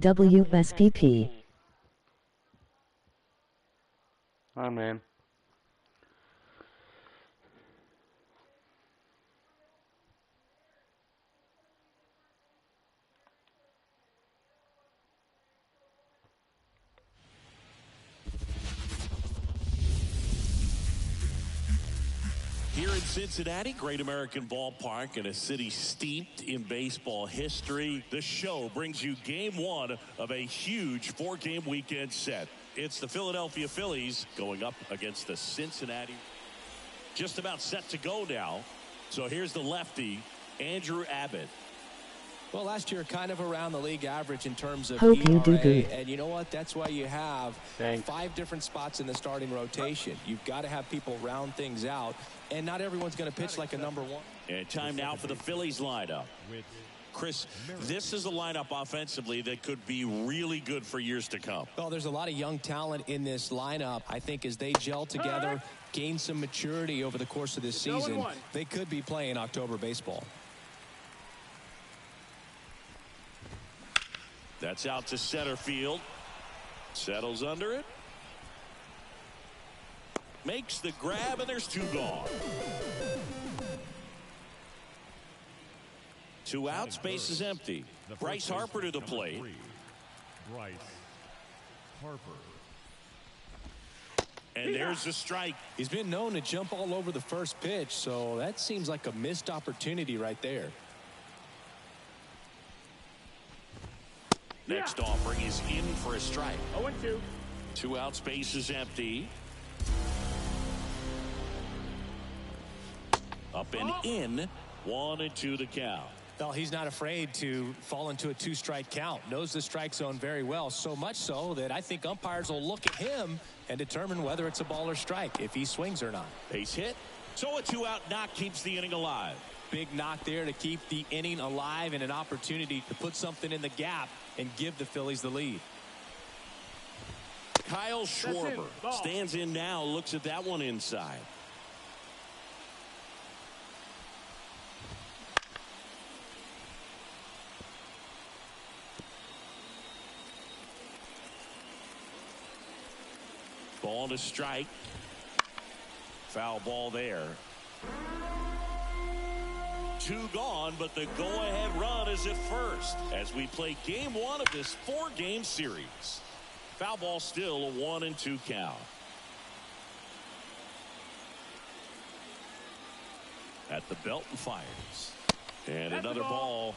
WSPP. Oh, man. Here in Cincinnati, Great American Ballpark, in a city steeped in baseball history, the show brings you game one of a huge four-game weekend set. It's the Philadelphia Phillies going up against the Cincinnati. Just about set to go now. So here's the lefty, Andrew Abbott. Well, last year kind of around the league average in terms of Hope ERA, you do good. and you know what? That's why you have 5 different spots in the starting rotation. You've got to have people round things out, and not everyone's going to pitch like a number one. And time now for the Phillies lineup. Chris, this is a lineup offensively that could be really good for years to come. Well, there's a lot of young talent in this lineup. I think as they gel together, gain some maturity over the course of this season, they could be playing October baseball. That's out to center field. Settles under it. Makes the grab, and there's 2 gone. 2 outs, base is empty. Bryce Harper to the plate. Bryce Harper. And there's the strike. He's been known to jump all over the first pitch, so that seems like a missed opportunity right there. Next offering is in for a strike. 0-2. 2 outs, base is empty. Up and in. 1-2 to count. Well, he's not afraid to fall into a 2-strike count. Knows the strike zone very well, so much so that I think umpires will look at him and determine whether it's a ball or strike, if he swings or not. Base hit. So a 2-out knock keeps the inning alive. Big knock there to keep the inning alive and an opportunity to put something in the gap and give the Phillies the lead. Kyle Schwarber stands in now, looks at that one inside. Ball to strike. Foul ball there. 2 gone, but the go-ahead run is at first as we play game 1 of this 4-game series. Foul ball, still a 1-2 count. At the belt and fires. And another ball.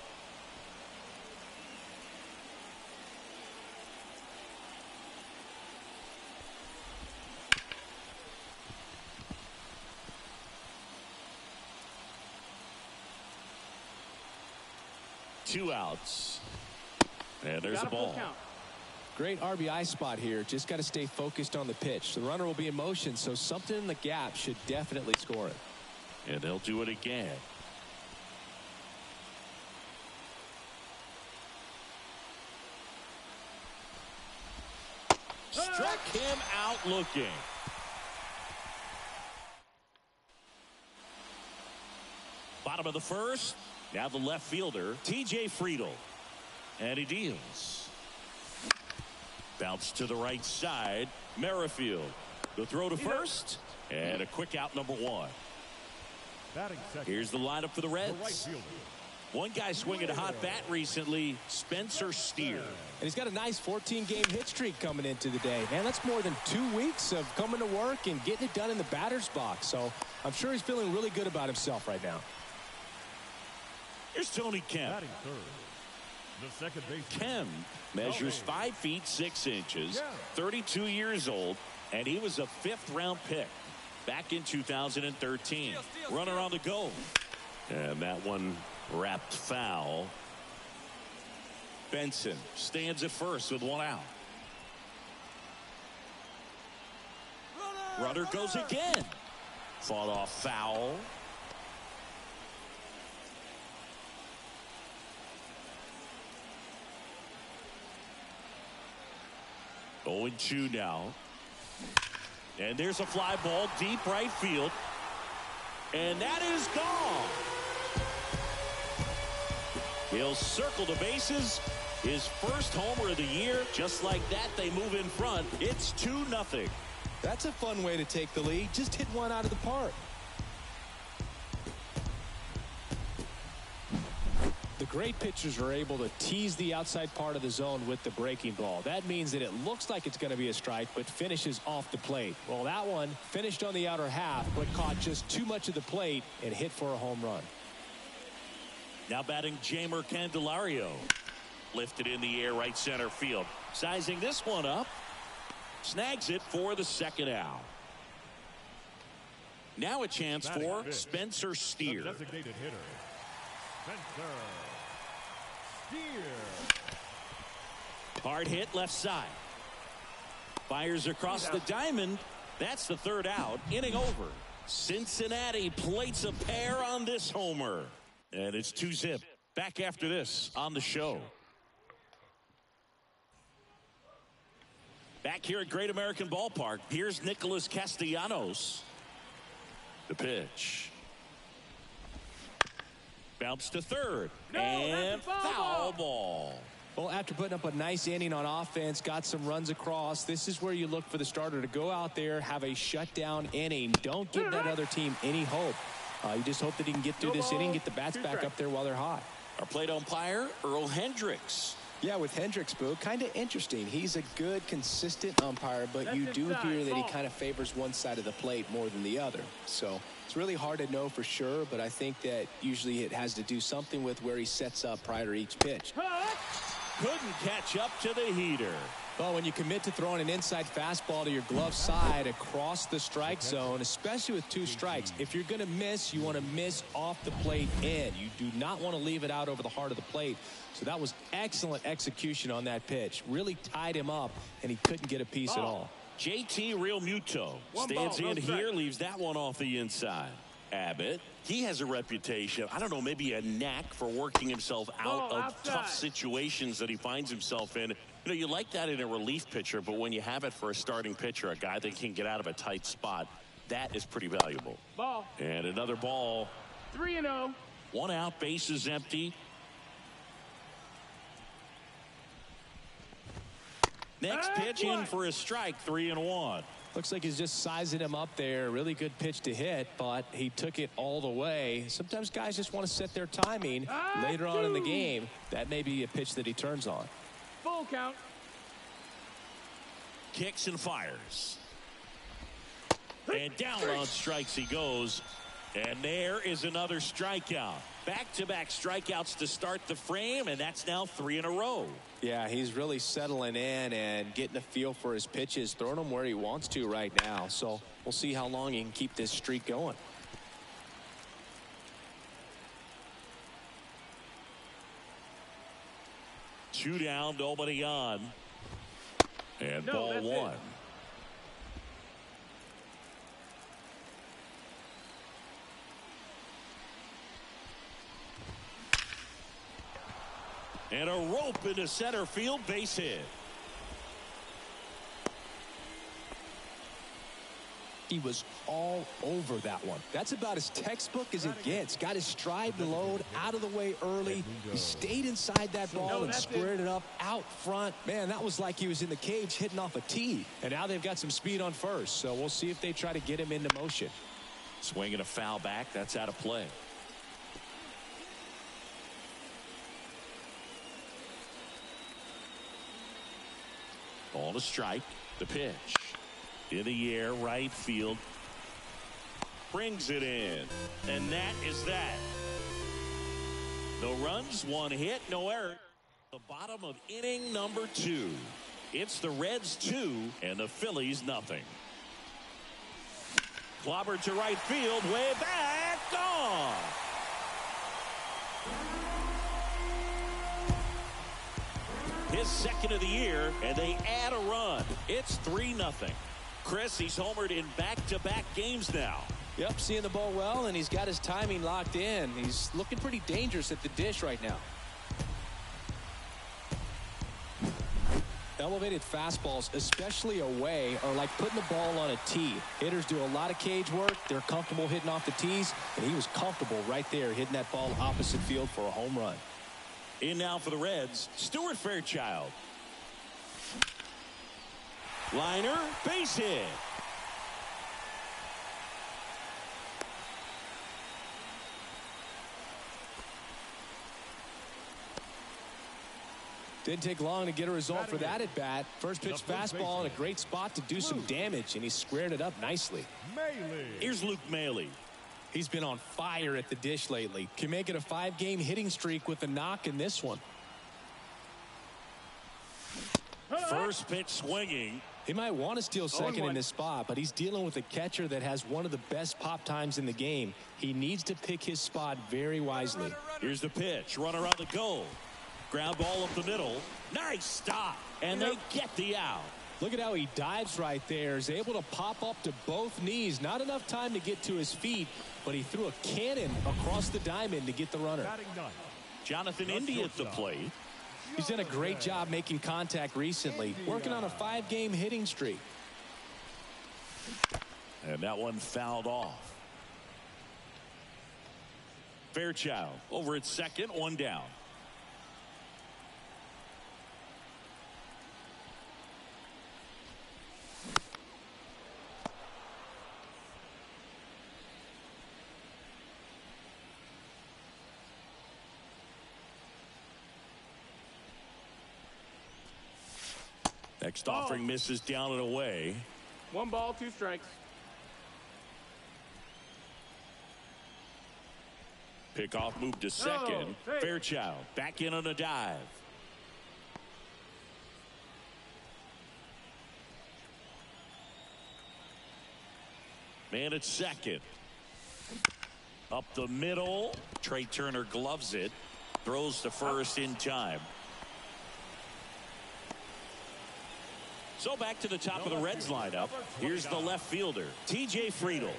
Two outs. And there's a ball. Great RBI spot here. Just got to stay focused on the pitch. The runner will be in motion, so something in the gap should definitely score it. And they'll do it again. Struck him out looking. Bottom of the first. Now the left fielder, T.J. Friedl. And he deals. Bounce to the right side. Merrifield. The throw to first. And a quick out, number 1. Here's the lineup for the Reds. One guy swinging a hot bat recently, Spencer Steer. And he's got a nice 14-game hit streak coming into the day. Man, that's more than 2 weeks of coming to work and getting it done in the batter's box. So I'm sure he's feeling really good about himself right now. Here's Tony Kemp. Batting third, the second baseman. Kemp measures 5 feet 6 inches, 32 years old, and he was a 5th-round pick back in 2013. Runner on the go. And that one wrapped foul. Benson stands at first with 1 out. Runner goes again. Fought off foul. Oh, 2 now. And there's a fly ball deep right field. And that is gone. He'll circle the bases. His first homer of the year. Just like that, they move in front. It's 2-0. That's a fun way to take the lead. Just hit one out of the park. The great pitchers are able to tease the outside part of the zone with the breaking ball. That means that it looks like it's going to be a strike, but finishes off the plate. Well, that one finished on the outer half, but caught just too much of the plate and hit for a home run. Now batting Jeimer Candelario. Lifted in the air right center field. Sizing this one up. Snags it for the 2nd out. Now a chance for Spencer Steer. The designated hitter, Spencer Steer. Hard hit left side. Fires across the diamond. That's the 3rd out. Inning over. Cincinnati plates a pair on this homer. And it's 2-0. Back after this on the show. Back here at Great American Ballpark, here's Nicholas Castellanos. The pitch. Bounce to third. And foul ball. Well, after putting up a nice inning on offense, got some runs across, this is where you look for the starter to go out there, have a shutdown inning. Don't give that other team any hope. You just hope that he can get through this inning, get the bats back up there while they're hot. Our plate umpire, Earl Hendricks. Yeah, with Hendricks, Boo, kind of interesting. He's a good, consistent umpire, but you do hear that he kind of favors one side of the plate more than the other. So it's really hard to know for sure, but I think that usually it has to do something with where he sets up prior to each pitch. Couldn't catch up to the heater. Well, when you commit to throwing an inside fastball to your glove side across the strike zone, especially with 2 strikes, if you're going to miss, you want to miss off the plate in. You do not want to leave it out over the heart of the plate. So that was excellent execution on that pitch. Really tied him up, and he couldn't get a piece at all. JT Realmuto stands in here, leaves that one off the inside. Abbott, he has a reputation, I don't know, maybe a knack for working himself out of tough situations that he finds himself in. You know, you like that in a relief pitcher, but when you have it for a starting pitcher, a guy that can get out of a tight spot, that is pretty valuable. Ball. And another ball. 3-0. 1 out, base is empty. Next pitch in for a strike, 3-1. Looks like he's just sizing him up there. Really good pitch to hit, but he took it all the way. Sometimes guys just want to set their timing later on in the game. That may be a pitch that he turns on. Full count. Kicks and fires. And down on strikes he goes. And there is another strikeout. Back-to-back strikeouts to start the frame, and that's now 3 in a row. Yeah, he's really settling in and getting a feel for his pitches, throwing them where he wants to right now. So we'll see how long he can keep this streak going. Two down, nobody on. And ball 1. And a rope into center field, base hit. He was all over that one. That's about as textbook as it gets. Got his stride and load out of the way early. He stayed inside that ball and squared it up out front. Man, that was like he was in the cage hitting off a tee. And now they've got some speed on first. So we'll see if they try to get him into motion. Swinging a foul back. That's out of play. On a strike. The pitch. In the air, right field. Brings it in. And that is that. No runs, one hit, no error. The bottom of inning number 2. It's the Reds 2 and the Phillies nothing. Clobbered to right field, way back, gone. His second of the year, and they add a run. It's 3-0. Chris, he's homered in back-to-back games now. Yep, seeing the ball well, and he's got his timing locked in. He's looking pretty dangerous at the dish right now. Elevated fastballs, especially away, are like putting the ball on a tee. Hitters do a lot of cage work. They're comfortable hitting off the tees, and he was comfortable right there hitting that ball opposite field for a home run. In now for the Reds, Stuart Fairchild. Liner, base hit. Didn't take long to get a result for that at bat. First pitch fastball in a great spot to do some damage, and he squared it up nicely. Here's Luke Maile. He's been on fire at the dish lately. Can make it a 5-game hitting streak with a knock in this one. First pitch swinging. He might want to steal second in this spot, but he's dealing with a catcher that has one of the best pop times in the game. He needs to pick his spot very wisely. Here's the pitch. Runner on the goal. Ground ball up the middle. Nice stop. And they get the out. Look at how he dives right there. Is able to pop up to both knees. Not enough time to get to his feet, but he threw a cannon across the diamond to get the runner. Jonathan India at the plate. He's done a great job making contact recently. Working on a 5-game hitting streak. And that one fouled off. Fairchild over at second, one down. Next offering misses down and away. 1 ball, 2 strikes. Pickoff moved to second. Fairchild back in on a dive. Man at second. Up the middle. Trey Turner gloves it. Throws to first in time. So back to the top of the Reds lineup. Here's the left fielder, TJ Friedl.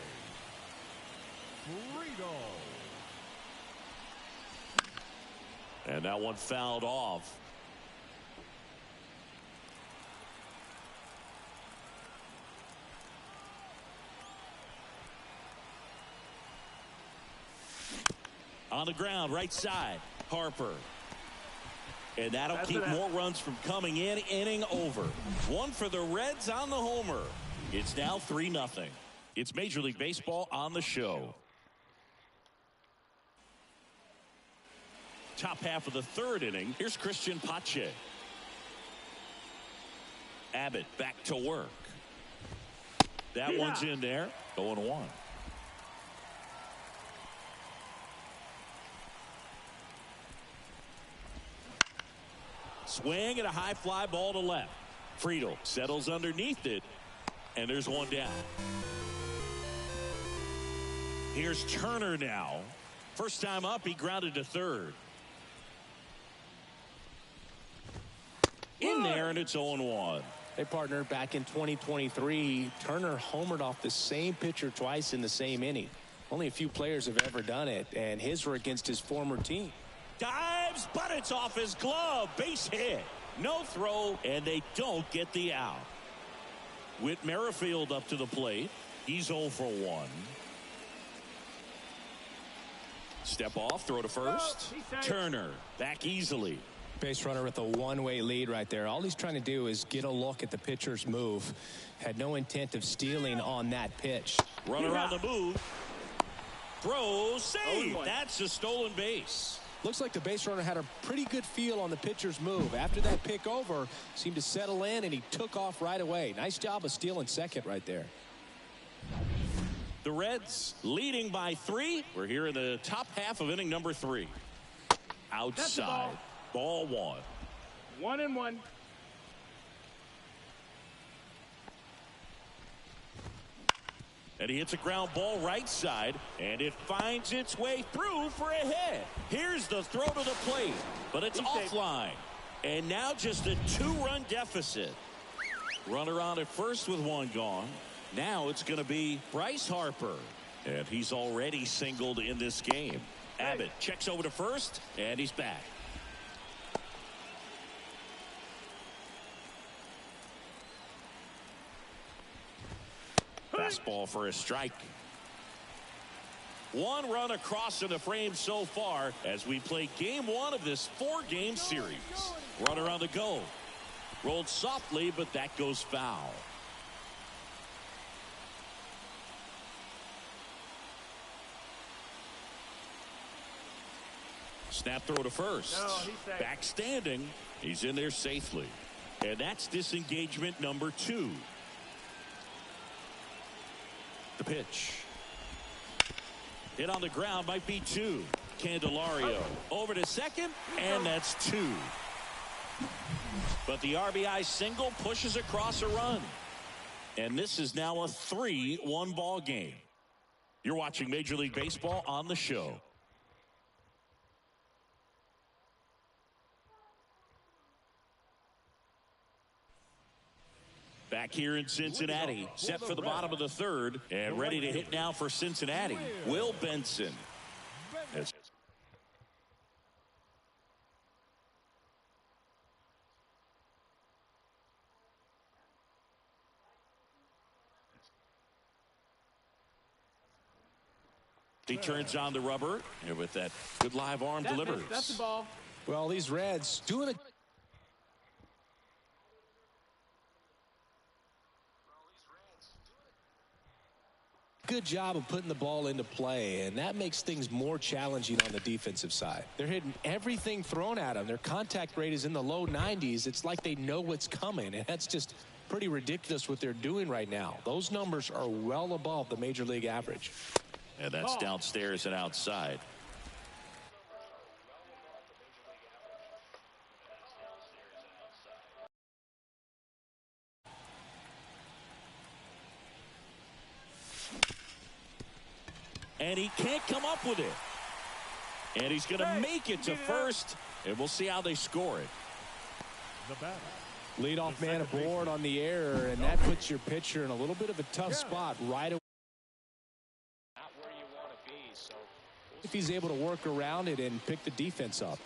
And that one fouled off. On the ground, right side, Harper. And that'll keep more runs from coming in. Inning over. One for the Reds on the homer. It's now 3-0. It's Major League Baseball on the show. Top half of the third inning. Here's Christian Pache. Abbott back to work. That one's in there. 0-1. Swing and a high fly ball to left. Friedl settles underneath it, and there's one down. Here's Turner now. First time up, he grounded to third. In there, and it's 0-1. Hey, partner, back in 2023, Turner homered off the same pitcher twice in the same inning. Only a few players have ever done it, and his were against his former team. Dives, but it's off his glove. Base hit. No throw, and they don't get the out. Whit Merrifield up to the plate. He's 0 for 1. Step off, throw to first. Turner back easily. Base runner with a one-way lead right there. All he's trying to do is get a look at the pitcher's move. Had no intent of stealing on that pitch. Runner on the move. Throws, save. That's a stolen base. Looks like the base runner had a pretty good feel on the pitcher's move. After that pick over, seemed to settle in, and he took off right away. Nice job of stealing second right there. The Reds leading by 3. We're here in the top half of inning number 3. Outside. Ball 1. 1-1. And he hits a ground ball right side, and it finds its way through for a hit. Here's the throw to the plate, but it's offline. And now just a 2-run deficit. Runner on at first with 1 gone. Now it's going to be Bryce Harper. And he's already singled in this game. Abbott checks over to first, and he's back. Fastball for a strike. 1 run across in the frame so far as we play game 1 of this 4-game series. Runner on the go. Rolled softly, but that goes foul. Snap throw to first. Back standing. He's in there safely. And that's disengagement number 2. The pitch. Hit on the ground might be 2. Candelario over to second, and that's 2. But the RBI single pushes across a run. And this is now a 3-1 ball game. You're watching Major League Baseball on the show. Back here in Cincinnati, set for the bottom of the 3rd, and ready to hit now for Cincinnati, Will Benson. He turns on the rubber, and with that good live arm delivers. That's the ball. Well, these Reds doing a good job of putting the ball into play, and that makes things more challenging on the defensive side. They're hitting everything thrown at them. Their contact rate is in the low 90s. It's like they know what's coming, and that's just pretty ridiculous what they're doing right now. Those numbers are well above the major league average. And that's downstairs and outside. And he can't come up with it. And he's going to make it to first. And we'll see how they score it. The batter. Leadoff man aboard on the error, and that puts your pitcher in a little bit of a tough spot right away. Not where you want to be. So if he's able to work around it and pick the defense up.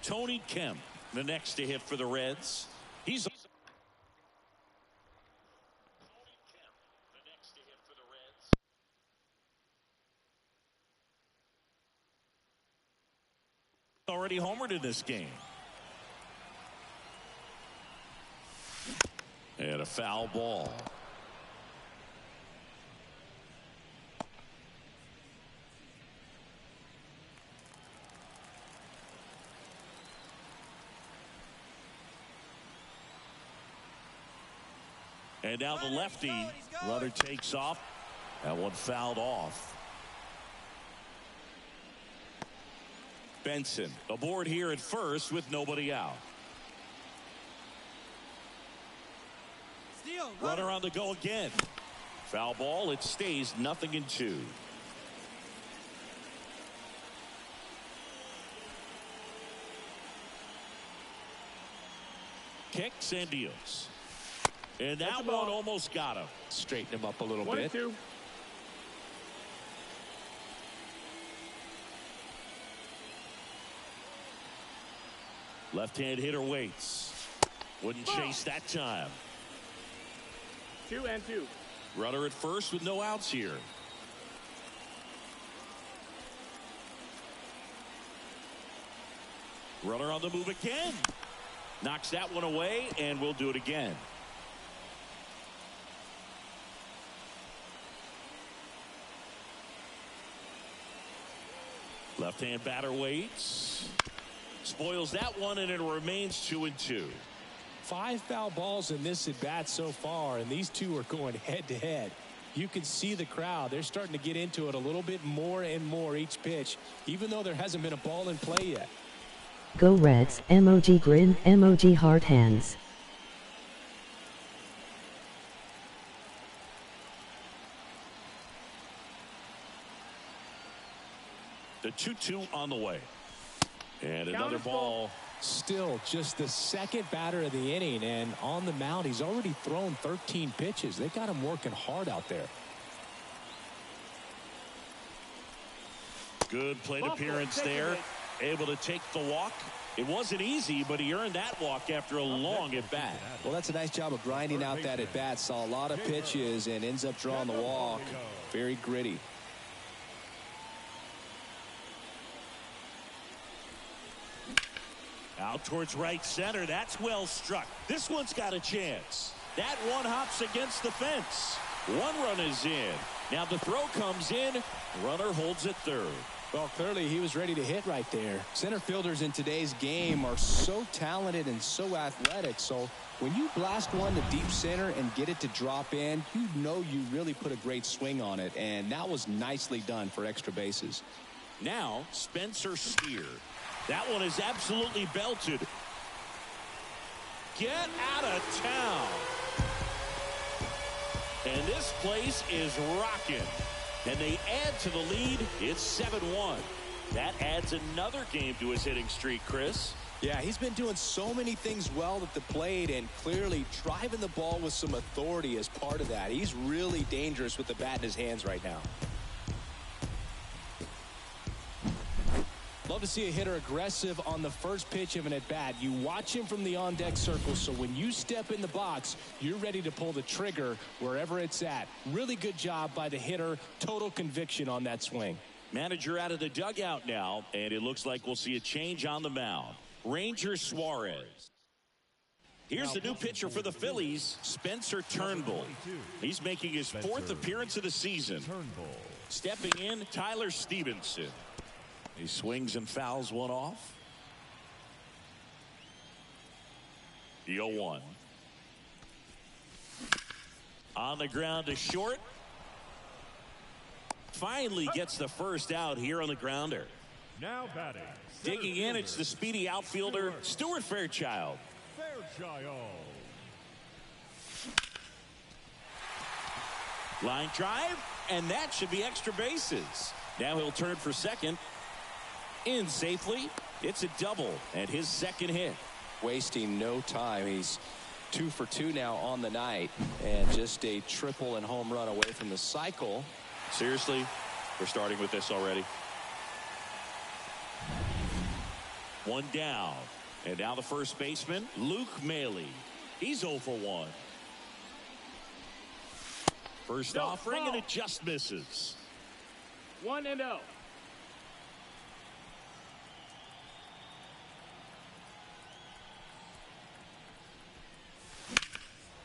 Tony Kemp, the next to hit for the Reds. He's already homered in this game. And a foul ball. And now the lefty runner takes off. That one fouled off. Benson aboard here at first with nobody out. Runner on the go again. Foul ball. It stays 0-2. Kicks and deals. And that one almost got him. Straighten him up a little 1-2. bit. Left-hand hitter waits. Wouldn't chase that time. 2-2. Runner at first with no outs here. Runner on the move again. Knocks that one away, and we'll do it again. Left-hand batter waits. Spoils that one, and it remains 2-2. 5 foul balls in this at bat so far, and these two are going head to head. You can see the crowd. They're starting to get into it a little bit more and more each pitch, even though there hasn't been a ball in play yet. Go Reds, emoji grin, emoji heart hands. The 2-2 on the way. And another ball. Still just the second batter of the inning, and on the mound he's already thrown 13 pitches. They got him working hard out there. Good plate appearance there. Able to take the walk. It wasn't easy, but he earned that walk after a long at bat. Well, that's a nice job of grinding out that at bat. Saw a lot of pitches and ends up drawing the walk. Very gritty. Out towards right center. That's well struck. This one's got a chance. That one hops against the fence. 1 run is in. Now the throw comes in. Runner holds at third. Well, clearly he was ready to hit right there. Center fielders in today's game are so talented and so athletic. So when you blast one to deep center and get it to drop in, you know you really put a great swing on it. And that was nicely done for extra bases. Now Spencer Steer. That one is absolutely belted. Get out of town. And this place is rocking. And they add to the lead. It's 7-1. That adds another game to his hitting streak, Chris. Yeah, he's been doing so many things well at the plate and clearly driving the ball with some authority as part of that. He's really dangerous with the bat in his hands right now. Love to see a hitter aggressive on the first pitch of an at-bat. You watch him from the on-deck circle, so when you step in the box, you're ready to pull the trigger wherever it's at. Really good job by the hitter. Total conviction on that swing. Manager out of the dugout now, and it looks like we'll see a change on the mound. Ranger Suarez. Here's the new pitcher for the Phillies, Spencer Turnbull. He's making his 4th appearance of the season. Stepping in, Tyler Stevenson. He swings and fouls one off. The 0-1. On the ground to short. Finally gets the first out here on the grounder. Now batting. Digging in, it's the speedy outfielder, Stuart Fairchild. Line drive, and that should be extra bases. Now he'll turn for second. In safely. It's a double and his second hit. Wasting no time. He's 2 for 2 now on the night, and just a triple and home run away from the cycle. Seriously, we're starting with this already. 1 down, and now the first baseman, Luke Maile. He's 0 for 1. First offering, and it just misses. 1-0.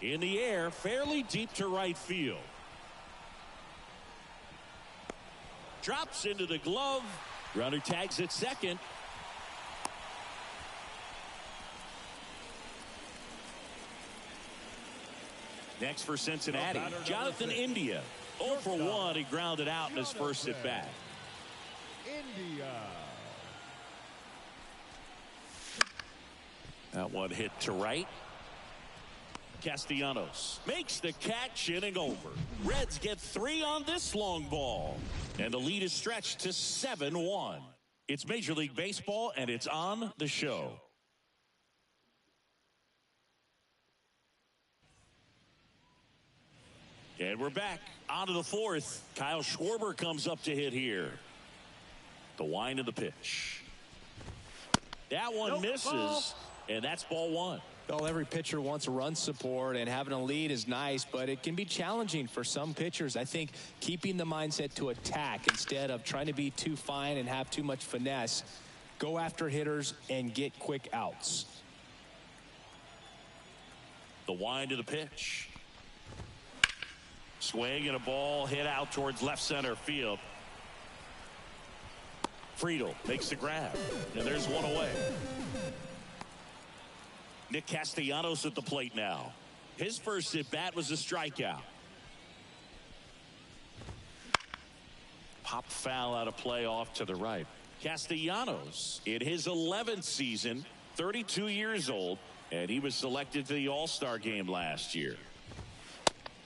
In the air, fairly deep to right field. Drops into the glove. Runner tags at second. Next for Cincinnati, Jonathan India. 0 for 1. He grounded out in his first at bat. That one hit to right. Castellanos makes the catch, inning over. Reds get 3 on this long ball, and the lead is stretched to 7-1. It's Major League Baseball, and it's on the show. And we're back onto the 4th. Kyle Schwarber comes up to hit here. The wind of the pitch. That one misses, and that's ball 1. Well, every pitcher wants run support, and having a lead is nice, but it can be challenging for some pitchers. I think keeping the mindset to attack instead of trying to be too fine and have too much finesse. Go after hitters and get quick outs. The wind of the pitch. Swing and a ball hit out towards left center field. Friedel makes the grab, and there's one away. Nick Castellanos at the plate now. His first at-bat was a strikeout. Pop foul out of play off to the right. Castellanos in his 11th season, 32 years old, and he was selected to the All-Star game last year.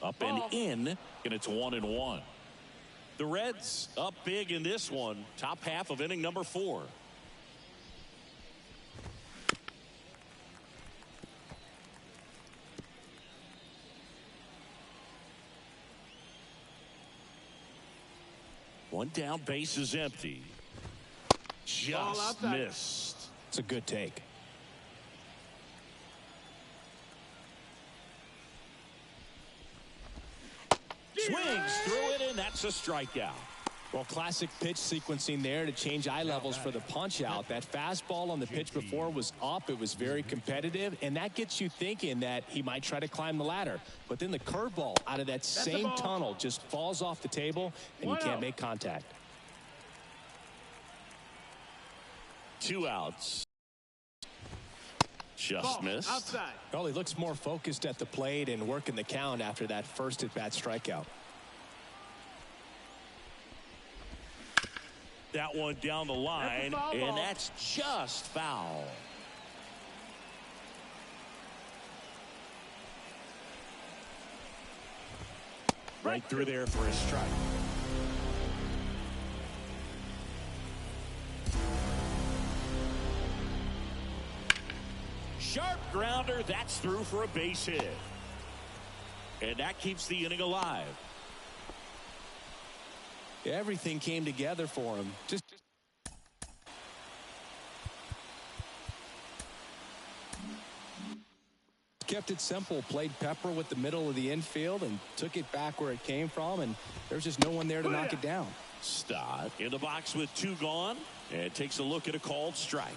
Up and in, and it's 1-1. The Reds up big in this one, top half of inning number 4. One down, base is empty. Just missed. It's a good take. Swings through it, and that's a strikeout. Well, classic pitch sequencing there to change eye levels for the punch out. That fastball on the pitch before was up. It was very competitive, and that gets you thinking that he might try to climb the ladder. But then the curveball out of that same tunnel just falls off the table, and you can't make contact. 2 outs. Just missed. Outside. Well, he looks more focused at the plate and working the count after that first at-bat strikeout. That one down the line, and that's just foul. Right through there for a strike. Sharp grounder, that's through for a base hit. And that keeps the inning alive. Everything came together for him. Just kept it simple, played pepper with the middle of the infield and took it back where it came from, and there's just no one there to knock it down. Stott in the box with 2 gone, and takes a look at a called strike.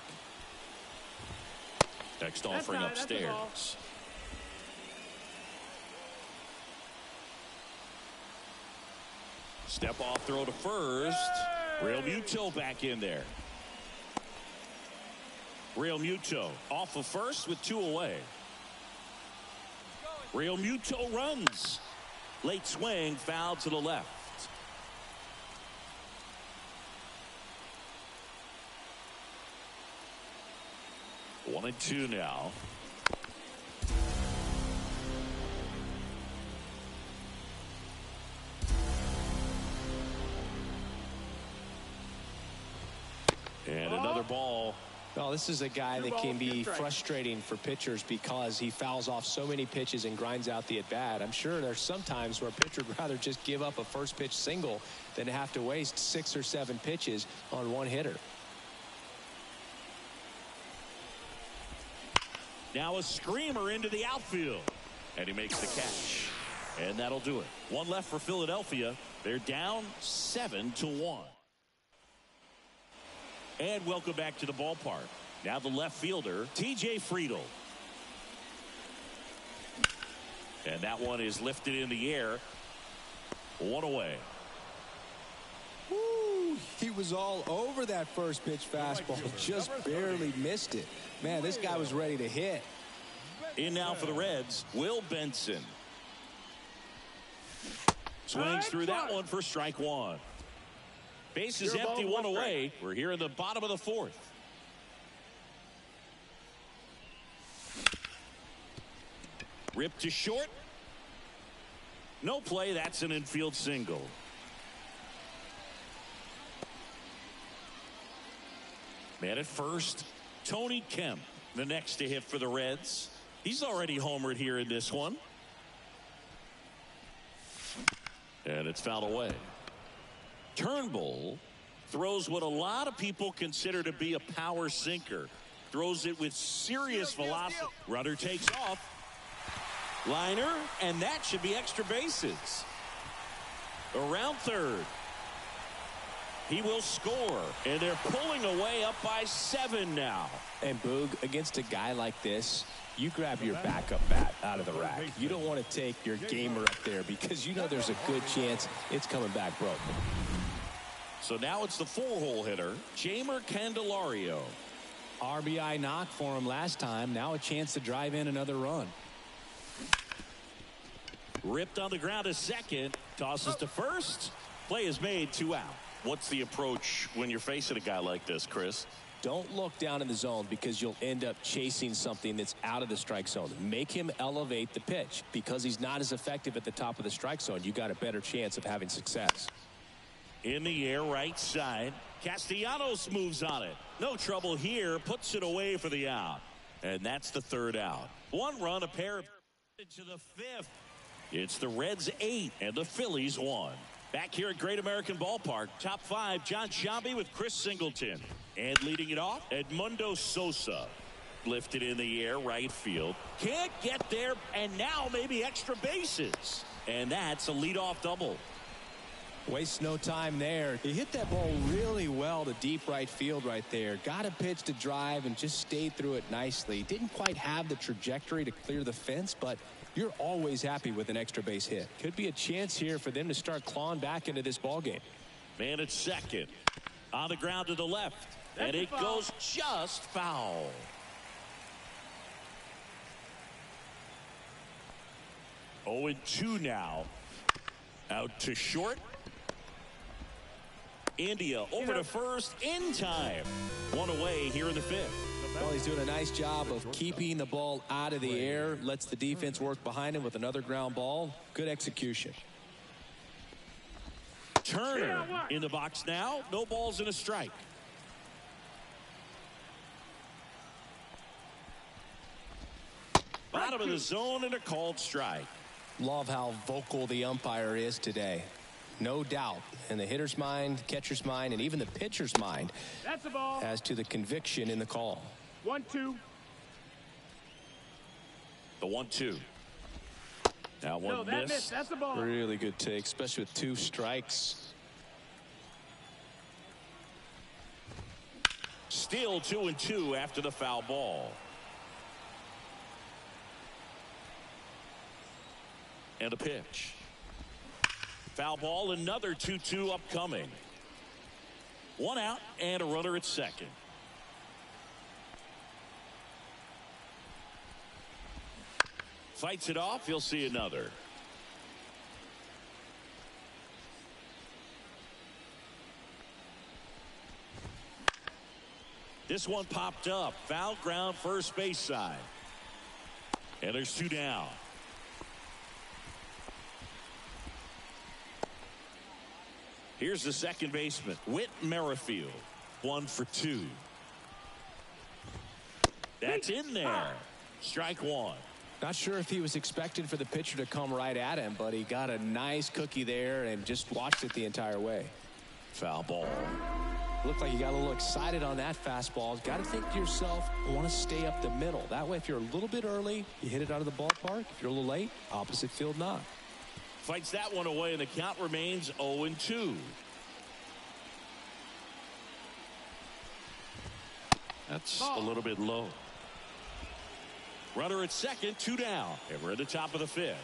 Next offering upstairs. Step off throw to first. Real Muto back in there. Real Muto off of first with 2 away. Real Muto runs. Late swing, foul to the left. One and 2 now. And another ball. Well, this is a guy that can be frustrating for pitchers because he fouls off so many pitches and grinds out the at-bat. I'm sure there's some times where a pitcher would rather just give up a first pitch single than have to waste 6 or 7 pitches on one hitter. Now a screamer into the outfield. And he makes the catch. And that'll do it. 1 left for Philadelphia. They're down 7-1. And welcome back to the ballpark. Now the left fielder, TJ Friedel. And that one is lifted in the air. 1 away. Woo, he was all over that first pitch fastball. Just barely missed it. Man, this guy was ready to hit. In now for the Reds, Will Benson. Swings through that one for strike 1. Base is empty, 1 away. We're here in the bottom of the 4th. Ripped to short. No play. That's an infield single. Man at first, Tony Kemp, the next to hit for the Reds. He's already homered here in this one. And it's fouled away. Turnbull throws what a lot of people consider to be a power sinker. Throws it with serious velocity. Runner takes off. Liner, and that should be extra bases. Around third. He will score, and they're pulling away up by 7 now. And Boog, against a guy like this, you grab your backup bat out of the rack. You don't want to take your gamer up there because you know there's a good chance it's coming back broken. So now it's the 4-hole hitter, Jeimer Candelario. RBI knock for him last time. Now a chance to drive in another run. Ripped on the ground to second. Tosses to first. Play is made, 2 out. What's the approach when you're facing a guy like this, Chris? Don't look down in the zone because you'll end up chasing something that's out of the strike zone. Make him elevate the pitch. Because he's not as effective at the top of the strike zone, you got a better chance of having success. In the air, right side. Castellanos moves on it. No trouble here. Puts it away for the out. And that's the 3rd out. 1 run, a pair to the 5th. It's the Reds 8 and the Phillies 1. Back here at Great American Ballpark, top 5, Jon Sciambi with Chris Singleton. And leading it off, Edmundo Sosa. Lifted in the air, right field. Can't get there, and now maybe extra bases. And that's a leadoff double. Wastes no time there. He hit that ball really well to deep right field right there. Got a pitch to drive and just stayed through it nicely. Didn't quite have the trajectory to clear the fence, but you're always happy with an extra base hit. Could be a chance here for them to start clawing back into this ball game. Man at second. On the ground to the left. And it goes just foul. Oh, and 2 now. Out to short. India over to first in time. 1 away here in the 5th. Well, he's doing a nice job of keeping the ball out of the air. Lets the defense work behind him with another ground ball. Good execution. Turner in the box now. No balls and a strike. Bottom of the zone and a called strike. Love how vocal the umpire is today. No doubt in the hitter's mind, catcher's mind, and even the pitcher's mind. That's a ball. As to the conviction in the call. 1-2. The 1-2. Now one No, that miss. missed. That's the ball. Really good take, especially with 2 strikes. Still 2-2 after the foul ball. And a pitch. Foul ball, another 2-2 upcoming. 1 out and a runner at second. Fights it off. He'll see another. This one popped up. Foul ground, first base side. And there's 2 down. Here's the second baseman, Whit Merrifield. 1 for 2. That's in there. Strike 1. Not sure if he was expecting for the pitcher to come right at him, but he got a nice cookie there and just watched it the entire way. Foul ball. Looked like you got a little excited on that fastball. Got to think to yourself, I want to stay up the middle. That way, if you're a little bit early, you hit it out of the ballpark. If you're a little late, opposite field knock. Fights that one away, and the count remains 0-2. That's a little bit low. Runner at second, 2 down. And we're at the top of the 5th.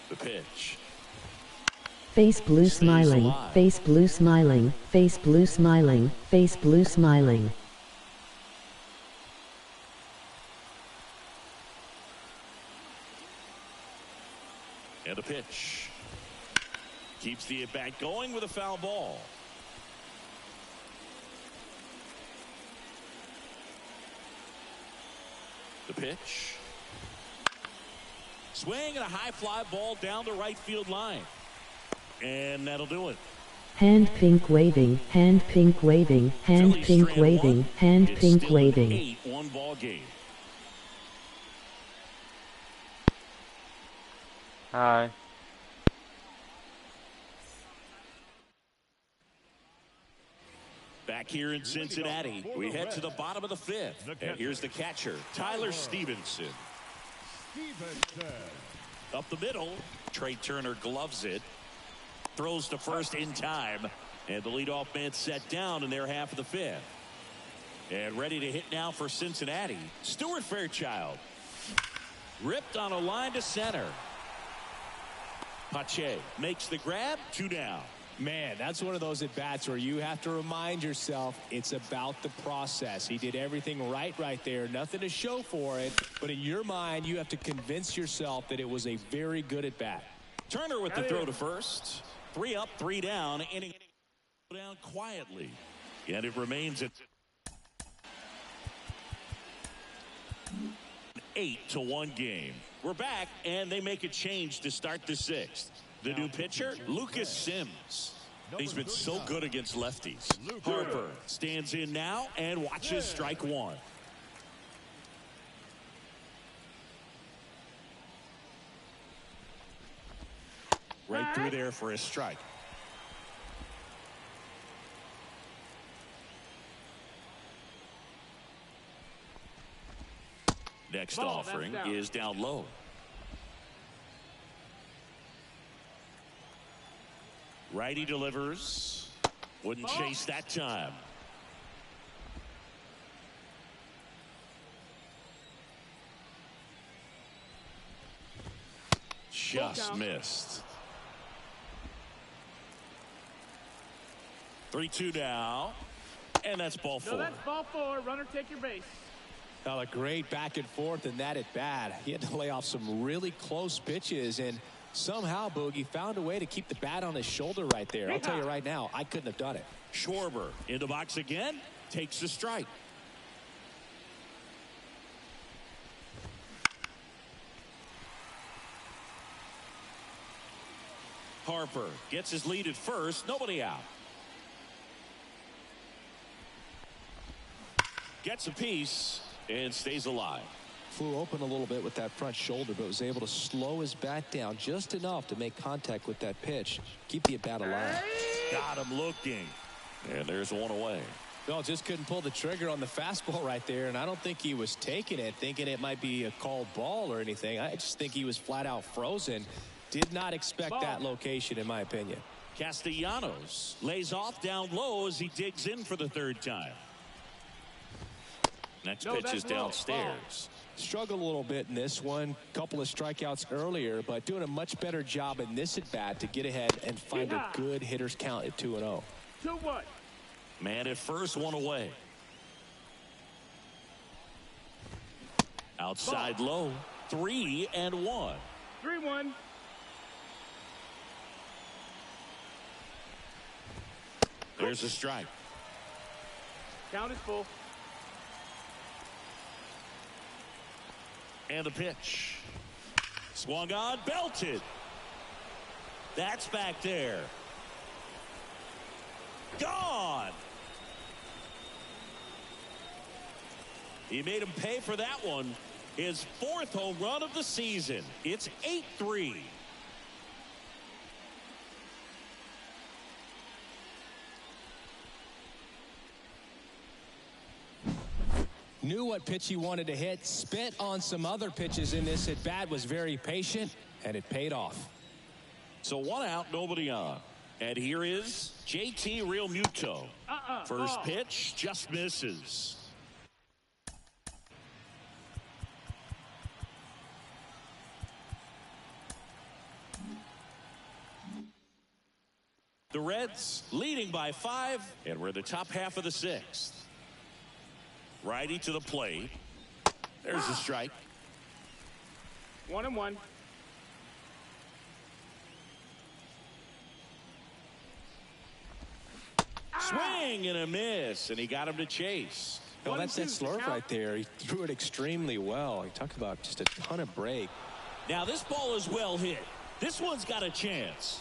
The pitch. Face blue smiling, alive. face blue smiling, face blue smiling, face blue smiling. And a pitch. Keeps the at-bat going with a foul ball. The pitch. Swing and a high fly ball down the right field line. And that'll do it. Hand pink waving, hand pink waving, hand Phillies pink strand waving, one. hand It's pink still an waving. 8-1 ball game. Hi. Back here in Cincinnati, we head to the bottom of the 5th. And here's the catcher, Tyler Stevenson. Up the middle, Trey Turner gloves it. Throws to first in time. And the leadoff man set down in their half of the 5th. And ready to hit now for Cincinnati, Stuart Fairchild. Ripped on a line to center. Pache makes the grab, 2 down. Man, that's one of those at-bats where you have to remind yourself it's about the process. He did everything right there. Nothing to show for it. But in your mind, you have to convince yourself that it was a very good at-bat. Turner with the throw to first. 3 up, 3 down. Inning down quietly. And it remains at 8-1 game. We're back, and they make a change to start the 6th. The new pitcher, Lucas Sims. He's been so good against lefties. Harper stands in now and watches strike 1. Right through there for a strike. Next offering is down low. Righty delivers. Wouldn't chase that time. Just missed. 3-2 now. And that's ball 4. No, that's ball 4. Runner, take your base. Well, a great back and forth in that at bat. He had to lay off some really close pitches, and somehow Boogie found a way to keep the bat on his shoulder right there. I'll tell you right now, I couldn't have done it. Schwarber in the box again, takes the strike. Harper gets his lead at first, nobody out. Gets a piece and stays alive. Flew open a little bit with that front shoulder, but was able to slow his bat down just enough to make contact with that pitch. Keep the bat alive. Got him looking. And there's 1 away. Well, just couldn't pull the trigger on the fastball right there, and I don't think he was taking it, thinking it might be a called ball or anything. I just think he was flat out frozen. Did not expect that location, in my opinion. Castellanos lays off down low as he digs in for the 3rd time. Next pitch is downstairs. Struggled a little bit in this one. Couple of strikeouts earlier, but doing a much better job in this at bat to get ahead and find a good hitter's count at 2-0. 2-1. Man at first, 1 away. Outside low, 3-1. 3-1. There's a strike. Count is full. And the pitch. Swung on, belted. That's back there. Gone. He made him pay for that one. His 4th home run of the season. It's 8-3. Knew what pitch he wanted to hit, spit on some other pitches in this at bat, was very patient, and it paid off. So 1 out, nobody on. And here is JT Realmuto. First pitch just misses. The Reds leading by 5, and we're in the top half of the 6th. Righty to the plate. There's a strike. 1-1. Swing and a miss, and he got him to chase. Well, that's that slurve right there. He threw it extremely well. He talked about just a ton of break. Now this ball is well hit. This one's got a chance.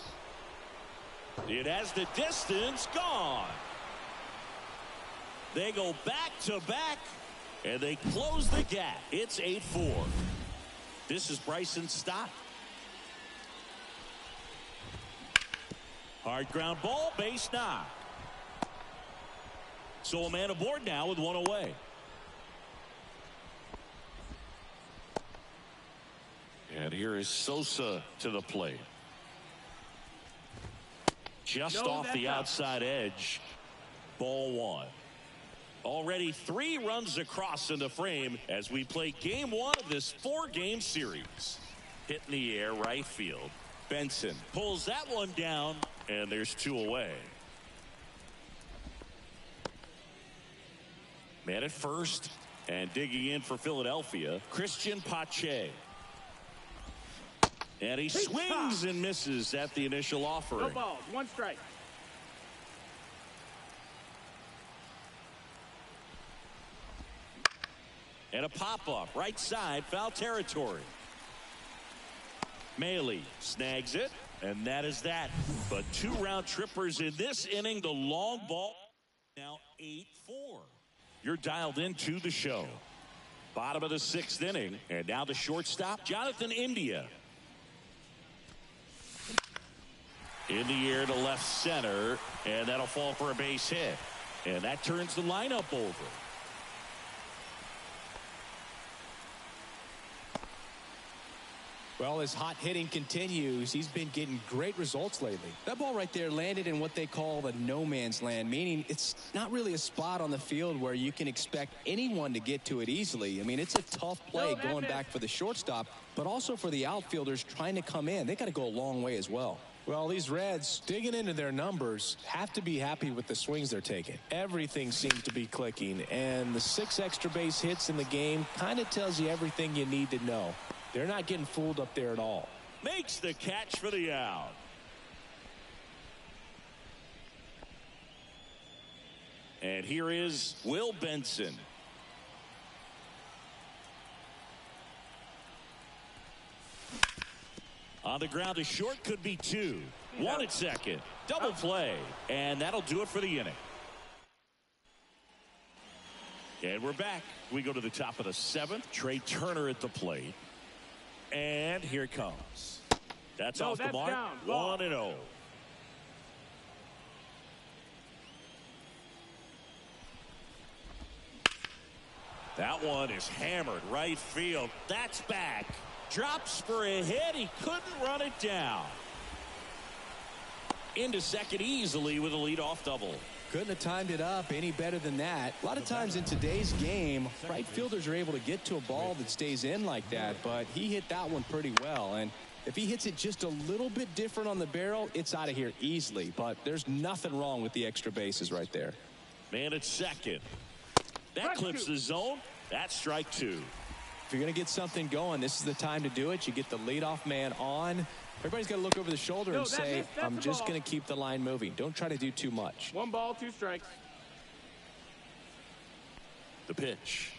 It has the distance, gone. They go back to back, and they close the gap. It's 8-4. This is Bryson Stott. Hard ground ball, base knock. So a man aboard now with 1 away. And here is Sosa to the plate. Just off the outside edge. Ball 1. Already 3 runs across in the frame as we play game 1 of this 4-game series. Hit in the air, right field. Benson pulls that one down, and there's 2 away. Man at first, and digging in for Philadelphia, Christian Pache. And he swings and misses at the initial offering. No balls, 1 strike. And a pop-up, right side, foul territory. Maile snags it, and that is that. But 2 round trippers in this inning. The long ball now 8-4. You're dialed into the show. Bottom of the 6th inning, and now the shortstop, Jonathan India. In the air to left center, and that'll fall for a base hit. And that turns the lineup over. Well, as hot hitting continues, he's been getting great results lately. That ball right there landed in what they call the no man's land, meaning it's not really a spot on the field where you can expect anyone to get to it easily. I mean, it's a tough play going back for the shortstop, but also for the outfielders trying to come in. They got to go a long way as well. Well, these Reds, digging into their numbers, have to be happy with the swings they're taking. Everything seems to be clicking, and the 6 extra base hits in the game kind of tells you everything you need to know. They're not getting fooled up there at all. Makes the catch for the out. And here is Will Benson. On the ground to short, could be 2. 1 at second. Double play. And that'll do it for the inning. And we're back. We go to the top of the 7th. Trey Turner at the plate. And here it comes. That's off the mark. 1-0. That one is hammered right field. That's back. Drops for a hit. He couldn't run it down. Into second easily with a leadoff double. Couldn't have timed it up any better than that. A lot of times in today's game, right fielders are able to get to a ball that stays in like that, but he hit that one pretty well. And if he hits it just a little bit different on the barrel, it's out of here easily. But there's nothing wrong with the extra bases right there. Man at second. That clips the zone. That's strike 2. If you're going to get something going, this is the time to do it. You get the leadoff man on. Everybody's got to look over the shoulder and say, I'm just going to keep the line moving. Don't try to do too much. 1 ball, 2 strikes. The pitch.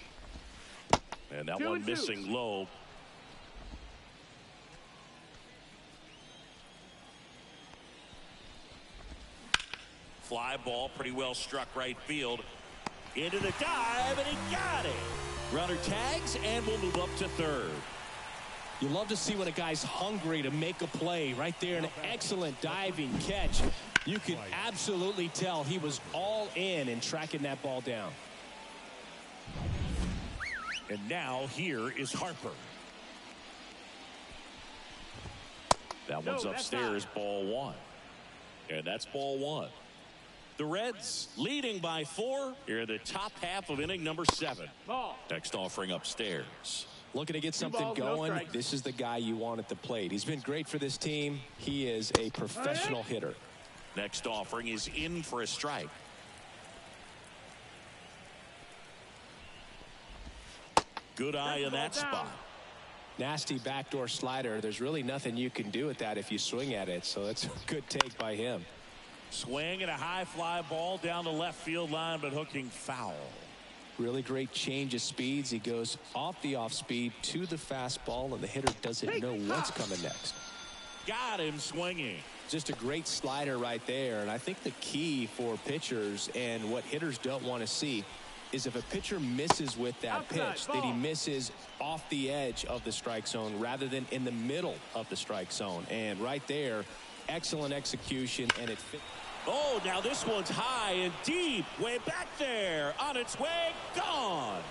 And that one missing low. Fly ball, pretty well struck right field. Into the dive, and he got it. Runner tags, and we'll move up to 3rd. You love to see when a guy's hungry to make a play. Right there, an excellent diving catch. You can absolutely tell he was all in tracking that ball down. And now here is Harper. That one's upstairs, ball 1. And that's ball 1. The Reds leading by 4 here in the top half of inning number 7. Ball. Next offering upstairs. Looking to get something going. This is the guy you want at the plate. He's been great for this team. He is a professional hitter. Next offering is in for a strike. Good eye in that spot. Nasty backdoor slider. There's really nothing you can do with that if you swing at it. So it's a good take by him. Swing and a high fly ball down the left field line, but hooking foul. Really great change of speeds. He goes off the off speed to the fastball, and the hitter doesn't know what's coming next. Got him swinging. Just a great slider right there. And I think the key for pitchers and what hitters don't want to see is if a pitcher misses with that pitch, that he misses off the edge of the strike zone rather than in the middle of the strike zone. And right there, excellent execution, and it fit. Oh, now this one's high and deep, way back there, on its way, gone.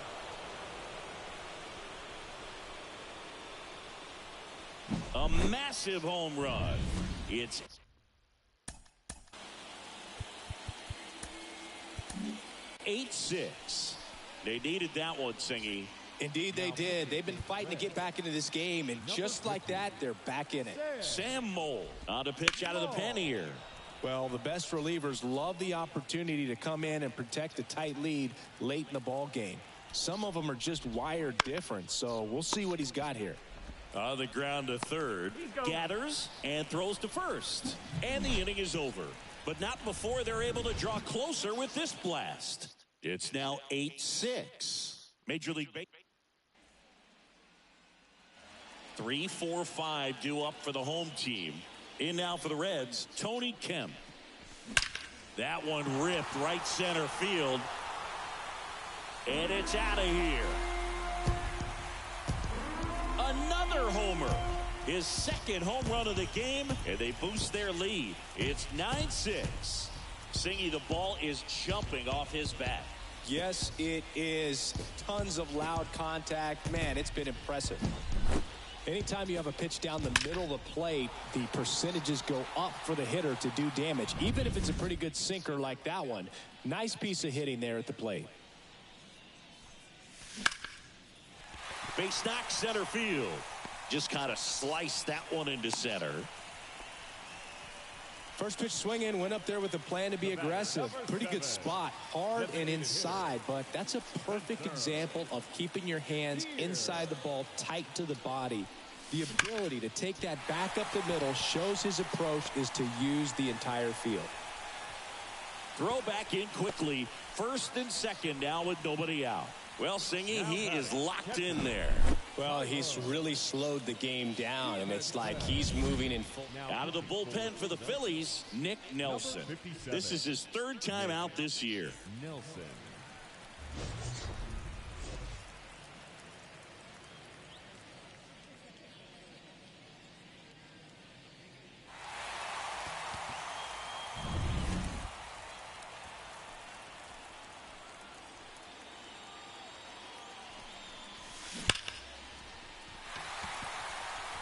A massive home run. 8-6. They needed that one, Singy. Indeed they did. They've been fighting to get back into this game, and just like that, they're back in it. Sam Moll on the pitch out of the pen here. Well, the best relievers love the opportunity to come in and protect a tight lead late in the ball game. Some of them are just wired different, so we'll see what he's got here. On the ground to third, gathers and throws to first. And the inning is over, but not before they're able to draw closer with this blast. It's now 8-6. Major League Baseball. 3-4-5 due up for the home team. In now for the Reds, Tony Kemp. That one ripped right center field. And it's out of here. Another homer. His second home run of the game, and they boost their lead. It's 9-6. Singy, the ball is jumping off his bat. Yes, it is. Tons of loud contact. Man, it's been impressive. Anytime you have a pitch down the middle of the plate, the percentages go up for the hitter to do damage, even if it's a pretty good sinker like that one. Nice piece of hitting there at the plate. Base knock center field. Just kind of sliced that one into center. First pitch swinging, went up there with a plan to be aggressive. Pretty good spot, hard and inside, but that's a perfect example of keeping your hands inside the ball, tight to the body. The ability to take that back up the middle shows his approach is to use the entire field. Throw back in quickly. First and second now with nobody out. Well, Singy, he is locked in there. Well, he's really slowed the game down, and it's like he's moving in full. Out of the bullpen for the Phillies, Nick Nelson. This is his third time out this year. Nelson.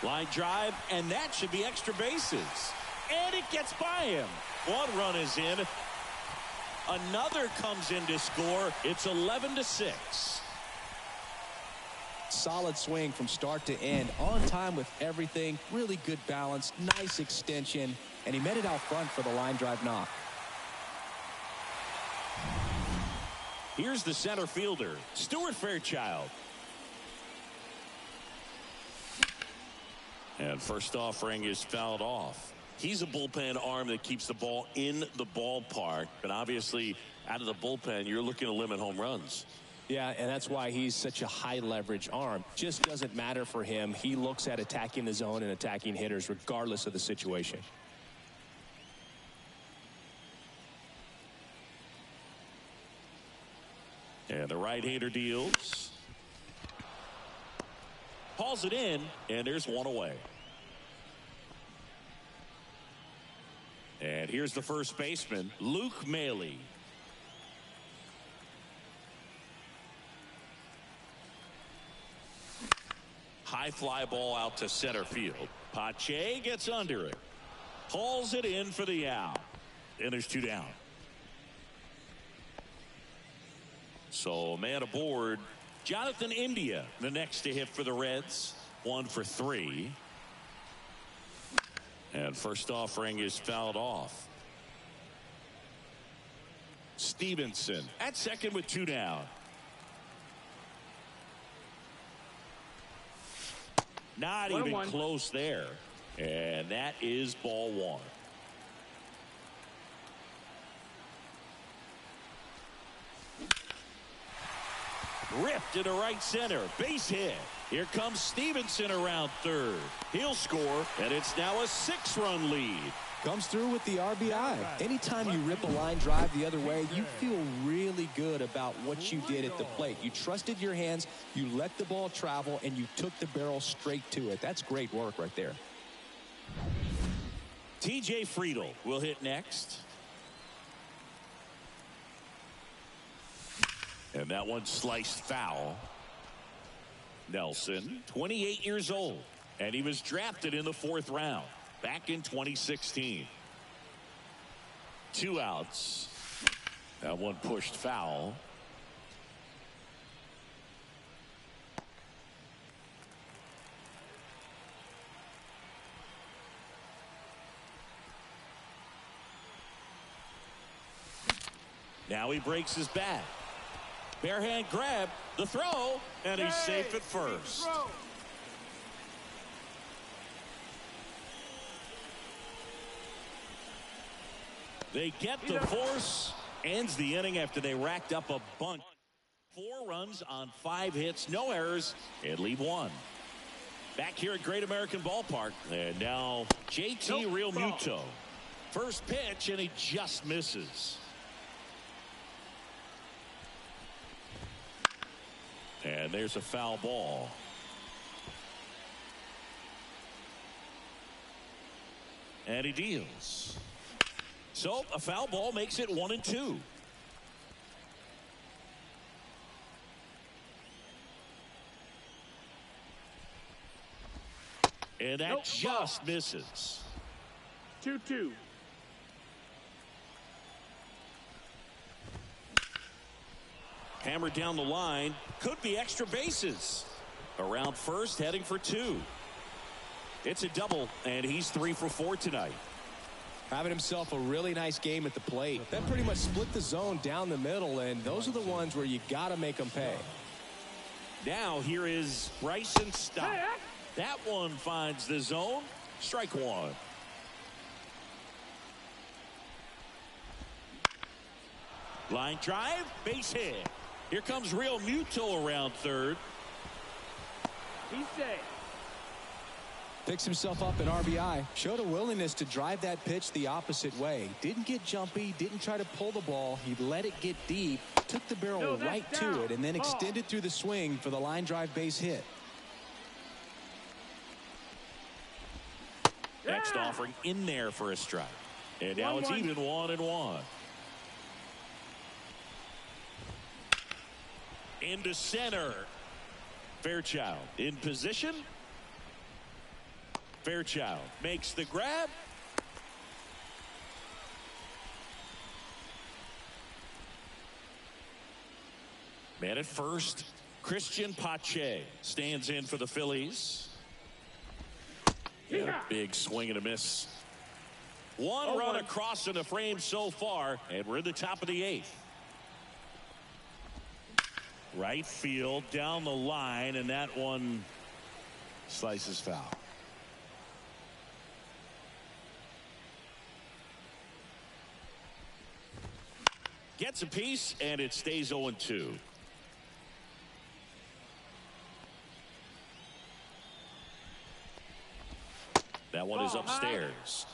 Line drive, and that should be extra bases. And it gets by him. One run is in. Another comes in to score. It's 11-6. Solid swing from start to end. On time with everything. Really good balance. Nice extension. And he met it out front for the line drive knock. Here's the center fielder, Stuart Fairchild. And first offering is fouled off. He's a bullpen arm that keeps the ball in the ballpark. But obviously, out of the bullpen, you're looking to limit home runs. Yeah, and that's why he's such a high leverage arm. Just doesn't matter for him. He looks at attacking the zone and attacking hitters regardless of the situation. And the right-hander deals. Hauls it in, and there's one away. And here's the first baseman, Luke Maile. High fly ball out to center field. Pache gets under it. Hauls it in for the out. And there's two down. So man aboard. Jonathan India, the next to hit for the Reds. 1 for 3. And first offering is fouled off. Stevenson at second with 2 down. Not even close there. And that is ball 1. Ripped into right center. Base hit. Here comes Stevenson around third. He'll score, and it's now a 6-run lead. Comes through with the RBI. Anytime you rip a line drive the other way, you feel really good about what you did at the plate. You trusted your hands, you let the ball travel, and you took the barrel straight to it. That's great work right there. TJ Friedl will hit next. And that one sliced foul. Nelson, 28 years old, and he was drafted in the 4th round back in 2016. 2 outs. That one pushed foul. Now he breaks his bat. Bare hand grab, the throw, and he's safe at first. They get the force. Ends the inning after they racked up a bunch. 4 runs on 5 hits, no errors, and lead 1. Back here at Great American Ballpark. And now JT Realmuto. First pitch, and he just misses. And there's a foul ball. And he deals. So a foul ball makes it 1-2. And that just misses. 2-2. Hammered down the line. Could be extra bases. Around first, heading for 2. It's a double, and he's 3 for 4 tonight. Having himself a really nice game at the plate. That pretty much split the zone down the middle, and those are the ones where you got to make them pay. Now here is Bryson Stott. That one finds the zone. Strike 1. Line drive, base hit. Here comes Realmuto around third. He's safe. Picks himself up an RBI. Showed a willingness to drive that pitch the opposite way. Didn't get jumpy, didn't try to pull the ball. He let it get deep, took the barrel right to it, and then extended through the swing for the line drive base hit. Next offering in there for a strike. And now it's even 1-1. Into center. Fairchild in position. Fairchild makes the grab. Man at first, Christian Pache stands in for the Phillies. And a big swing and a miss. One run across in the frame so far, and we're in the top of the 8th. Right field down the line, and that one slices foul. Gets a piece, and it stays 0-2. That one is upstairs.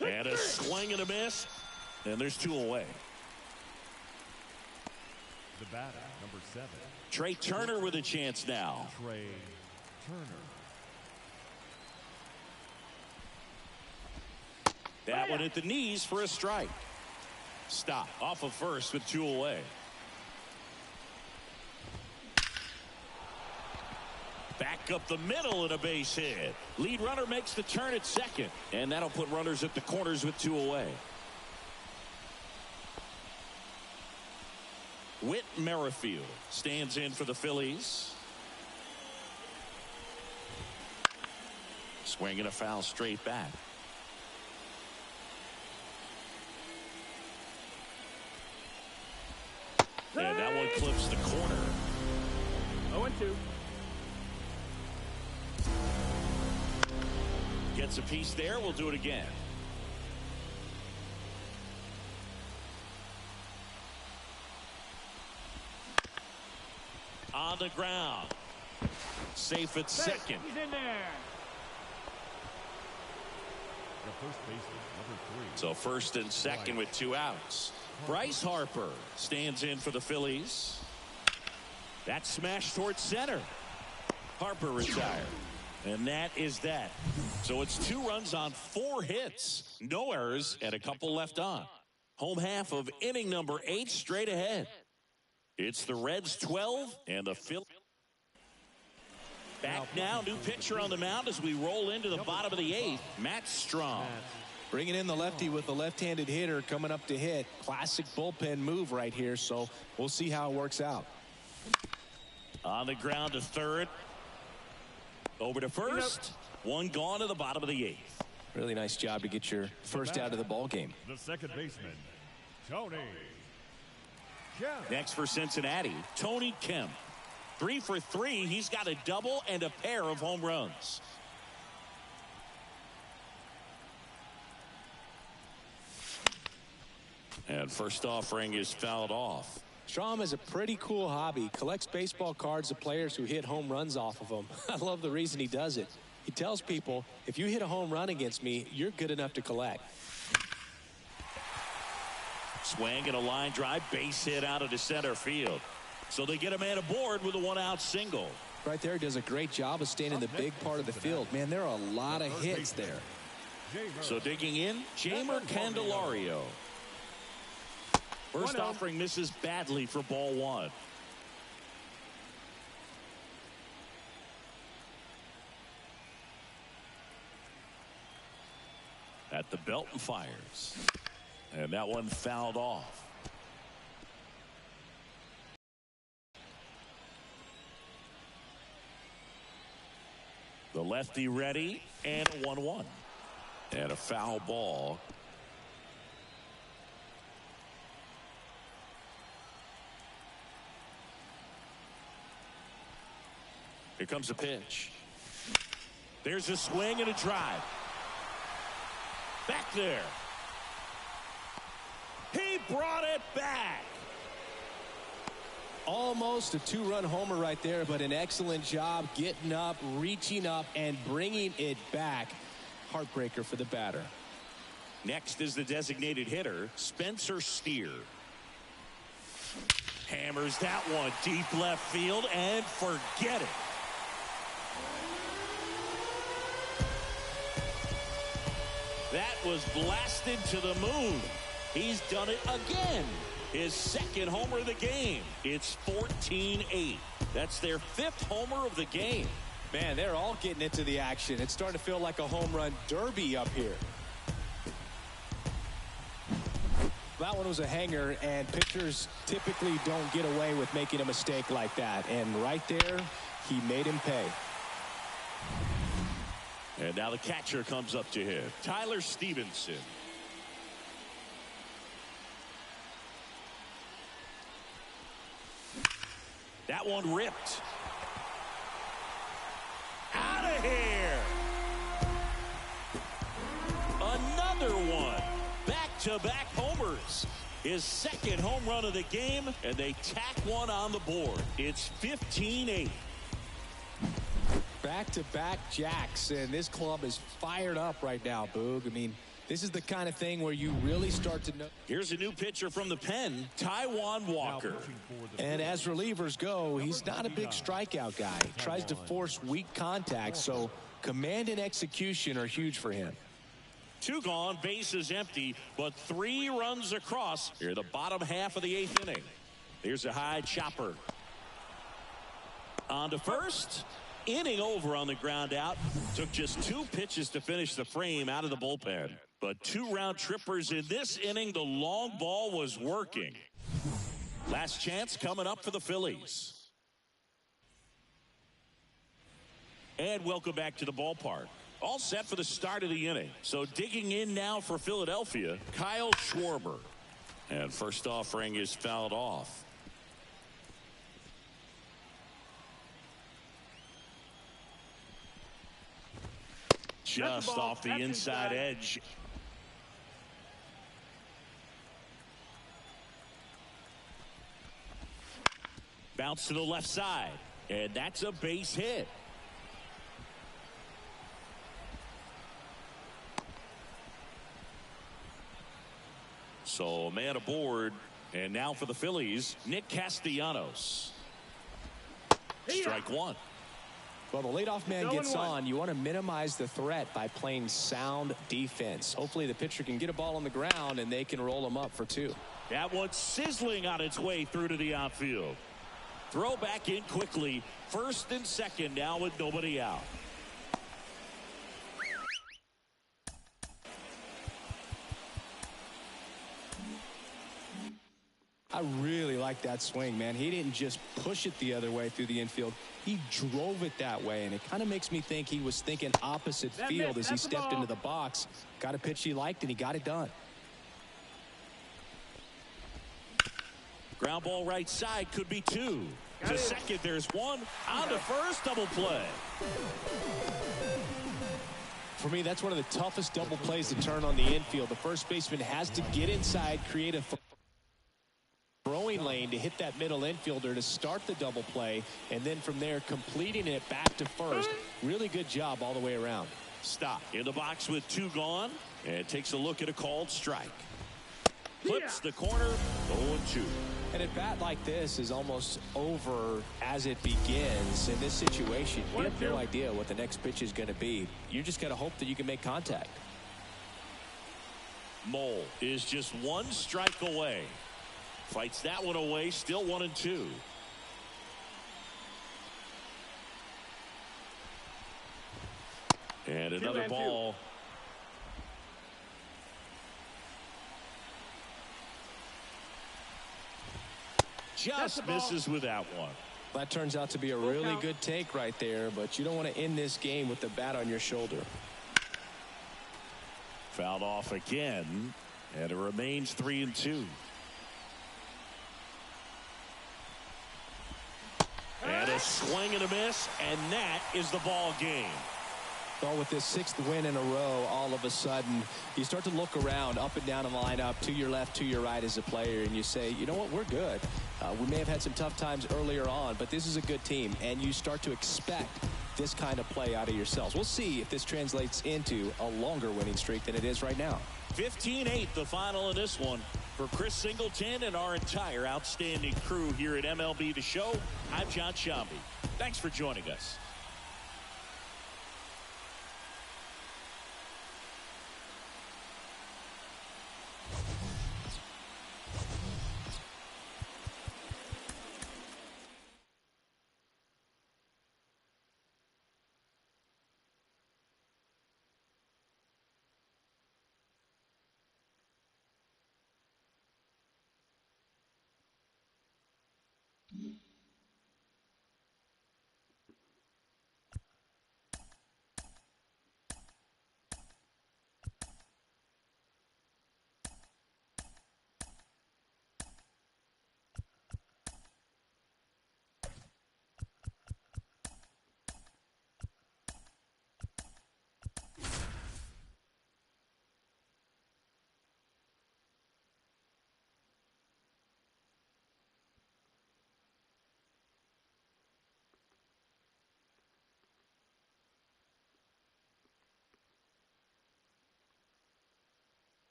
And a swing and a miss, and there's 2 away. The batter, number 7. Trey Turner with a chance now. Trey Turner. That one at the knees for a strike. Stop off of first with 2 away. Back up the middle and a base hit. Lead runner makes the turn at second, and that'll put runners at the corners with 2 away. Whit Merrifield stands in for the Phillies. Swinging a foul straight back. And that one clips the corner. 0-2. Gets a piece there. We'll do it again. On the ground. Safe at second. He's in there. The first baseman, number 3. So first and second with 2 outs. Bryce Harper stands in for the Phillies. That smash towards center. Harper retired. And that is that. So it's 2 runs on 4 hits. No errors and a couple left on. Home half of inning number 8 straight ahead. It's the Reds 12 and the Phillies. Back now, new pitcher on the mound as we roll into the bottom of the 8th, Matt Strong. Bringing in the lefty with the left-handed hitter coming up to hit. Classic bullpen move right here, so we'll see how it works out. On the ground to third. Over to first. One gone to the bottom of the 8th. Really nice job to get your first out of the ball game. The second baseman, Tony Kemp. Next for Cincinnati, Tony Kemp. 3 for 3. He's got a double and a pair of home runs. And first offering is fouled off. Strom has a pretty cool hobby. Collects baseball cards of players who hit home runs off of them. I love the reason he does it. He tells people, if you hit a home run against me, you're good enough to collect. Swing and a line drive, base hit out into center field. So they get a man aboard with a 1-out single. Right there, does a great job of staying in the big part of the field. Man, there are a lot of hits there. So digging in, Jeimer Candelario. First offering misses badly for ball 1. At the belt and fires. And that one fouled off. The lefty ready and a 1-1. And a foul ball. Here comes a pitch. There's a swing and a drive. Back there. He brought it back. Almost a 2-run homer right there, but an excellent job getting up, reaching up, and bringing it back. Heartbreaker for the batter. Next is the designated hitter, Spencer Steer. Hammers that one deep left field and forget it. That was blasted to the moon. He's done it again. His second homer of the game. It's 14-8. That's their 5th homer of the game. Man, they're all getting into the action. It's starting to feel like a home run derby up here. That one was a hanger, and pitchers typically don't get away with making a mistake like that. And right there, he made him pay. And now the catcher comes up to him, Tyler Stevenson. That one ripped. Out of here. Another one. Back-to-back homers. His second home run of the game, and they tack one on the board. It's 15-8. Back-to-back jacks, and this club is fired up right now, Boog. I mean, this is the kind of thing where you really start to know. Here's a new pitcher from the pen, Taijuan Walker. And as relievers go, he's not a big strikeout guy. He tries to force weak contact, so command and execution are huge for him. 2 gone, bases empty, but 3 runs across here the bottom half of the 8th inning. Here's a high chopper. On to first. Inning over on the ground out. Took just 2 pitches to finish the frame out of the bullpen. But 2 round trippers in this inning. The long ball was working. Last chance coming up for the Phillies. And welcome back to the ballpark. All set for the start of the inning. So digging in now for Philadelphia, Kyle Schwarber. And first offering is fouled off. Just off the inside edge. Bounce to the left side. And that's a base hit. So a man aboard. And now for the Phillies, Nick Castellanos. Strike 1. Well, the leadoff man gets on. You want to minimize the threat by playing sound defense. Hopefully the pitcher can get a ball on the ground and they can roll him up for 2. That one's sizzling on its way through to the outfield. Throw back in quickly. First and second now with nobody out. I really like that swing, man. He didn't just push it the other way through the infield. He drove it that way, and it kind of makes me think he was thinking opposite field as he stepped into the box. Got a pitch he liked, and he got it done. Ground ball right side, could be two. To second, there's one. On to first, double play. For me, that's one of the toughest double plays to turn on the infield. The first baseman has to get inside, create a throwing lane to hit that middle infielder to start the double play, and then from there completing it back to first. Really good job all the way around. Stop in the box with two gone, and takes a look at a called strike. Flips the corner, 0-2. And a bat like this is almost over as it begins. In this situation, you have no idea what the next pitch is going to be. You just got to hope that you can make contact. Mole is just one strike away. Fights that one away, still 1-2. And another ball. Just misses with that one. That turns out to be a really good take right there, but you don't want to end this game with the bat on your shoulder. Fouled off again, and it remains 3-2. And a swing and a miss, and that is the ball game. Well, with this sixth win in a row, all of a sudden, you start to look around up and down the lineup, to your left, to your right as a player, and you say, you know what, we're good. We may have had some tough times earlier on, but this is a good team, and you start to expect this kind of play out of yourselves. We'll see if this translates into a longer winning streak than it is right now. 15-8, the final in this one. For Chris Singleton and our entire outstanding crew here at MLB The Show, I'm John Shambi. Thanks for joining us.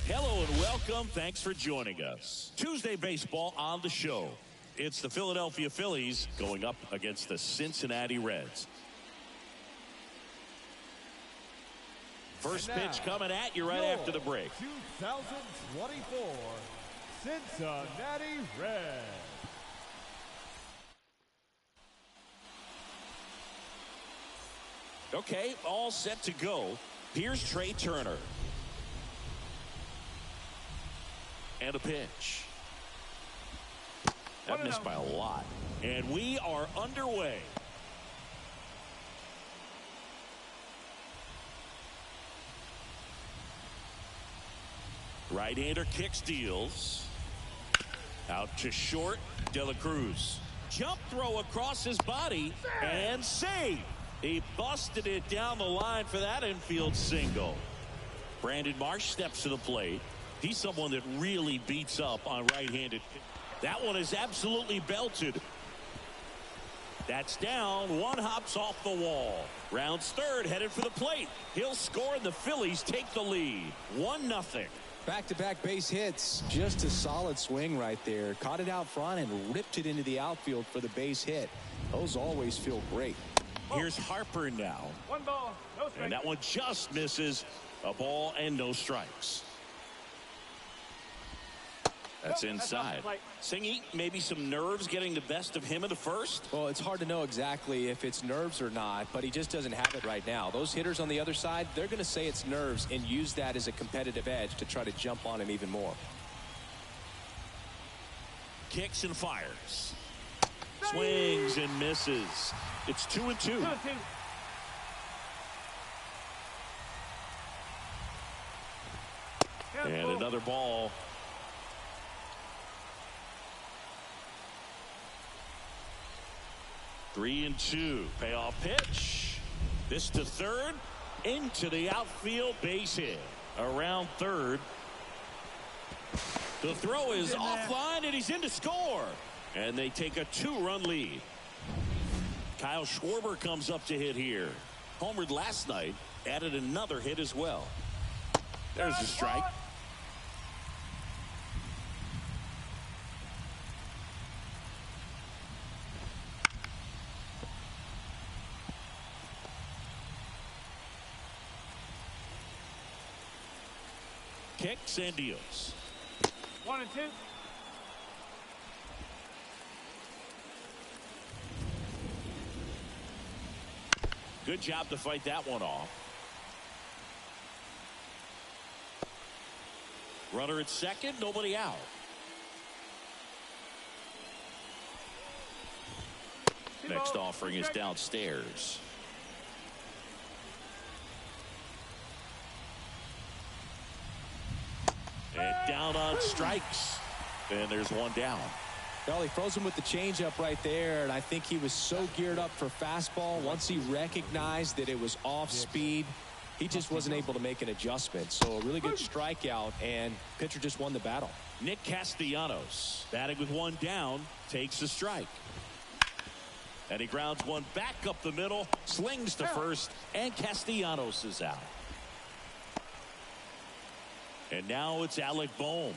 Hello and welcome. Thanks for joining us. Tuesday baseball on the show. It's the Philadelphia Phillies going up against the Cincinnati Reds. First pitch coming at you right after the break. 2024 Cincinnati Reds. Okay, all set to go. Here's Trey Turner. And a pitch. That missed by a lot. And we are underway. Right-hander kicks, deals. Out to short, De La Cruz. Jump throw across his body and save. He busted it down the line for that infield single. Brandon Marsh steps to the plate. He's someone that really beats up on right-handed. That one is absolutely belted. That's down. One hops off the wall. Rounds third, headed for the plate. He'll score and the Phillies take the lead. 1-0. Back-to-back base hits. Just a solid swing right there. Caught it out front and ripped it into the outfield for the base hit. Those always feel great. Here's Harper now. 1 ball, no strike. And that one just misses. A ball and no strikes. That's inside. Singy, maybe some nerves getting the best of him in the first. Well, it's hard to know exactly if it's nerves or not, but he just doesn't have it right now. Those hitters on the other side, they're going to say it's nerves and use that as a competitive edge to try to jump on him even more. Kicks and fires. Swings and misses. It's 2-2. 2-2. And another ball. Three and two. Payoff pitch. This to third. Into the outfield, base hit. Around third. The throw is offline and he's in to score. And they take a 2-run lead. Kyle Schwarber comes up to hit here. Homered last night. Added another hit as well. There's a strike. Kicks and deals. 1 and 2. Good job to fight that one off. Runner at second, nobody out. Next offering is downstairs. And down on strikes. And there's one down. Well, he froze him with the changeup right there, and I think he was so geared up for fastball. Once he recognized that it was off speed, he just wasn't able to make an adjustment. So a really good strikeout, and pitcher just won the battle. Nick Castellanos, batting with one down, takes a strike. And he grounds one back up the middle, slings to first, and Castellanos is out. And now it's Alec Bohm.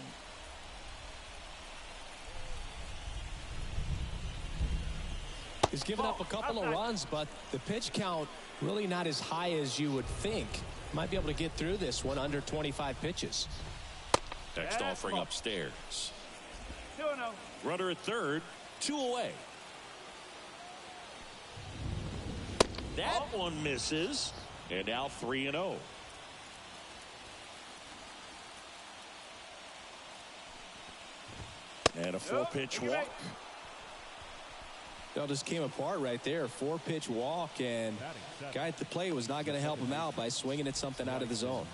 He's given up a couple of runs, but the pitch count really not as high as you would think. Might be able to get through this one under 25 pitches. Next offering upstairs. 2-0. Runner at third, 2 away. That one misses, and now 3-0. And a 4-pitch walk. That just came apart right there. 4-pitch walk, and guy at the plate was not going to help him out by swinging at something out of the zone.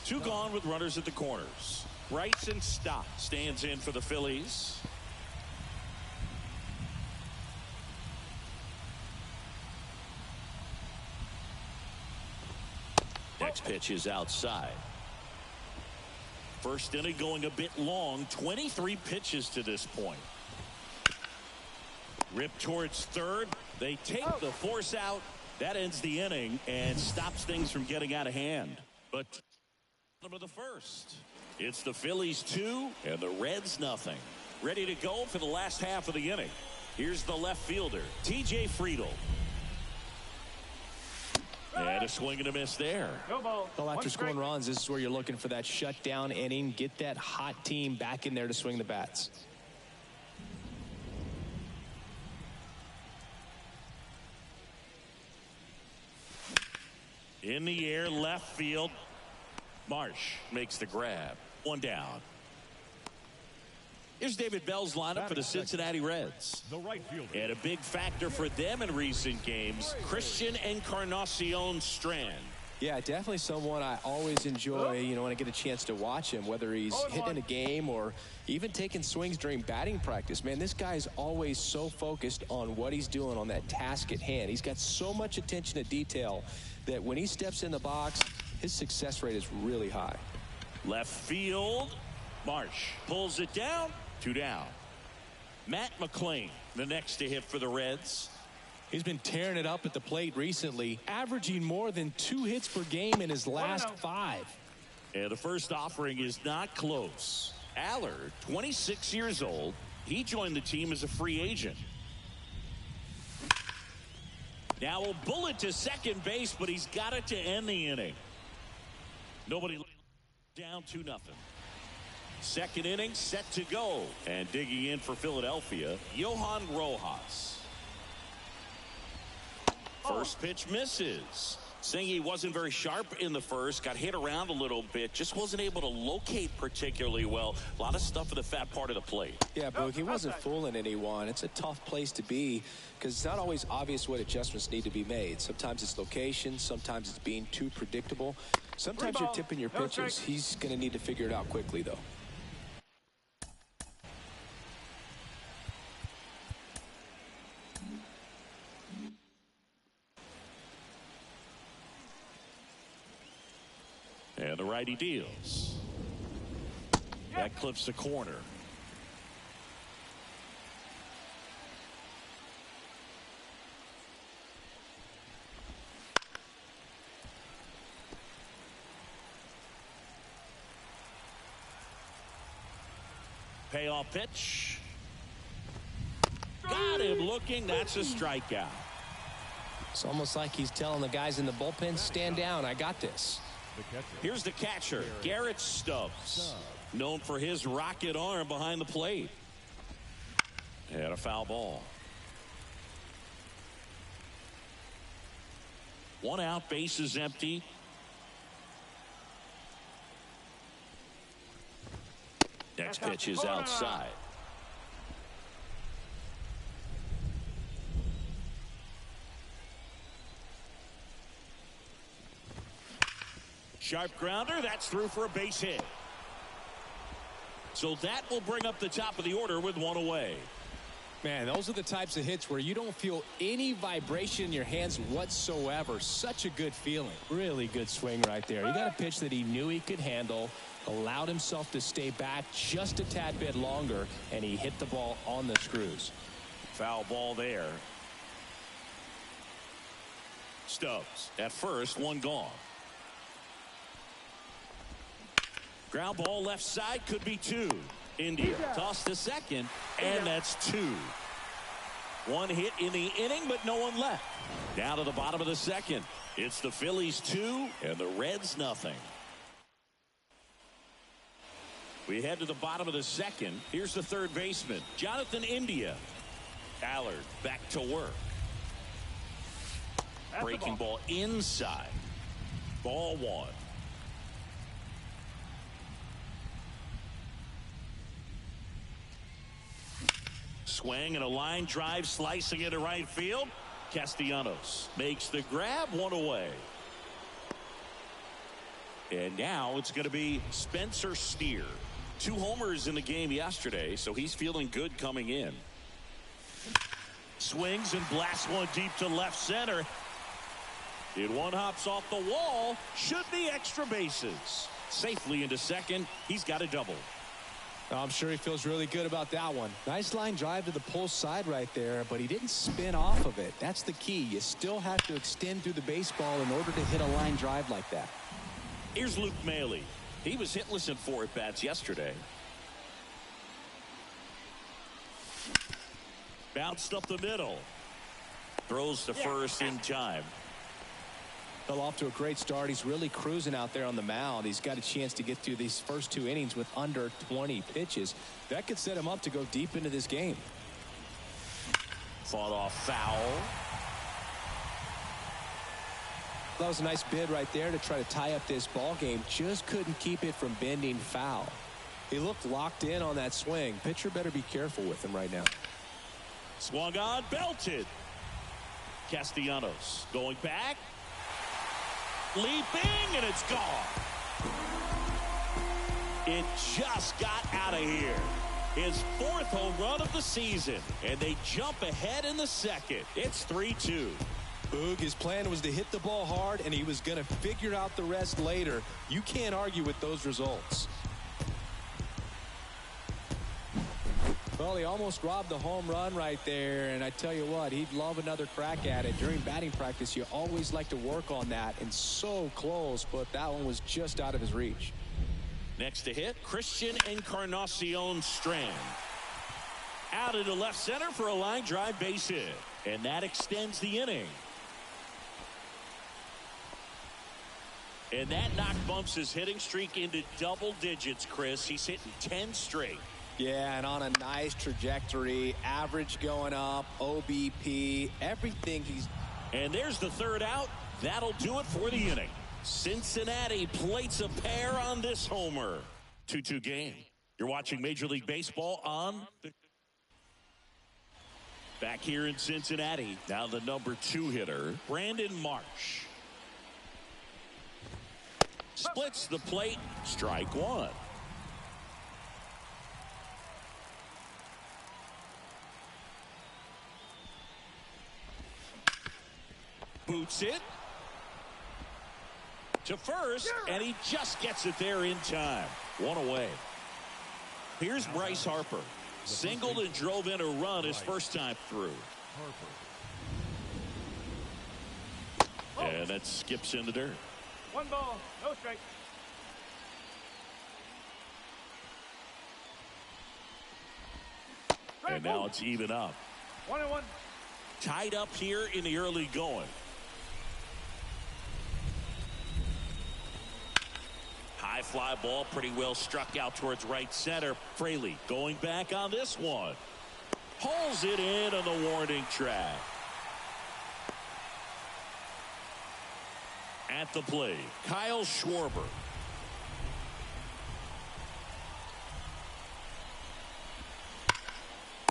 2 gone with runners at the corners. Bryson Stott stands in for the Phillies. Next pitch is outside. First inning going a bit long. 23 pitches to this point. Ripped towards third. They take the force out. That ends the inning and stops things from getting out of hand. But bottom of the first. It's the Phillies 2 and the Reds nothing. Ready to go for the last half of the inning. Here's the left fielder, TJ Friedl. And a swing and a miss there. No ball. Well, after 1 scoring strike. runs, this is where you're looking for that shutdown inning. Get that hot team back in there to swing the bats. In the air, left field. Marsh makes the grab. 1 down. Here's David Bell's lineup for the Cincinnati Reds. The right fielder. And a big factor for them in recent games, Christian Encarnacion Strand. Yeah, definitely someone I always enjoy, you know, when I get a chance to watch him, whether he's hitting a game or even taking swings during batting practice. Man, this guy is always so focused on what he's doing on that task at hand. He's got so much attention to detail that when he steps in the box, his success rate is really high. Left field. Marsh pulls it down. 2 down. Matt McClain, the next to hit for the Reds. He's been tearing it up at the plate recently, averaging more than 2 hits per game in his last 5. And the first offering is not close. Allard, 26 years old. He joined the team as a free agent. Now a bullet to second base, but he's got it to end the inning. Nobody down 2-0. Second inning set to go. And digging in for Philadelphia, Johan Rojas. First pitch misses. Saying he wasn't very sharp in the first, got hit around a little bit, just wasn't able to locate particularly well. A lot of stuff in the fat part of the plate. Yeah, Boog, he wasn't fooling anyone. It's a tough place to be because it's not always obvious what adjustments need to be made. Sometimes it's location, sometimes it's being too predictable. Sometimes you're tipping your pitches. He's going to need to figure it out quickly, though. And the righty deals. That clips the corner. Payoff pitch. Got him looking. That's a strikeout. It's almost like he's telling the guys in the bullpen, stand down, I got this. Here's the catcher, Garrett Stubbs, known for his rocket arm behind the plate. And a foul ball. 1 out, base is empty. Next pitch is outside. Sharp grounder, that's through for a base hit. So that will bring up the top of the order with 1 away. Man, those are the types of hits where you don't feel any vibration in your hands whatsoever. Such a good feeling. Really good swing right there. He got a pitch that he knew he could handle, allowed himself to stay back just a tad bit longer, and he hit the ball on the screws. Foul ball there. Stubbs at first, 1 gone. Ground ball left side, could be 2. India tossed to second, and that's 2. 1 hit in the inning, but no one left. Down to the bottom of the second. It's the Phillies 2 and the Reds nothing. We head to the bottom of the second. Here's the third baseman, Jonathan India. Allard back to work. Breaking ball inside. Ball 1. Swing and a line drive, slicing into right field. Castellanos makes the grab, 1 away. And now it's going to be Spencer Steer. 2 homers in the game yesterday, so he's feeling good coming in. Swings and blasts one deep to left center. It 1 hops off the wall. Should be extra bases. Safely into second. He's got a double. I'm sure he feels really good about that one. Nice line drive to the pull side right there, but he didn't spin off of it. That's the key. You still have to extend through the baseball in order to hit a line drive like that. Here's Luke Maile. He was hitless in 4 at-bats yesterday. Bounced up the middle. Throws to first in time. Fell off to a great start. He's really cruising out there on the mound. He's got a chance to get through these first 2 innings with under 20 pitches. That could set him up to go deep into this game. Fought off foul. That was a nice bid right there to try to tie up this ball game. Just couldn't keep it from bending foul. He looked locked in on that swing. Pitcher better be careful with him right now. Swung on, belted. Castellanos going back. Leaping, and it's gone. It just got out of here. His 4th home run of the season, and they jump ahead in the second. It's 3-2. Boog, his plan was to hit the ball hard, and he was going to figure out the rest later. You can't argue with those results. Well, he almost robbed the home run right there, and I tell you what, he'd love another crack at it. During batting practice, you always like to work on that, and so close, but that one was just out of his reach. Next to hit, Christian Encarnacion Strand. Out into left center for a line drive base hit, and that extends the inning. And that knock bumps his hitting streak into double digits, Chris. He's hitting 10 straight. Yeah, and on a nice trajectory, average going up, OBP, everything he's... And there's the third out. That'll do it for the inning. Cincinnati plates a pair on this homer. 2-2 game. You're watching Major League Baseball on... Back here in Cincinnati, now the number 2 hitter, Brandon Marsh. Splits the plate, strike one. Boots it to first, and he just gets it there in time. One away. Here's Bryce Harper. Singled and drove in a run his first time through. And that skips in the dirt. 1 ball, no strike. And now it's even up. 1-1. Tied up here in the early going. High fly ball, pretty well struck out towards right center. Fraley going back on this one. Pulls it in on the warning track. At the plate, Kyle Schwarber.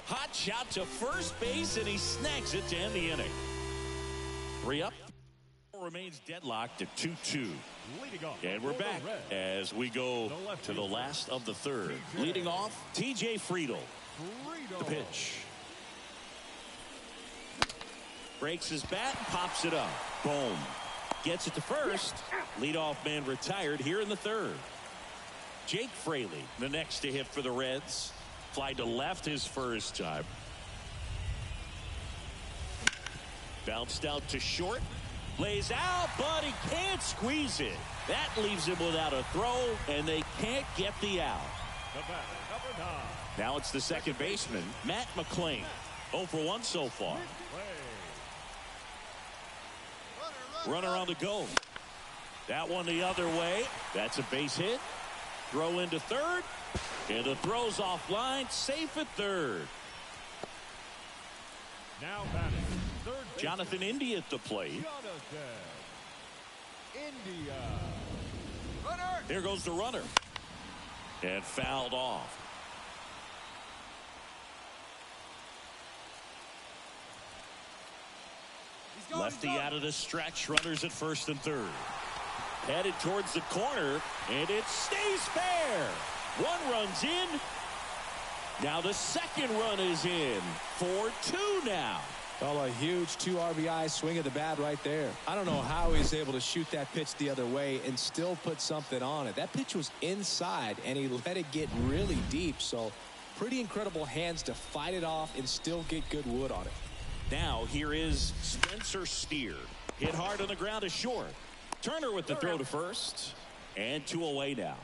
Hot shot to first base, and he snags it to end the inning. 3 up. Remains deadlocked at 2-2. And we're back as we go to the last of the third. Leading off, TJ Friedl. The pitch. Breaks his bat and pops it up. Boom. Gets it to first. Leadoff man retired here in the third. Jake Fraley, the next to hit for the Reds. Fly to left his first time. Bounced out to short. Lays out, but he can't squeeze it. That leaves him without a throw, and they can't get the out. Now it's the second baseman, Matt McClain. 0 for 1 so far. Runner on the go. That one the other way. That's a base hit. Throw into third. And the throw's offline. Safe at third. Now batting, third baseman, Jonathan India at the plate. India. There goes the runner. And fouled off. Lefty out of the stretch. Runners at first and third. Headed towards the corner. And it stays fair. 1 run's in. Now the second run is in. 4-2 now. Well, a huge 2 RBI swing of the bat right there. I don't know how he's able to shoot that pitch the other way and still put something on it. That pitch was inside, and he let it get really deep. So pretty incredible hands to fight it off and still get good wood on it. Now here is Spencer Steer. Hit hard on the ground to short. Turner with the throw to first. And 2 away now.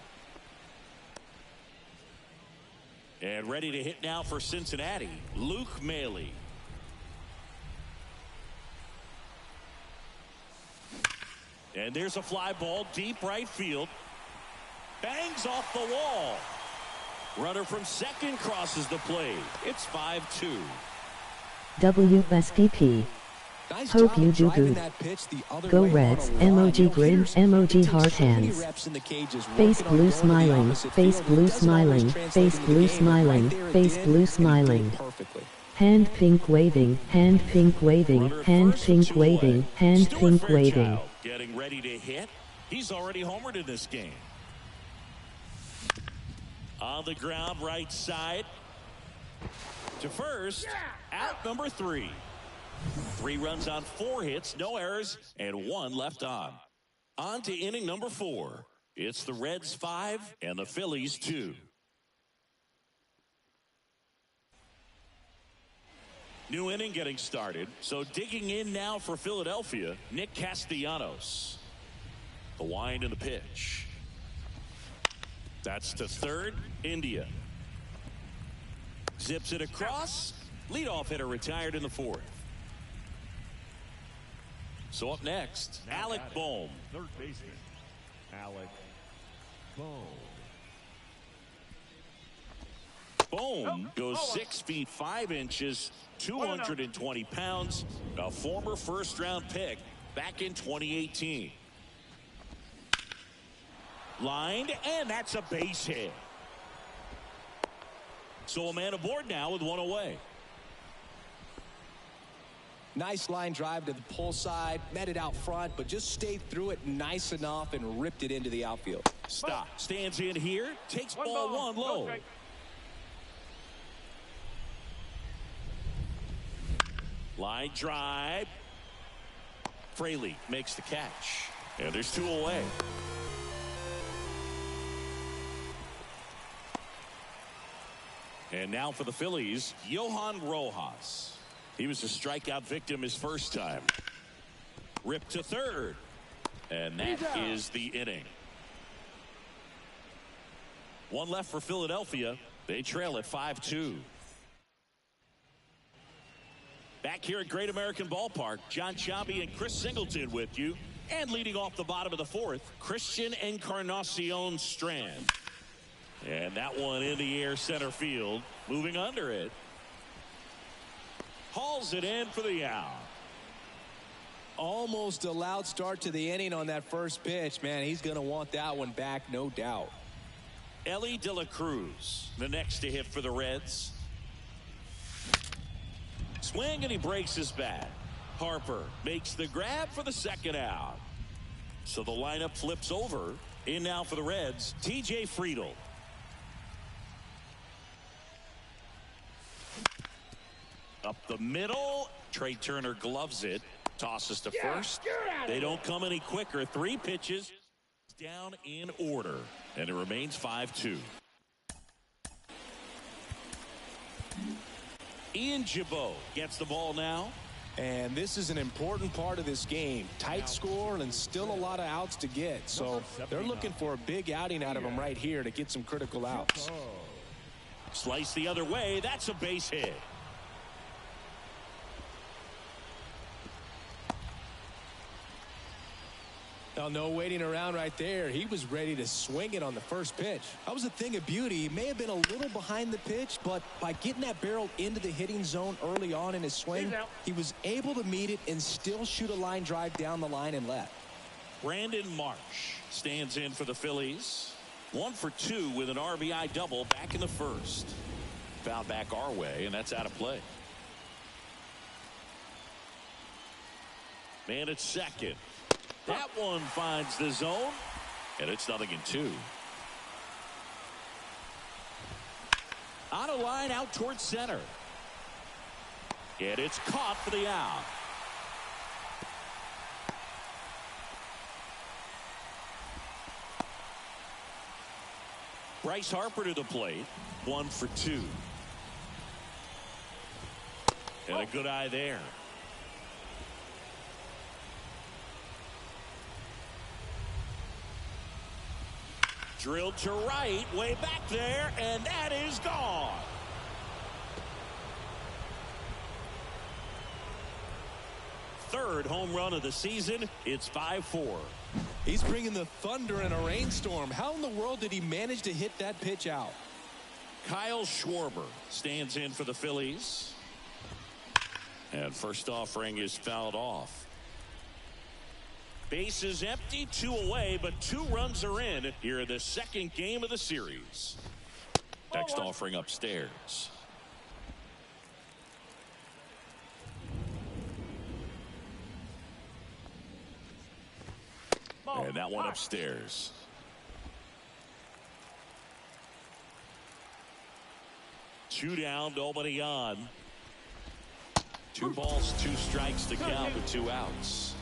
And ready to hit now for Cincinnati, Luke Maile. And there's a fly ball deep right field. Bangs off the wall. Runner from second crosses the plate. It's 5-2. WSPP. Nice Hope job you of do driving good. that pitch the other Go way on Reds. a line. Emoji grin. Emoji Takes heart so many hands. reps in the cages, Face working on blue going to the smiling. opposite Face field. blue It doesn't always smiling. translate Face in the blue game, but smiling. right there it Face did, blue and he did smiling. perfectly. Hand pink waving. Hand pink waving. Runner at Hand first, pink 2 waving. away. Hand Stuart pink waving. Fairchild getting ready to hit. He's already homered in this game. On the ground, right side. To first. Out number 3. 3 runs on 4 hits, no errors, and 1 left on. On to inning number 4. It's the Reds 5 and the Phillies 2. New inning getting started. So digging in now for Philadelphia, Nick Castellanos. The wind and the pitch. That's to third, India. Zips it across. Leadoff hitter retired in the 4th. So up next, Alec Bohm. Third baseman, Alec Bohm. Bohm goes 6 feet 5 inches, 220 pounds, a former first-round pick back in 2018. Lined, and that's a base hit. So a man aboard now with one away. Nice line drive to the pull side, met it out front, but just stayed through it nice enough and ripped it into the outfield. Stop. Stands in here, takes ball one no low. strike. Line drive. Fraley makes the catch. And there's 2 away. And now for the Phillies, Johan Rojas. He was a strikeout victim his first time. Ripped to third. And that is the inning. 1 left for Philadelphia. They trail at 5-2. Back here at Great American Ballpark, John Sciambi and Chris Singleton with you. And leading off the bottom of the 4th, Christian Encarnacion Strand. And that one in the air center field. Moving under it. Hauls it in for the out. Almost a loud start to the inning on that first pitch. Man, he's going to want that one back, no doubt. Elly De La Cruz, the next to hit for the Reds. Swing, and he breaks his bat. Harper makes the grab for the second out. So the lineup flips over. In now for the Reds, T.J. Friedl. Up the middle. Trey Turner gloves it. Tosses to first. They don't come any quicker. 3 pitches down in order. And it remains 5-2. Ian Gibaut gets the ball now. And this is an important part of this game. Tight score and still a lot of outs to get. So they're looking for a big outing out of him right here to get some critical outs. Slice the other way. That's a base hit. Now, no waiting around right there. He was ready to swing it on the first pitch. That was a thing of beauty. He may have been a little behind the pitch, but by getting that barrel into the hitting zone early on in his swing, he was able to meet it and still shoot a line drive down the line and left. Brandon Marsh stands in for the Phillies. 1 for 2 with an RBI double back in the first. Foul back our way, and that's out of play. Man at second. That one finds the zone, and it's 0-2. On a line out towards center. And it's caught for the out. Bryce Harper to the plate. 1 for 2. And a good eye there. Drilled to right, way back there, and that is gone. Third home run of the season. It's 5-4. He's bringing the thunder in a rainstorm. How in the world did he manage to hit that pitch out? Kyle Schwarber stands in for the Phillies. And first offering is fouled off. Bases empty, 2 away, but 2 runs are in here in the second game of the series. Next offering upstairs. And that one upstairs. Two down, nobody on. 2 balls, 2 strikes to count with 2 outs.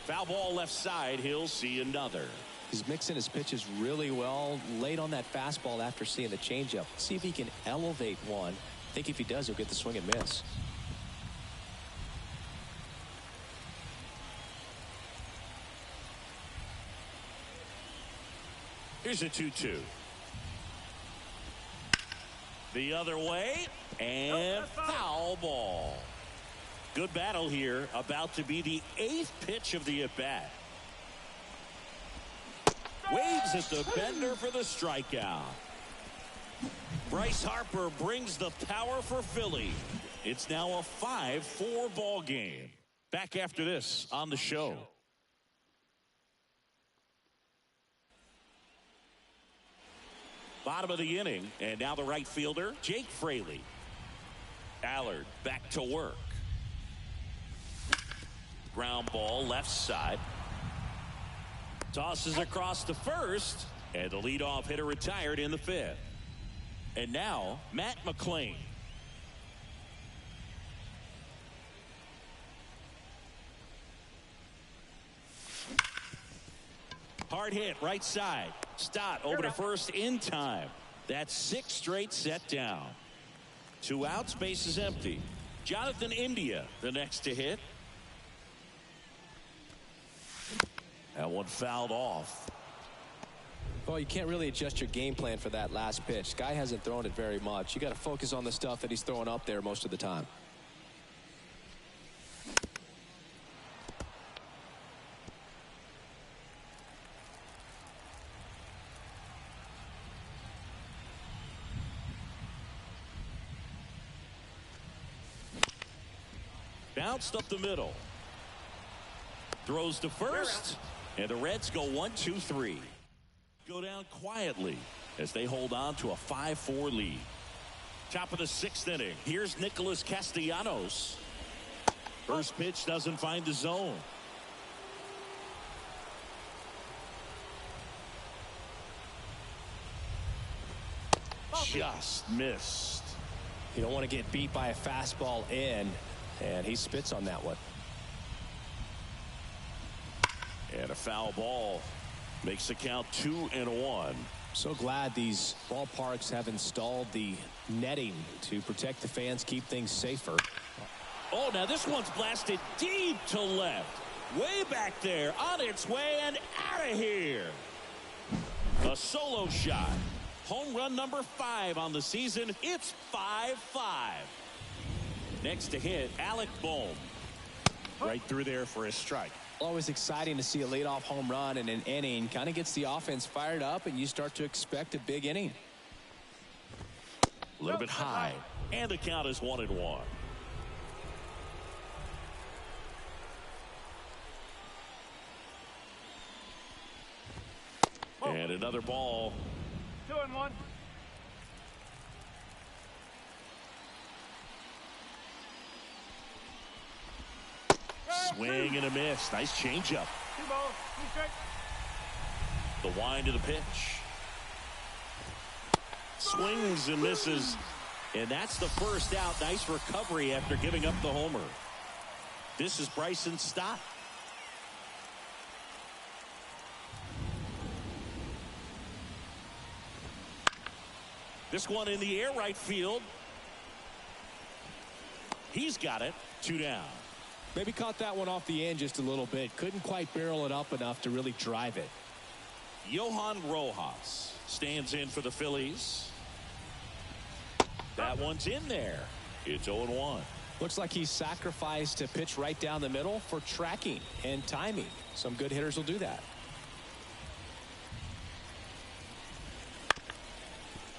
Foul ball left side. He'll see another. He's mixing his pitches really well. Late on that fastball after seeing the changeup. See if he can elevate one. I think if he does, he'll get the swing and miss. Here's a 2-2. The other way. And foul ball. Good battle here. About to be the 8th pitch of the at-bat. Waves at the bender for the strikeout. Bryce Harper brings the power for Philly. It's now a 5-4 ball game. Back after this on the show. Bottom of the inning, and now the right fielder, Jake Fraley. Allard back to work. Ground ball left side. Tosses across to first, and the leadoff hitter retired in the 5th. And now Matt McLain. Hard hit right side. Stott over to first in time. That's 6 straight set down. 2 outs, base is empty. Jonathan India the next to hit. That one fouled off. Well, you can't really adjust your game plan for that last pitch. Guy hasn't thrown it very much. You got to focus on the stuff that he's throwing up there most of the time. Bounced up the middle. Throws to first. And the Reds go 1-2-3. Go down quietly as they hold on to a 5-4 lead. Top of the 6th inning. Here's Nicholas Castellanos. First pitch doesn't find the zone. Just missed. You don't want to get beat by a fastball in, and he spits on that one. And a foul ball makes the count 2-1. So glad these ballparks have installed the netting to protect the fans, keep things safer. Oh, now this one's blasted deep to left. Way back there, on its way and out of here. A solo shot. Home run number 5 on the season. It's 5-5. Next to hit, Alec Bohm. Right through there for a strike. Always exciting to see a leadoff home run in an inning. Kind of gets the offense fired up, and you start to expect a big inning. A little bit high, and the count is 1-1. And another ball. 2-1. Swing and a miss. Nice changeup. 2 balls, 2 strikes. The wind of the pitch. Swings and misses. And that's the first out. Nice recovery after giving up the homer. This is Bryson Stott. This one in the air right field. He's got it. 2 down. Maybe caught that one off the end just a little bit. Couldn't quite barrel it up enough to really drive it. Johan Rojas stands in for the Phillies. That one's in there. It's 0-1. Looks like he's sacrificed a pitch right down the middle for tracking and timing. Some good hitters will do that.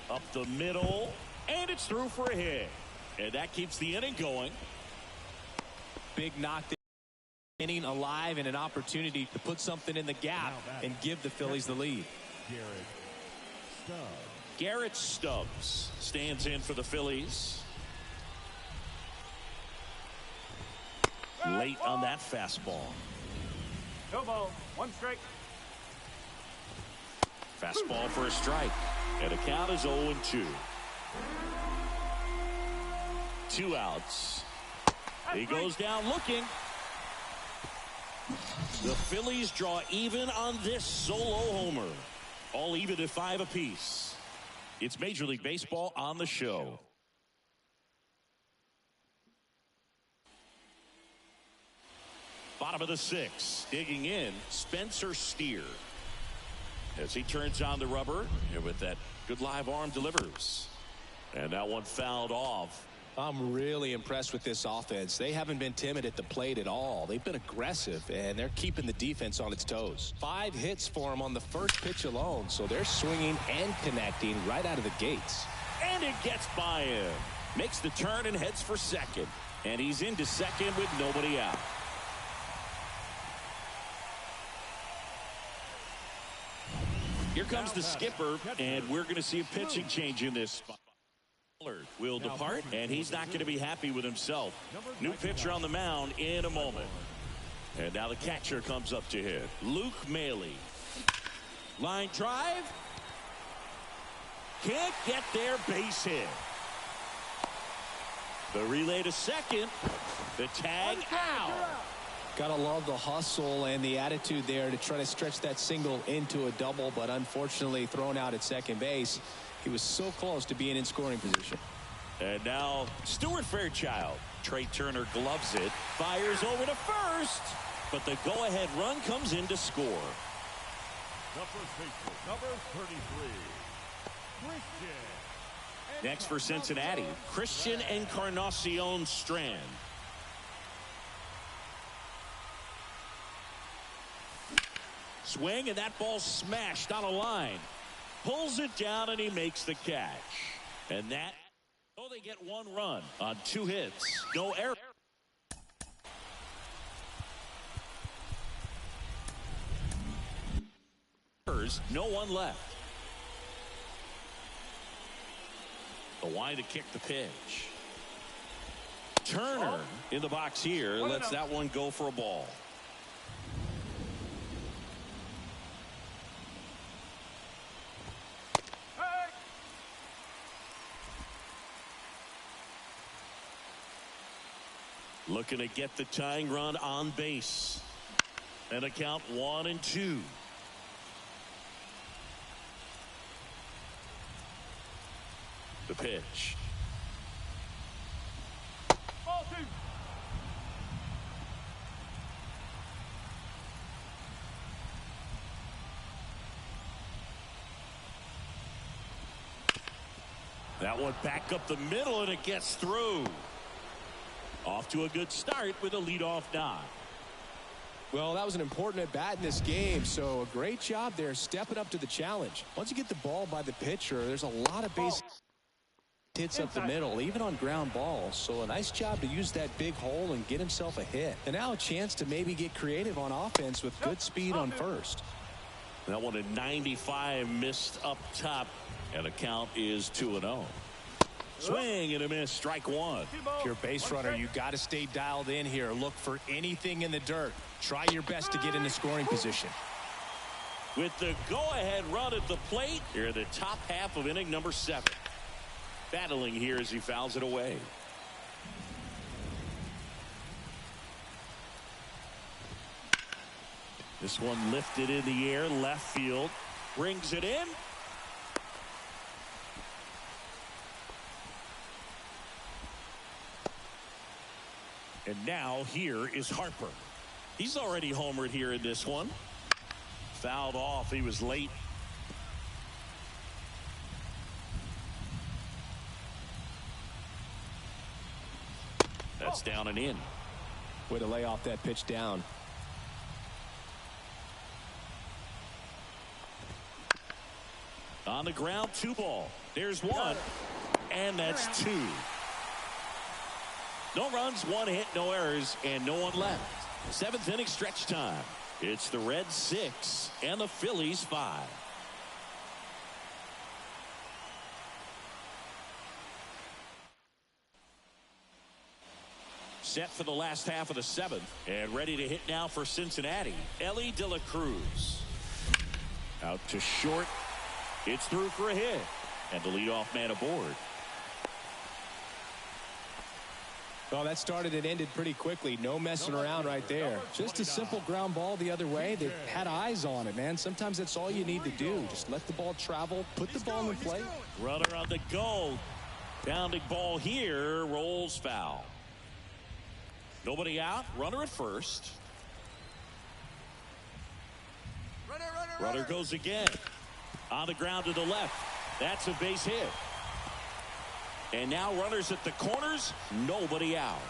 Up the middle, and it's through for a hit. And that keeps the inning going. Big knock inning alive and an opportunity to put something in the gap and give the Phillies the lead. Garrett Stubbs stands in for the Phillies. Late on that fastball. No ball, 1 strike. Fastball for a strike. And the count is 0-2. 2 outs. He goes down looking. The Phillies draw even on this solo homer. All even at 5 apiece. It's Major League Baseball on the show. Bottom of the 6th. Digging in, Spencer Steer. As he turns on the rubber, and with that good live arm delivers. And that one fouled off. I'm really impressed with this offense. They haven't been timid at the plate at all. They've been aggressive, and they're keeping the defense on its toes. 5 hits for them on the first pitch alone, so they're swinging and connecting right out of the gates. And it gets by him. Makes the turn and heads for second. And he's into second with nobody out. Here comes the skipper, and we're going to see a pitching change in this spot. Will depart, and he's not going to be happy with himself. New pitcher on the mound in a moment. And now the catcher comes up to hit. Luke Maile. Line drive. Can't get there, base hit. The relay to second. The tag out. Gotta love the hustle and the attitude there to try to stretch that single into a double, but unfortunately thrown out at second base. He was so close to being in scoring position. And now Stuart Fairchild. Trey Turner gloves it. Fires over to first. But the go-ahead run comes in to score. The first baseman, number 33, Christian. Next for Cincinnati, Christian Encarnacion Strand. Swing, and that ball smashed on a line. Pulls it down, and he makes the catch. And that, oh, they get 1 run on 2 hits. No error. No one left. The line to kick the pitch. Turner in the box here lets that one go for a ball. Looking to get the tying run on base. And a count 1-2. The pitch. Ball 2. That one back up the middle, and it gets through. Off to a good start with a leadoff knock. Well, that was an important at bat in this game, so a great job there stepping up to the challenge. Once you get the ball by the pitcher, there's a lot of base hits up the middle, even on ground balls. So a nice job to use that big hole and get himself a hit. And now a chance to maybe get creative on offense with good speed on first. That one at 95 missed up top, and the count is 2-0. Swing and a miss, strike 1. If you're a base runner, you got to stay dialed in here. Look for anything in the dirt. Try your best to get in the scoring position. With the go-ahead run at the plate, here in the top half of inning number 7. Battling here as he fouls it away. This one lifted in the air, left field, brings it in. And now here is Harper. He's already homered here in this one. Fouled off. He was late. That's down and in. Way to lay off that pitch down. On the ground, 2 ball. There's 1. And that's 2. No runs, 1 hit, no errors, and no one left. 7th inning stretch time. It's the Reds 6 and the Phillies 5. Set for the last half of the 7th and ready to hit now for Cincinnati. Elly De La Cruz. Out to short. It's through for a hit. And the leadoff man aboard. Well, that started and ended pretty quickly. No messing around right there. Just a simple ground ball the other way. They had eyes on it, man. Sometimes that's all you need to do. Just let the ball travel, put the ball in play. Runner on the go. Pounding ball here. Rolls foul. Nobody out. Runner at first. Runner goes again. On the ground to the left. That's a base hit. And now runners at the corners, nobody out.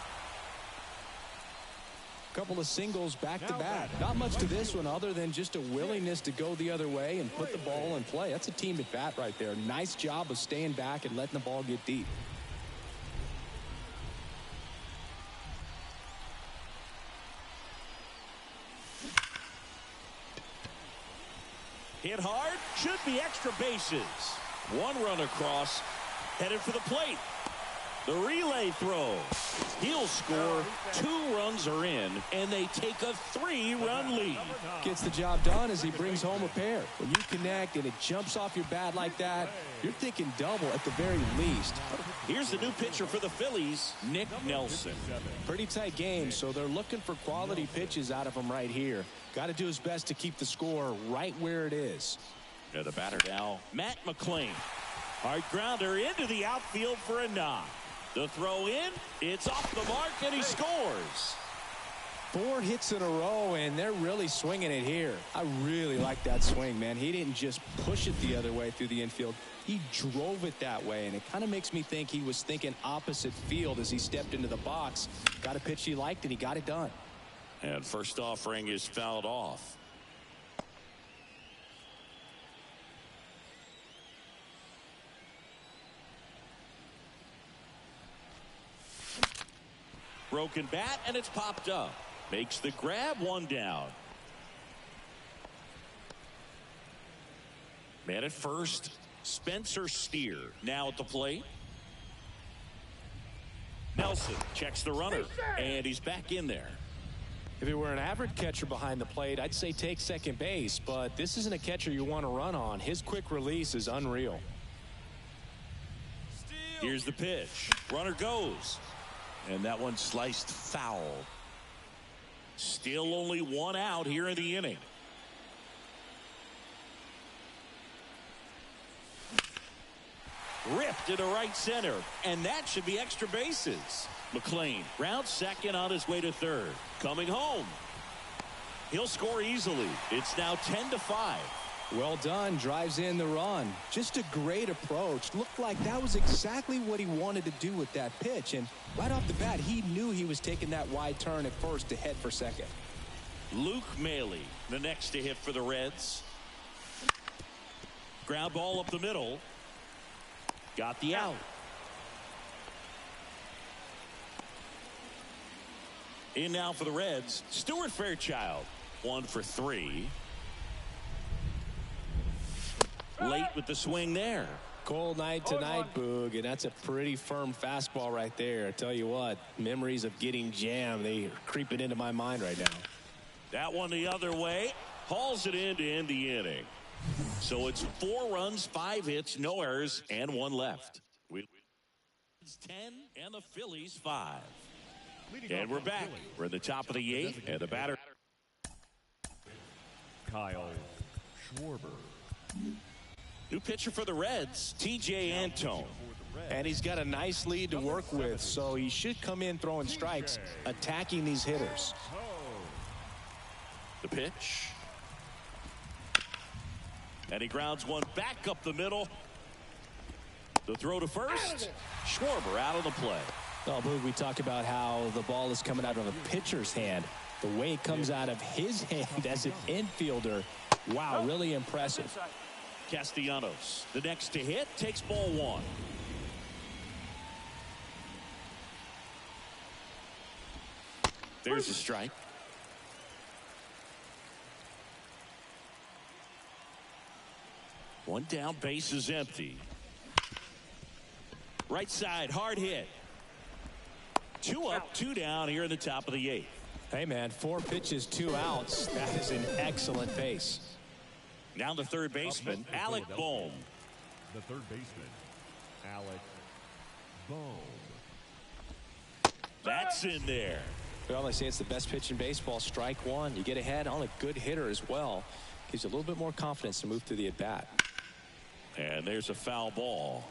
Couple of singles back to back. Not much to this one other than just a willingness to go the other way and put the ball in play. That's a team at bat right there. Nice job of staying back and letting the ball get deep. Hit hard, should be extra bases. One run across, headed for the plate. The relay throw. He'll score. 2 runs are in, and they take a 3-run lead. Gets the job done as he brings home a pair. When you connect and it jumps off your bat like that, you're thinking double at the very least. Here's the new pitcher for the Phillies, Nick Nelson. Pretty tight game, so they're looking for quality pitches out of him right here. Got to do his best to keep the score right where it is. Yeah, the batter now, Matt McLain. Hard grounder into the outfield for a knock. The throw in, it's off the mark, and he scores. 4 hits in a row, and they're really swinging it here. I really like that swing, man. He didn't just push it the other way through the infield. He drove it that way, and it kind of makes me think he was thinking opposite field as he stepped into the box. Got a pitch he liked, and he got it done. And first offering is fouled off. Broken bat, and it's popped up. Makes the grab, 1 down. Man at first, Spencer Steer now at the plate. Nelson checks the runner, and he's back in there. If it were an average catcher behind the plate, I'd say take second base, but this isn't a catcher you want to run on. His quick release is unreal. Here's the pitch. Runner goes. And that one sliced foul. Still only 1 out here in the inning. Ripped into right center. And that should be extra bases. McLain rounds second on his way to third. Coming home. He'll score easily. It's now 10-5. Well done. Drives in the run. Just a great approach. Looked like that was exactly what he wanted to do with that pitch. And right off the bat, he knew he was taking that wide turn at first to head for second. Luke Maile, the next to hit for the Reds. Ground ball up the middle. Got the out. In now for the Reds, Stuart Fairchild. 1 for 3. Late with the swing there. Cold night tonight, Boog, and that's a pretty firm fastball right there. I tell you what, memories of getting jammed, they are creeping into my mind right now. That one the other way. Hauls it in to end the inning. So it's 4 runs, 5 hits, no errors, and 1 left. It's 10 and the Phillies 5. And we're back. We're at the top of the 8th, and the batter. Kyle Schwarber. New pitcher for the Reds, T.J. Antone. And he's got a nice lead to work with, so he should come in throwing strikes, attacking these hitters. The pitch. And he grounds one back up the middle. The throw to first. Schwarber out of the play. Oh, Boog, we talk about how the ball is coming out of a pitcher's hand. The way it comes out of his hand as an infielder, wow, really impressive. Castellanos, the next to hit, takes ball 1. There's a strike. One down, base is empty. Right side, hard hit. 2 up, 2 down here in the top of the 8th. Hey, man, 4 pitches, 2 outs. That is an excellent pace. Now the third baseman, Alec Bohm. The third baseman, Alec Bohm. That's in there. Well, they say it's the best pitch in baseball. Strike 1. You get ahead on a good hitter as well. Gives you a little bit more confidence to move through the at-bat. And there's a foul ball.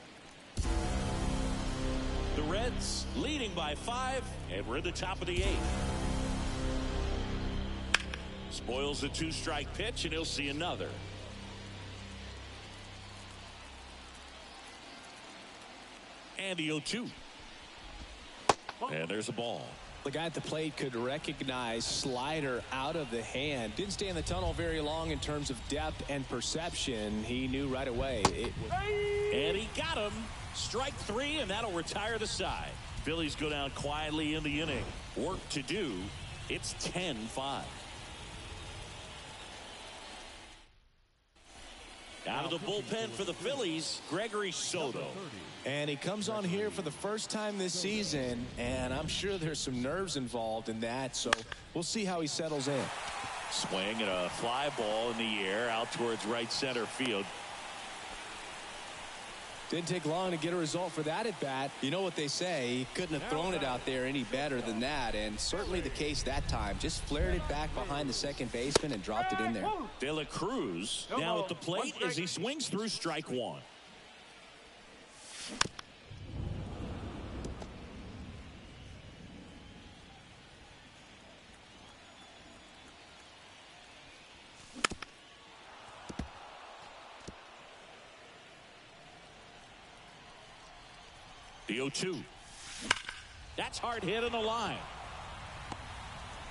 The Reds leading by 5, and we're in the top of the 8th. Spoils a 2-strike pitch, and he'll see another. And the 0-2. And there's a ball. The guy at the plate could recognize slider out of the hand. Didn't stay in the tunnel very long in terms of depth and perception. He knew right away. And he got him. Strike 3, and that'll retire the side. Phillies go down quietly in the inning. Work to do. It's 10-5. Out of the bullpen for the Phillies, Gregory Soto. And he comes on here for the first time this season, and I'm sure there's some nerves involved in that, so we'll see how he settles in. Swing and a fly ball in the air out towards right center field. Didn't take long to get a result for that at bat. You know what they say, he couldn't have thrown it out there any better than that, and certainly the case that time. Just flared it back behind the second baseman and dropped it in there. De La Cruz now at the plate as he swings through strike 1. The 0-2. That's hard hit on the line.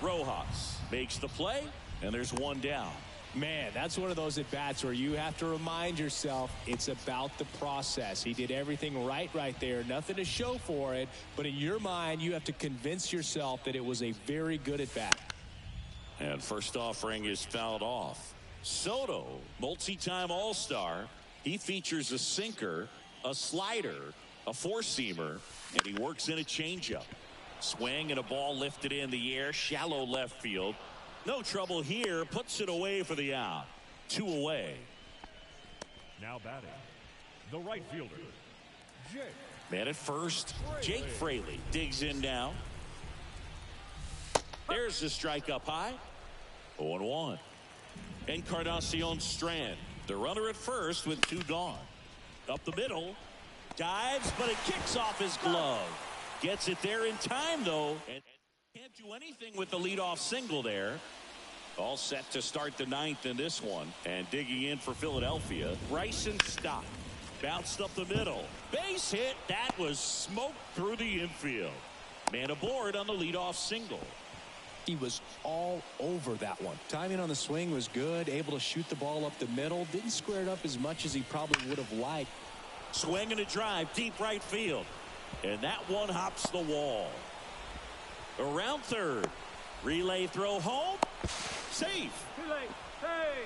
Rojas makes the play, and there's one down. Man, that's one of those at-bats where you have to remind yourself it's about the process. He did everything right there. Nothing to show for it, but in your mind, you have to convince yourself that it was a very good at-bat. And first offering is fouled off. Soto, multi-time All-Star. He features a sinker, a slider, a four-seamer, and he works in a changeup. Swing and a ball lifted in the air, shallow left field. No trouble here, puts it away for the out. 2 away. Now batting, the right fielder, Jake. Man at first, Jake Fraley digs in now. There's the strike up high. 0-1. Encarnacion Strand, the runner at first with 2 gone. Up the middle. Dives, but it kicks off his glove. Gets it there in time, though. And can't do anything with the leadoff single there. All set to start the 9th in this one. And digging in for Philadelphia, Bryson Stott. Bounced up the middle. Base hit. That was smoked through the infield. Man aboard on the leadoff single. He was all over that one. Timing on the swing was good. Able to shoot the ball up the middle. Didn't square it up as much as he probably would have liked. Swing and a drive, deep right field. And that one hops the wall. Around third. Relay throw home. Safe. Too late. Hey.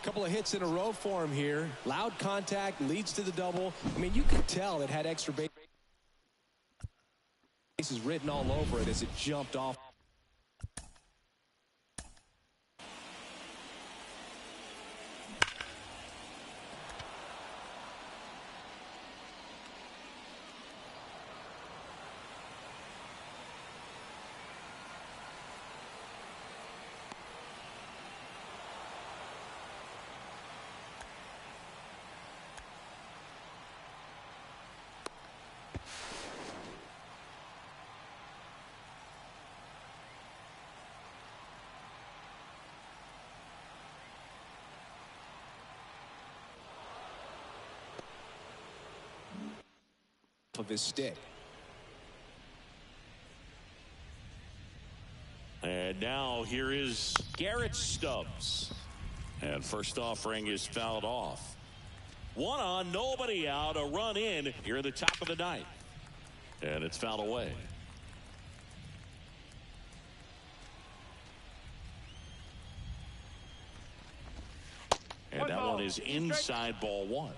Couple of hits in a row for him here. Loud contact leads to the double. I mean, you could tell it had extra bases written all over it as it jumped off. Of his stick. And now here is Garrett Stubbs. And first offering is fouled off. 1 on, nobody out, a run in here at the top of the 9th. And it's fouled away. And that one is inside ball 1.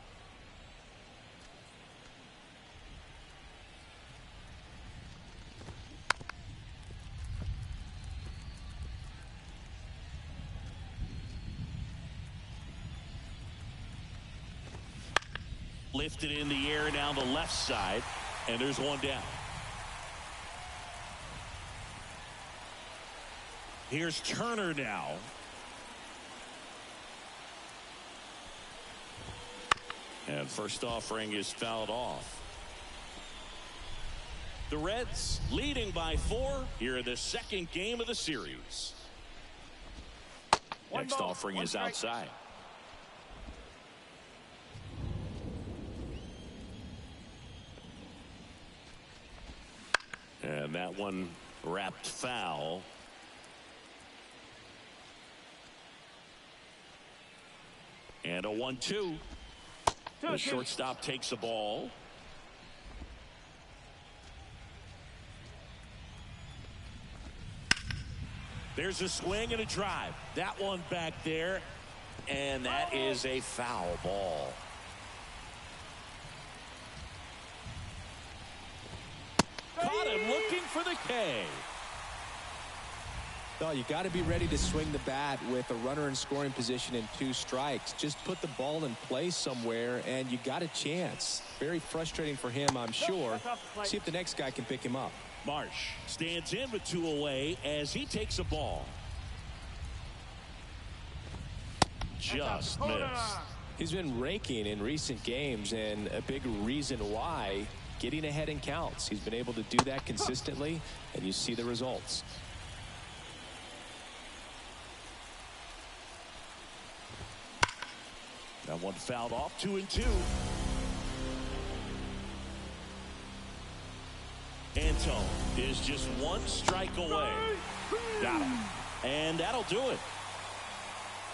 Lifted in the air down the left side, and there's one down. Here's Turner now. And first offering is fouled off. The Reds leading by 4 here in the second game of the series. Next offering is outside. that one wrapped foul. And a 1-2. The shortstop takes the ball. There's a swing and a drive. That one back there. And that is a foul ball. Caught him looking for the K. Well, you got to be ready to swing the bat with a runner in scoring position and 2 strikes. Just put the ball in play somewhere, and you got a chance. Very frustrating for him, I'm sure. See if the next guy can pick him up. Marsh stands in with 2 away as he takes a ball. Just missed. He's been raking in recent games, and a big reason why, getting ahead in counts. He's been able to do that consistently, and you see the results. That one fouled off. 2-2. Antone is just 1 strike away. Got him. And that'll do it.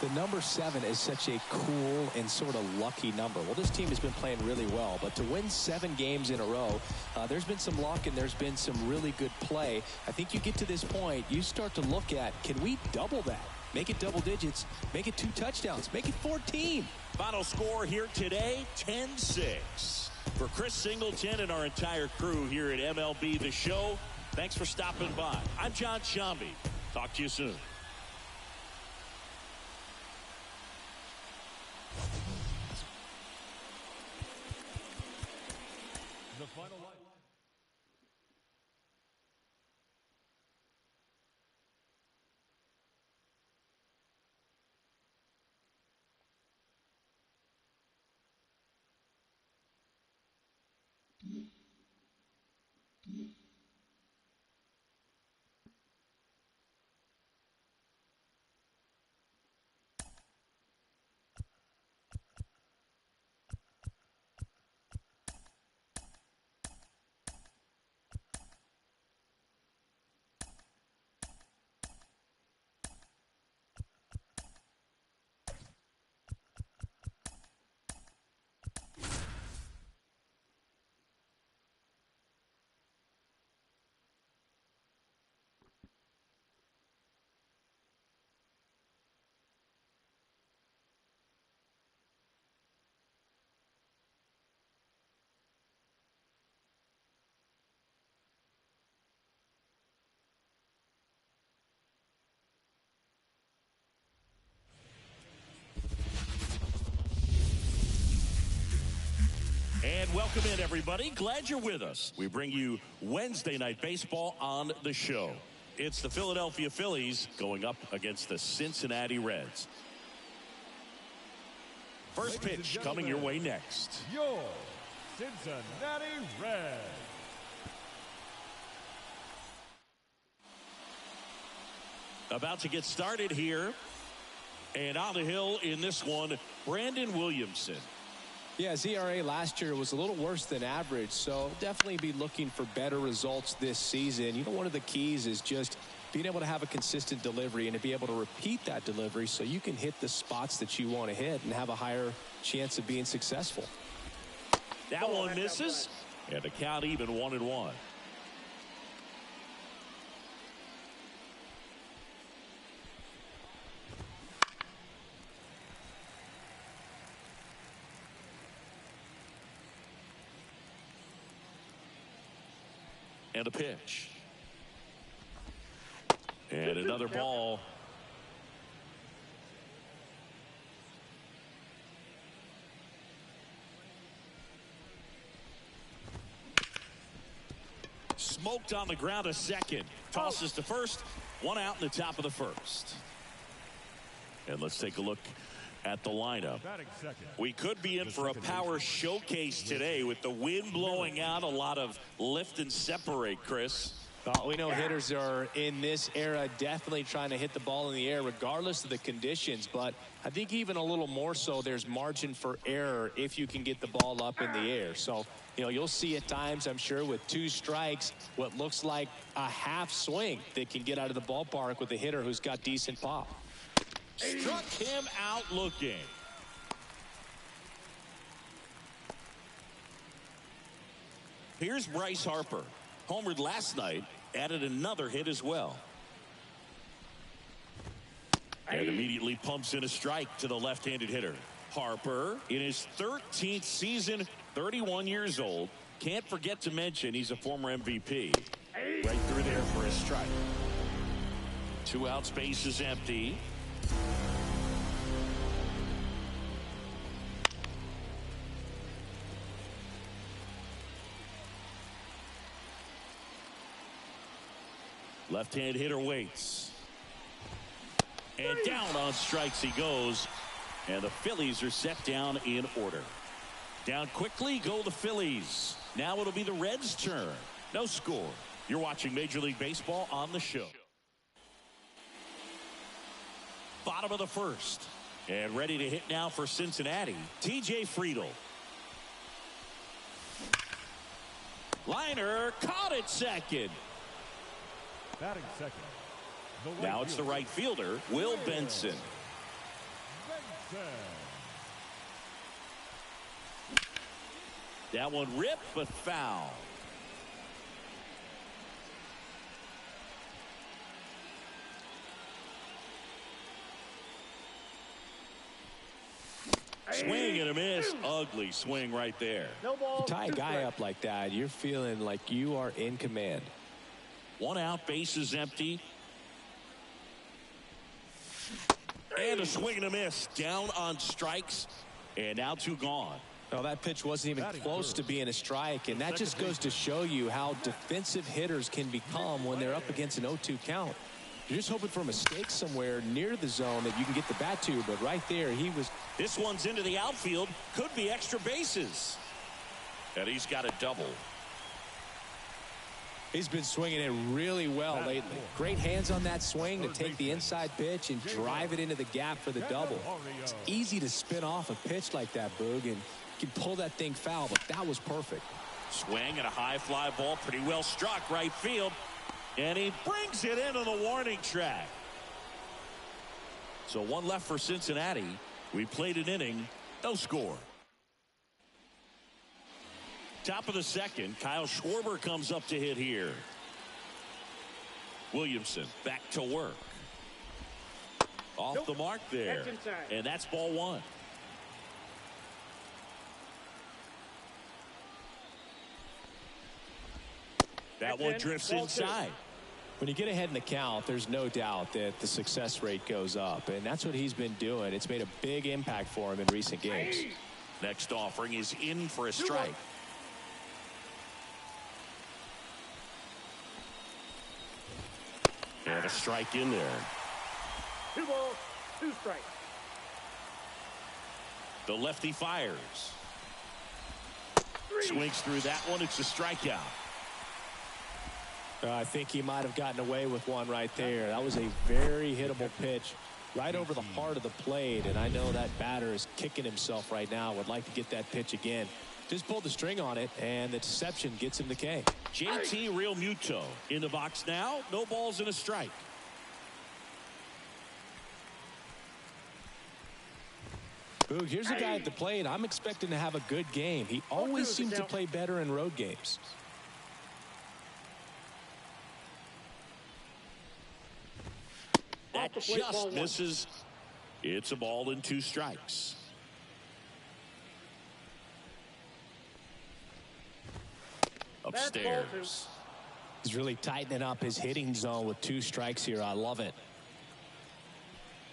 The number 7 is such a cool and sort of lucky number. Well, this team has been playing really well, but to win 7 games in a row, there's been some luck and there's been some really good play. I think you get to this point, you start to look at, can we double that? Make it double digits, make it 2 touchdowns, make it 14. Final score here today, 10-6. For Chris Singleton and our entire crew here at MLB The Show, thanks for stopping by. I'm John Shambi. Talk to you soon. The final line. And welcome in, everybody. Glad you're with us. We bring you Wednesday Night Baseball on the show. It's the Philadelphia Phillies going up against the Cincinnati Reds. First pitch coming your way next. Your Cincinnati Reds. About to get started here. And on the hill in this one, Brandon Williamson. Yeah, his ERA last year was a little worse than average, so definitely be looking for better results this season. You know, one of the keys is just being able to have a consistent delivery and to be able to repeat that delivery so you can hit the spots that you want to hit and have a higher chance of being successful. That one misses, and the count even 1-1. And a pitch. And another ball. Smoked on the ground a second. Tosses to first. 1 out in the top of the first. And let's take a look at the lineup. We could be in for a power showcase today with the wind blowing out, a lot of lift and separate, Chris. We know hitters are in this era definitely trying to hit the ball in the air regardless of the conditions, but I think even a little more so there's margin for error if you can get the ball up in the air. So, you know, you'll see at times, I'm sure, with 2 strikes, what looks like a half swing that can get out of the ballpark with a hitter who's got decent pop. Struck him out looking. Here's Bryce Harper. Homered last night, added another hit as well. And immediately pumps in a strike to the left-handed hitter. Harper, in his 13th season, 31 years old. Can't forget to mention he's a former MVP. Right through there for a strike. 2 outs, base is empty. Left-hand hitter waits. And down on strikes he goes. And the Phillies are set down in order. Down quickly go the Phillies. Now it'll be the Reds' turn. No score. You're watching Major League Baseball on the show. Bottom of the first. And ready to hit now for Cincinnati, TJ Friedl. Liner caught at second. Batting second. Now it's the right fielder, Will Benson. That one ripped but foul. Swing and a miss. Ugly swing right there. No ball. You tie a guy up like that, you're feeling like you are in command. 1 out, base is empty. And a swing and a miss. Down on strikes. And now 2 gone. No, that pitch wasn't even close to being a strike, and that just goes to show you how defensive hitters can become when they're up against an 0-2 count. You're just hoping for a mistake somewhere near the zone that you can get the bat to, but right there he was. This one's into the outfield. Could be extra bases. And he's got a double. He's been swinging it really well lately. Great hands on that swing to take the inside pitch and drive it into the gap for the double. It's easy to spin off a pitch like that, Boog, and you can pull that thing foul, but that was perfect. Swing and a high fly ball. Pretty well struck right field. And he brings it into the warning track. So 1 left for Cincinnati. We played an inning. No score. Top of the second. Kyle Schwarber comes up to hit here. Williamson back to work. Off the mark there. And that's ball 1. That one drifts inside. When you get ahead in the count, there's no doubt that the success rate goes up, and that's what he's been doing. It's made a big impact for him in recent games. Next offering is in for a strike. And a strike in there. 2 balls, 2 strikes. The lefty fires. Swings through that one. It's a strikeout. I think he might have gotten away with one right there. That was a very hittable pitch right over the heart of the plate, and I know that batter is kicking himself right now. Would like to get that pitch again. Just pulled the string on it, and the deception gets him the K. JT Realmuto in the box now. No balls and a strike. Boog, here's a guy at the plate. I'm expecting to have a good game. He always seems to play better in road games. That just misses. It's a ball and 2 strikes. Upstairs. He's really tightening up his hitting zone with 2 strikes here. I love it.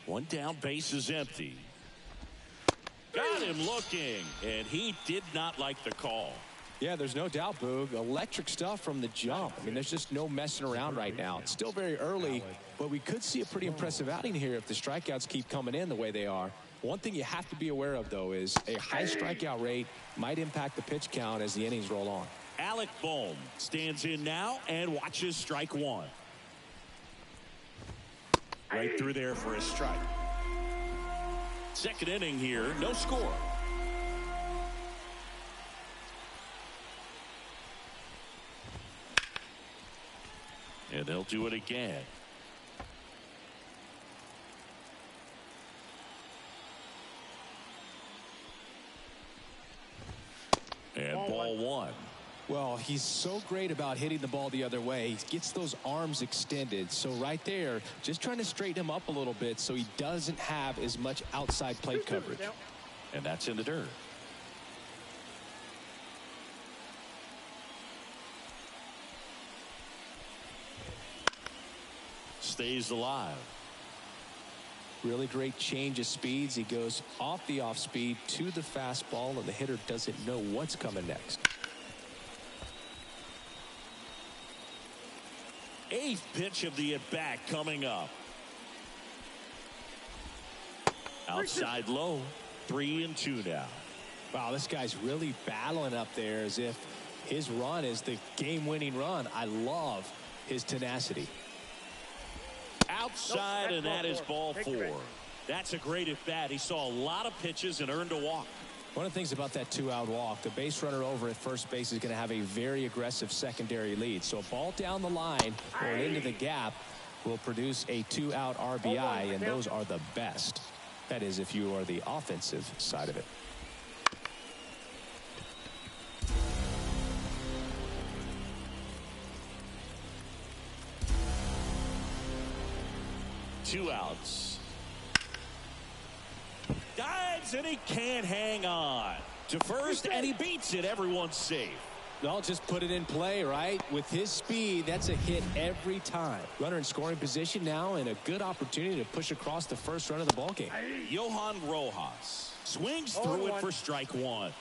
1 down, base is empty. Got him looking, and he did not like the call. Yeah, there's no doubt, Boog. Electric stuff from the jump. I mean, there's just no messing around right now. It's still very early, but we could see a pretty impressive outing here if the strikeouts keep coming in the way they are. One thing you have to be aware of, though, is a high strikeout rate might impact the pitch count as the innings roll on. Alec Bohm stands in now and watches strike one. Right through there for a strike. Second inning here, no score. And they'll do it again. And ball one. Well, he's so great about hitting the ball the other way. He gets those arms extended. So right there, just trying to straighten him up a little bit so he doesn't have as much outside plate coverage. And that's in the dirt. Stays alive. Really great change of speeds. He goes off the off speed to the fastball, and the hitter doesn't know what's coming next. Eighth pitch of the at-bat coming up. Outside low. 3-2 now. Wow, this guy's really battling up there as if his run is the game-winning run. I love his tenacity. Outside, and that is ball four. That's a great at-bat. He saw a lot of pitches and earned a walk. One of the things about that two-out walk, the base runner over at first base is going to have a very aggressive secondary lead. So a ball down the line or into the gap will produce a two-out RBI, and those are the best. That is, if you are the offensive side of it. Two outs. Dives, and he can't hang on to first, and he beats it. Everyone's safe. I'll just put it in play, right? With his speed, that's a hit every time. Runner in scoring position now, and a good opportunity to push across the first run of the ballgame. Johan Rojas swings through it for strike one.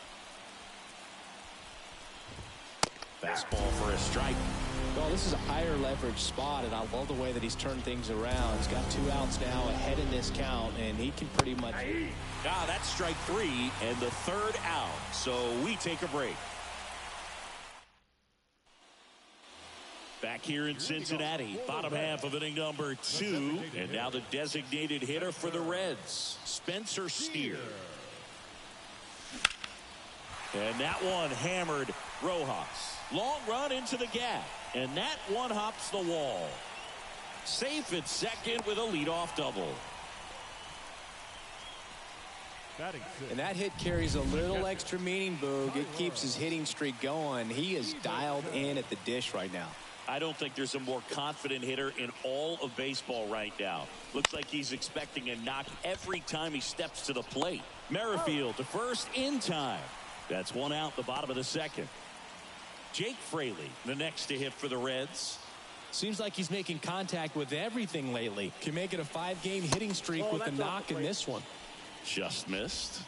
Fastball for a strike. Well, this is a higher leverage spot, and I love the way that he's turned things around. He's got two outs now ahead in this count, and he can pretty much... That's strike three and the third out. So we take a break. Back here in Cincinnati, bottom half of inning number 2. And now the designated hitter for the Reds, Spencer Steer. And that one hammered Rojas. Long run into the gap. And that one hops the wall. Safe at second with a leadoff double. And that hit carries a little extra meaning, Boog. It keeps his hitting streak going. He is dialed in at the dish right now. I don't think there's a more confident hitter in all of baseball right now. Looks like he's expecting a knock every time he steps to the plate. Merrifield to first in time. That's one out, the bottom of the second. Jake Fraley, the next to hit for the Reds. Seems like he's making contact with everything lately. Can make it a 5-game hitting streak with a knock in this one. Just missed.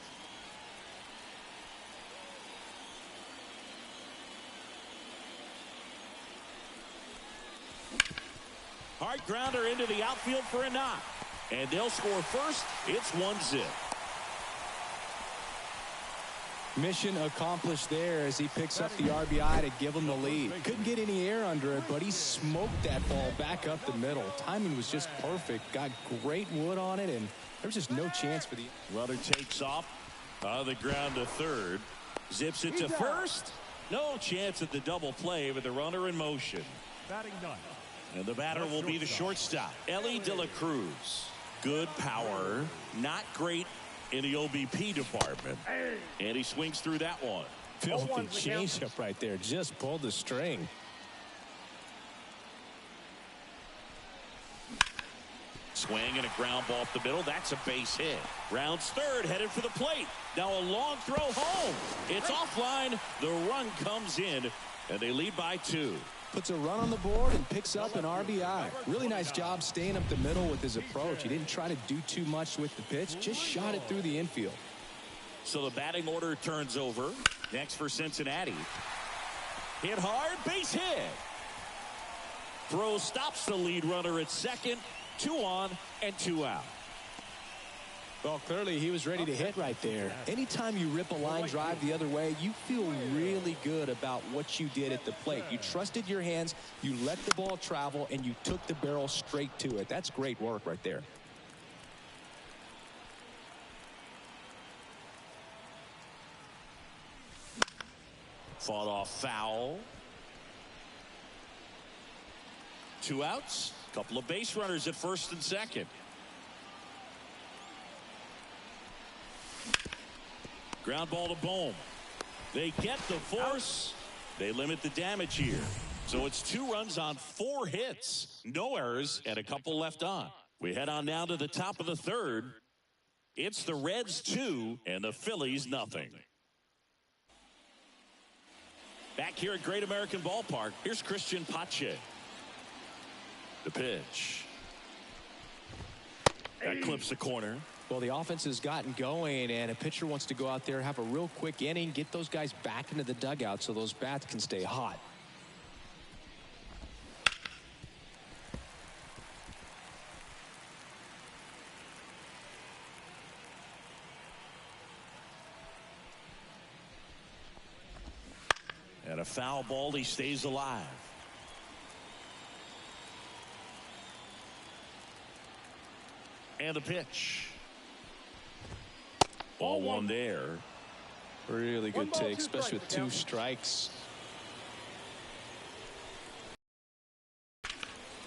Hard grounder into the outfield for a knock. And they'll score first. It's 1-0. Mission accomplished there as he picks up the RBI to give him the lead. Couldn't get any air under it, but he smoked that ball back up the middle. Timing was just perfect. Got great wood on it, and there was just no chance for the... Runner takes off on the ground to third. Zips it to first. No chance at the double play with the runner in motion. Batting ninth. And the batter will be the shortstop, Elly De La Cruz. Good power, not great in the OBP department. And he swings through that one. Filthy changeup right there. Just pulled the string. Swing and a ground ball up the middle. That's a base hit. Rounds third, headed for the plate. Now a long throw home. It's offline. The run comes in, and they lead by 2. Puts a run on the board and picks up an RBI. Really nice job staying up the middle with his approach. He didn't try to do too much with the pitch. Just shot it through the infield. So the batting order turns over. Next for Cincinnati. Hit hard, base hit. Throw stops the lead runner at second. 2 on and 2 out. Well, clearly he was ready to hit right there. Anytime you rip a line drive the other way, you feel really good about what you did at the plate. You trusted your hands, you let the ball travel, and you took the barrel straight to it. That's great work right there. Fought off foul. 2 outs. Couple of base runners at first and second. Ground ball to Bohm. They get the force. They limit the damage here. So it's 2 runs on 4 hits. No errors and a couple left on. We head on now to the top of the 3rd. It's the Reds 2 and the Phillies nothing. Back here at Great American Ballpark, here's Christian Pache. The pitch. That clips the corner. Well, the offense has gotten going, and a pitcher wants to go out there, have a real quick inning, get those guys back into the dugout so those bats can stay hot. And a foul ball, he stays alive. And the pitch. Ball 1 there. Really good take, especially with 2 strikes.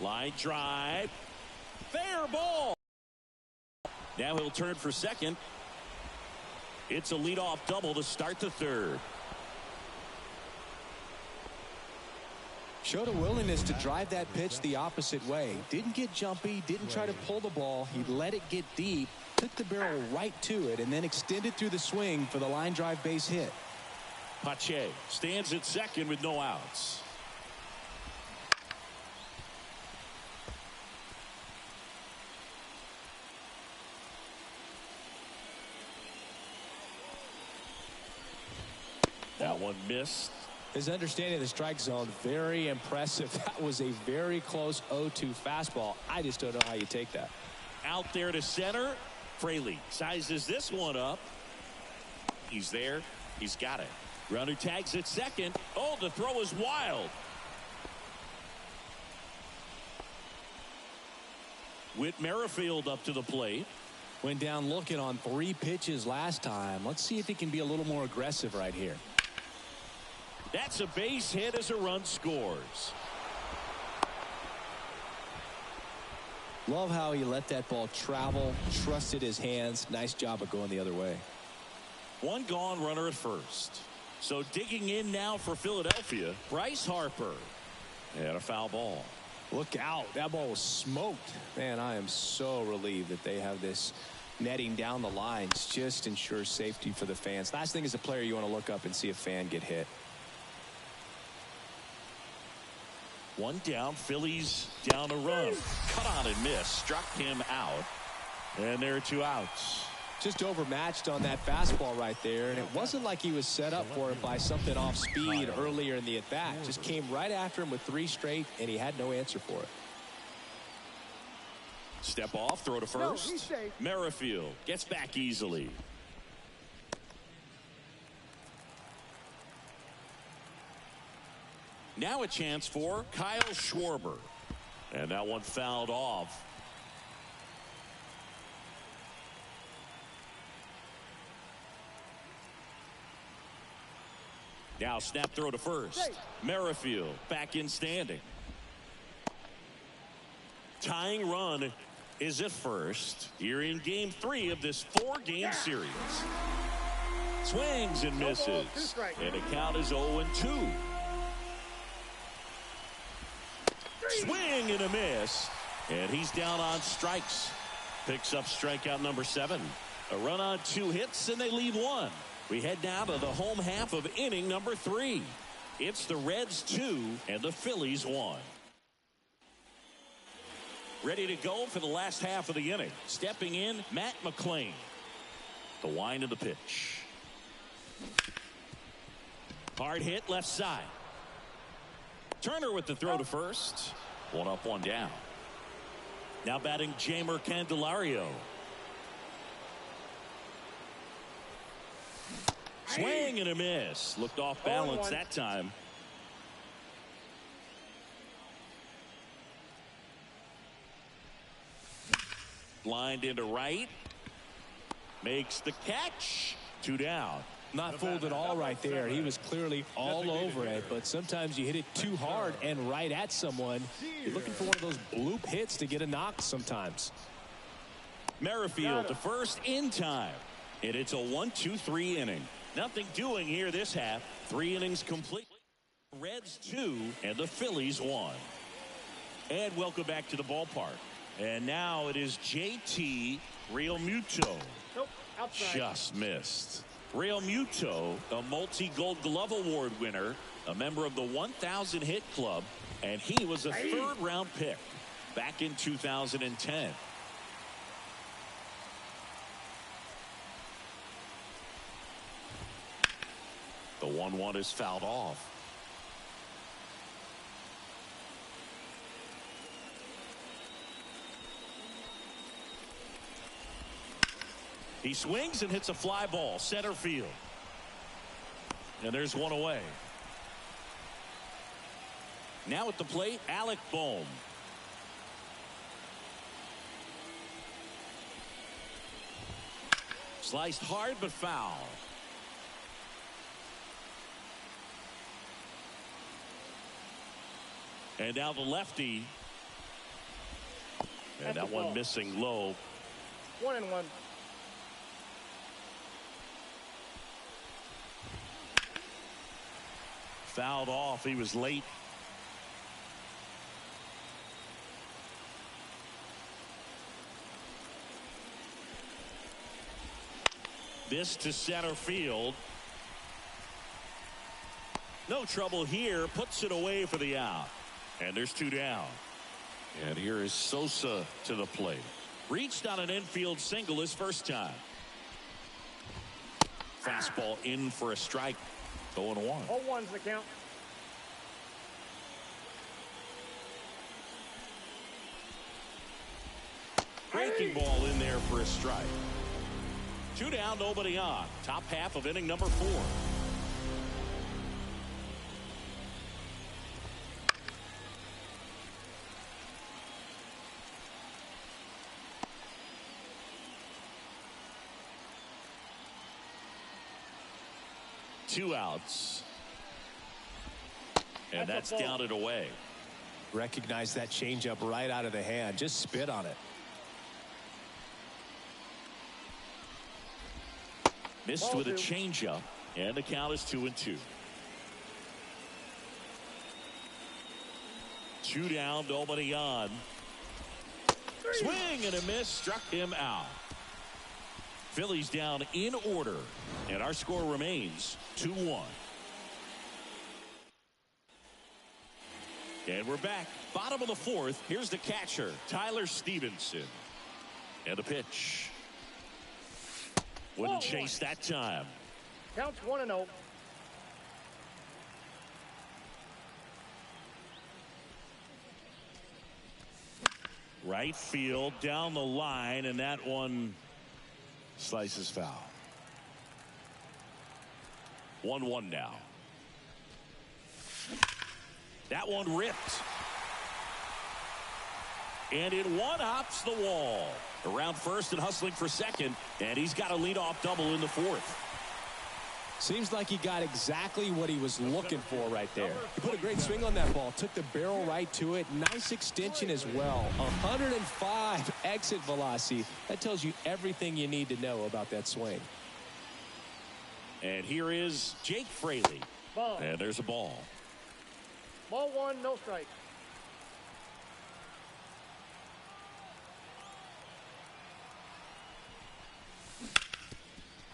Line drive. Fair ball. Now he'll turn for second. It's a leadoff double to start the 3rd. Showed a willingness to drive that pitch the opposite way. Didn't get jumpy, didn't try to pull the ball. He let it get deep, took the barrel right to it, and then extended through the swing for the line drive base hit. Pache stands at second with no outs. That one missed. His understanding of the strike zone, very impressive. That was a very close 0-2 fastball. I just don't know how you take that. Out there to center. Fraley sizes this one up. He's there. He's got it. Runner tags at second. Oh, the throw is wild. Whit Merrifield up to the plate. Went down looking on 3 pitches last time. Let's see if he can be a little more aggressive right here. That's a base hit as a run scores. Love how he let that ball travel, trusted his hands. Nice job of going the other way. 1 gone, runner at first. So digging in now for Philadelphia, Bryce Harper. And a foul ball. Look out. That ball was smoked. Man, I am so relieved that they have this netting down the lines. Just ensures safety for the fans. Last thing as a player, you want to look up and see a fan get hit. 1 down, Phillies down a run. Cut on and miss. Struck him out. And there are 2 outs. Just overmatched on that fastball right there. And it wasn't like he was set up for it by something off speed earlier in the at-bat. Just came right after him with 3 straight, and he had no answer for it. Step off, throw to first. Merrifield gets back easily. Now a chance for Kyle Schwarber. And that one fouled off. Now snap throw to first. Merrifield back in standing. Tying run is at first here in game 3 of this 4-game series. Swings and misses. And the count is 0-2. Swing and a miss. And he's down on strikes. Picks up strikeout number 7. A run on 2 hits and they leave 1. We head now to the home half of inning number 3. It's the Reds 2 and the Phillies 1. Ready to go for the last half of the inning. Stepping in, Matt McLain. The wind of the pitch. Hard hit left side. Turner with the throw to first. 1 up, 1 down. Now batting Jeimer Candelario. Swing and a miss. Looked off balance that time. Lined into right. Makes the catch. 2 down. Not fooled at all right there. He was clearly all over it, but sometimes you hit it too hard and right at someone. You're looking for one of those bloop hits to get a knock sometimes. Merrifield to first in time. And it's a 1-2-3 inning. Nothing doing here this half. 3 innings complete. Reds 2 and the Phillies 1. And welcome back to the ballpark. And now it is JT Realmuto. Nope, outside. Just missed. Realmuto, a multi-Gold Glove Award winner, a member of the 1,000 hit club, and he was a 3rd round pick back in 2010. The 1-1 is fouled off. He swings and hits a fly ball center field. And there's one away. Now at the plate, Alec Bohm. Sliced hard but foul. And now the lefty. And that one missing low. 1-1. Fouled off. He was late. This to center field. No trouble here. Puts it away for the out. And there's 2 down. And here is Sosa to the plate. Reached on an infield single his first time. Fastball in for a strike. 0-1. 0-1's the count. Breaking ball in there for a strike. 2 down, nobody on. Top half of inning number 4. Two outs. And that's down and away. Recognize that changeup right out of the hand. Just spit on it. Missed with a changeup. And the count is 2-2. 2 down, nobody on. Swing and a miss. Struck him out. Phillies down in order. And our score remains 2-1. And we're back. Bottom of the 4th. Here's the catcher, Tyler Stevenson. And the pitch. Wouldn't chase that time. Counts 1-0. Right field down the line, and that one slices foul. 1-1 now. That one ripped. And it one-hops the wall. Around first and hustling for second. And he's got a leadoff double in the 4th. Seems like he got exactly what he was looking for right there. He put a great swing on that ball. Took the barrel right to it. Nice extension as well. 105 exit velocity. That tells you everything you need to know about that swing. And here is Jake Fraley. Ball. And there's a ball. Ball 1, no strike.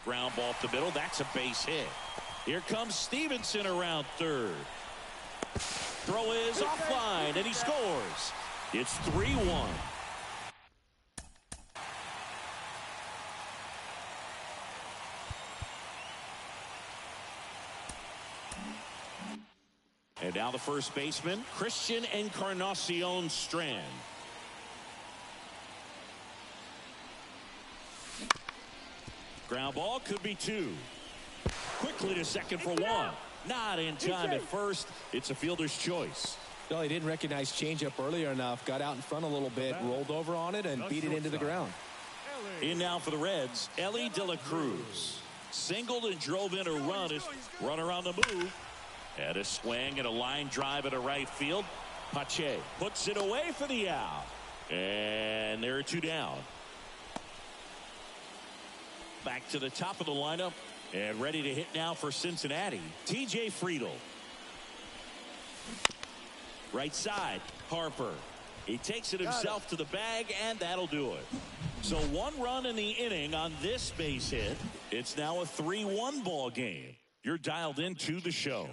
Ground ball up the middle. That's a base hit. Here comes Stevenson around third. Throw is offline, and he scores. It's 3-1. And now the first baseman, Christian Encarnacion Strand. Ground ball, could be 2. Quickly to second for one. Not in time at first. It's a fielder's choice. No, he didn't recognize changeup earlier enough. Got out in front a little bit, rolled over on it, and beat it into the ground. In now for the Reds, Elly De La Cruz. Singled and drove in a run. His runner on the move. And a swing and a line drive at a right field. Pache puts it away for the out. And there are two down. Back to the top of the lineup. And ready to hit now for Cincinnati, TJ Friedl. Right side, Harper. He takes it himself to the bag, and that'll do it. So 1 run in the inning on this base hit. It's now a 3-1 ball game. You're dialed into the show.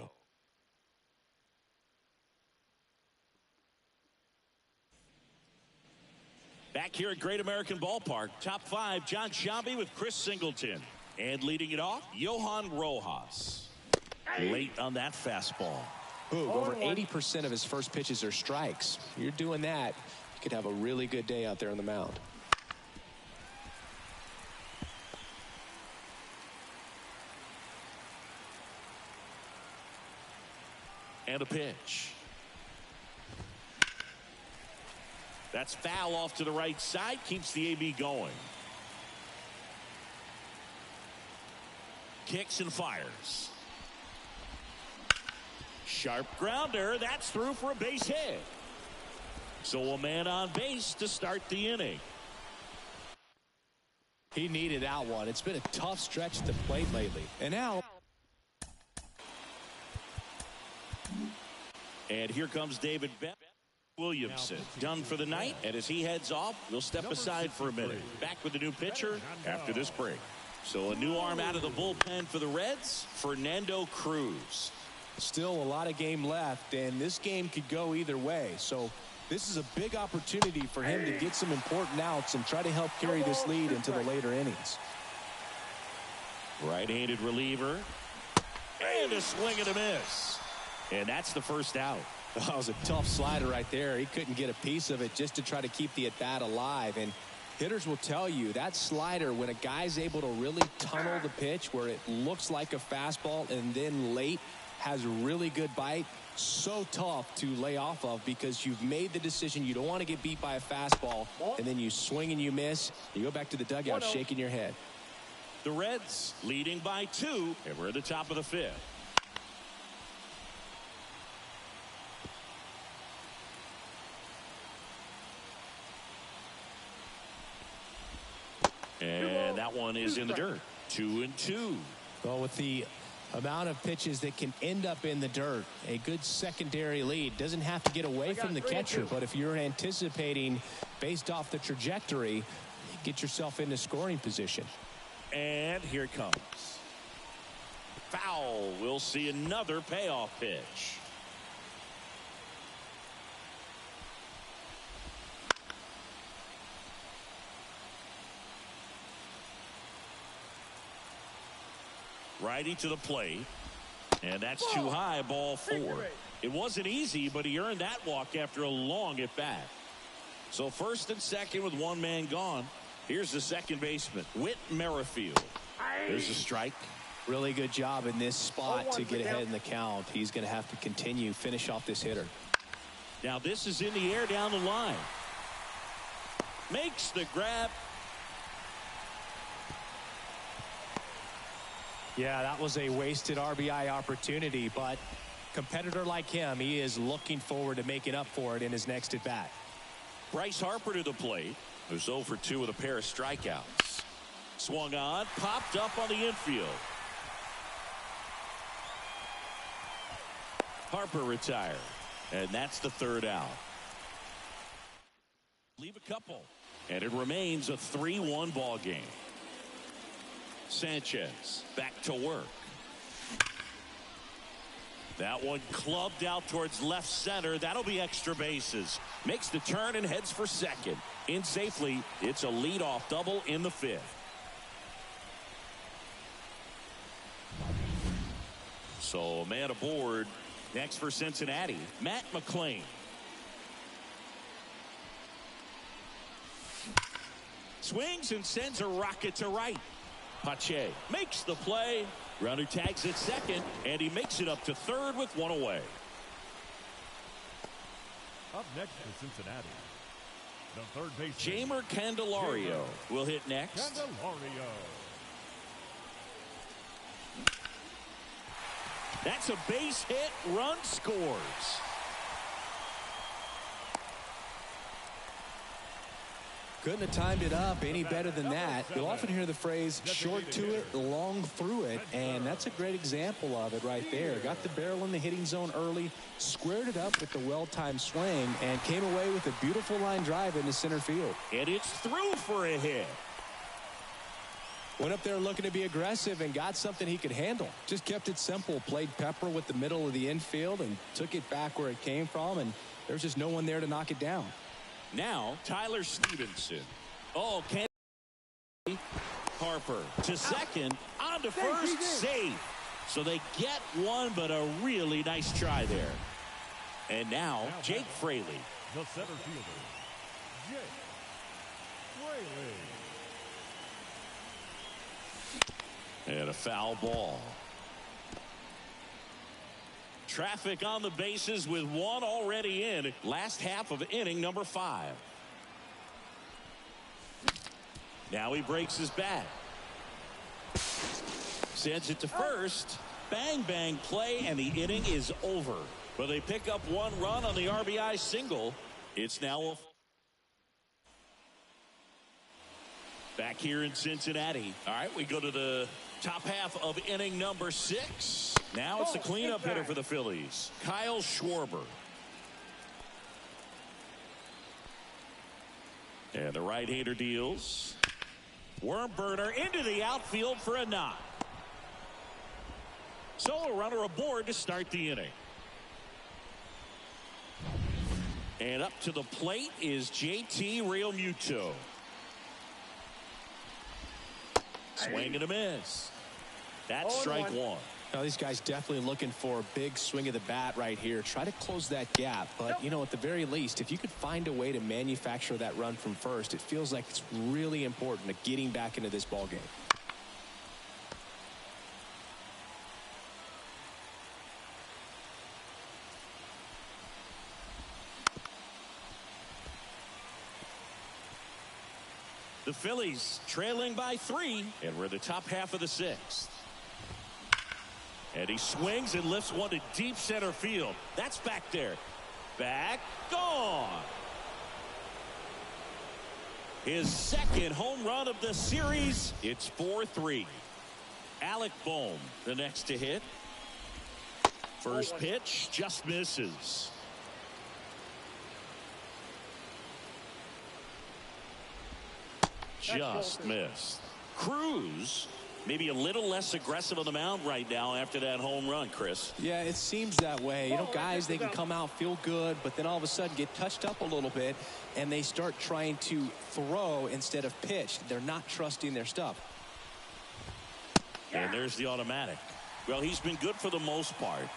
Back here at Great American Ballpark, top 5, Jon Sciambi with Chris Singleton. And leading it off, Johan Rojas. Late on that fastball. Over 80% of his first pitches are strikes. You're doing that, you could have a really good day out there on the mound. And a pitch. That's foul off to the right side. Keeps the AB going. Kicks and fires. Sharp grounder. That's through for a base hit. So a man on base to start the inning. He needed that one. It's been a tough stretch at the plate lately. And now. And here comes David Williamson. Done for the night. And as he heads off, we'll step aside for a minute. Back with the new pitcher after this break. So a new arm out of the bullpen for the Reds, Fernando Cruz. Still a lot of game left, and this game could go either way. So this is a big opportunity for him to get some important outs and try to help carry this lead into the later innings. Right-handed reliever. And a swing and a miss. And that's the first out. That was a tough slider right there. He couldn't get a piece of it just to try to keep the at-bat alive. And hitters will tell you that slider, when a guy's able to really tunnel the pitch where it looks like a fastball and then late has a really good bite, so tough to lay off of because you've made the decision you don't want to get beat by a fastball, and then you swing and you miss. You go back to the dugout shaking your head. The Reds leading by 2, and we're at the top of the 5th. And that one is in the dirt. 2-2. Well, with the amount of pitches that can end up in the dirt, a good secondary lead doesn't have to get away from the catcher, but if you're anticipating based off the trajectory, get yourself into scoring position. And here it comes. Foul. We'll see another payoff pitch. Righty to the plate. And that's too high, ball 4. It wasn't easy, but he earned that walk after a long at bat. So first and second with one man gone. Here's the second baseman, Whit Merrifield. There's a strike. Really good job in this spot to get ahead in the count. He's going to have to continue, finish off this hitter. Now this is in the air down the line. Makes the grab. Yeah, that was a wasted RBI opportunity, but competitor like him, he is looking forward to making up for it in his next at bat. Bryce Harper to the plate, who's 0 for 2 with a pair of strikeouts. Swung on, popped up on the infield. Harper retired, and that's the third out. Leave a couple, and it remains a 3-1 ball game. Sanchez back to work. That one clubbed out towards left center. That'll be extra bases. Makes the turn and heads for second. In safely, it's a leadoff double in the 5th. So a man aboard. Next for Cincinnati, Matt McLain. Swings and sends a rocket to right. Pache makes the play. Runner tags at second, and he makes it up to third with one away. Up next is Cincinnati. The third baseman, Jeimer Candelario will hit next. Candelario. That's a base hit. Run scores. Couldn't have timed it up any better than that. You'll often hear the phrase short to it, long through it, and that's a great example of it right there. Got the barrel in the hitting zone early, squared it up with the well-timed swing, and came away with a beautiful line drive into center field. And it's through for a hit. Went up there looking to be aggressive and got something he could handle. Just kept it simple, played pepper with the middle of the infield and took it back where it came from, and there's just no one there to knock it down. Now, Tyler Stevenson. Oh, Harper to second, on to first, safe. So they get one, but a really nice try there. And now, Jake Fraley. The center fielder, Jake Fraley. And a foul ball. Traffic on the bases with one already in. Last half of inning number 5. Now he breaks his bat. Sends it to first. Bang, bang play, and the inning is over. But they pick up one run on the RBI single. It's now back here in Cincinnati. All right, we go to the top half of inning number 6. Now it's the cleanup hitter for the Phillies, Kyle Schwarber. And the right-hander deals. Worm burner into the outfield for a knock. So a runner aboard to start the inning. And up to the plate is JT Realmuto. Swing and a miss. That's strike one. Now, these guys definitely looking for a big swing of the bat right here. Try to close that gap. But, you know, at the very least, if you could find a way to manufacture that run from first, it feels like it's really important to getting back into this ball game. The Phillies trailing by 3, and we're in the top half of the 6th. And he swings and lifts one to deep center field. That's back there. Back, gone. His second home run of the series. It's 4-3. Alec Bohm, the next to hit. First pitch just misses. Just missed. Cruz maybe a little less aggressive on the mound right now after that home run, Chris. Yeah, it seems that way. You know, guys, they can come out, feel good, but then all of a sudden get touched up a little bit, and they start trying to throw instead of pitch. They're not trusting their stuff. And there's the automatic. Well, he's been good for the most part.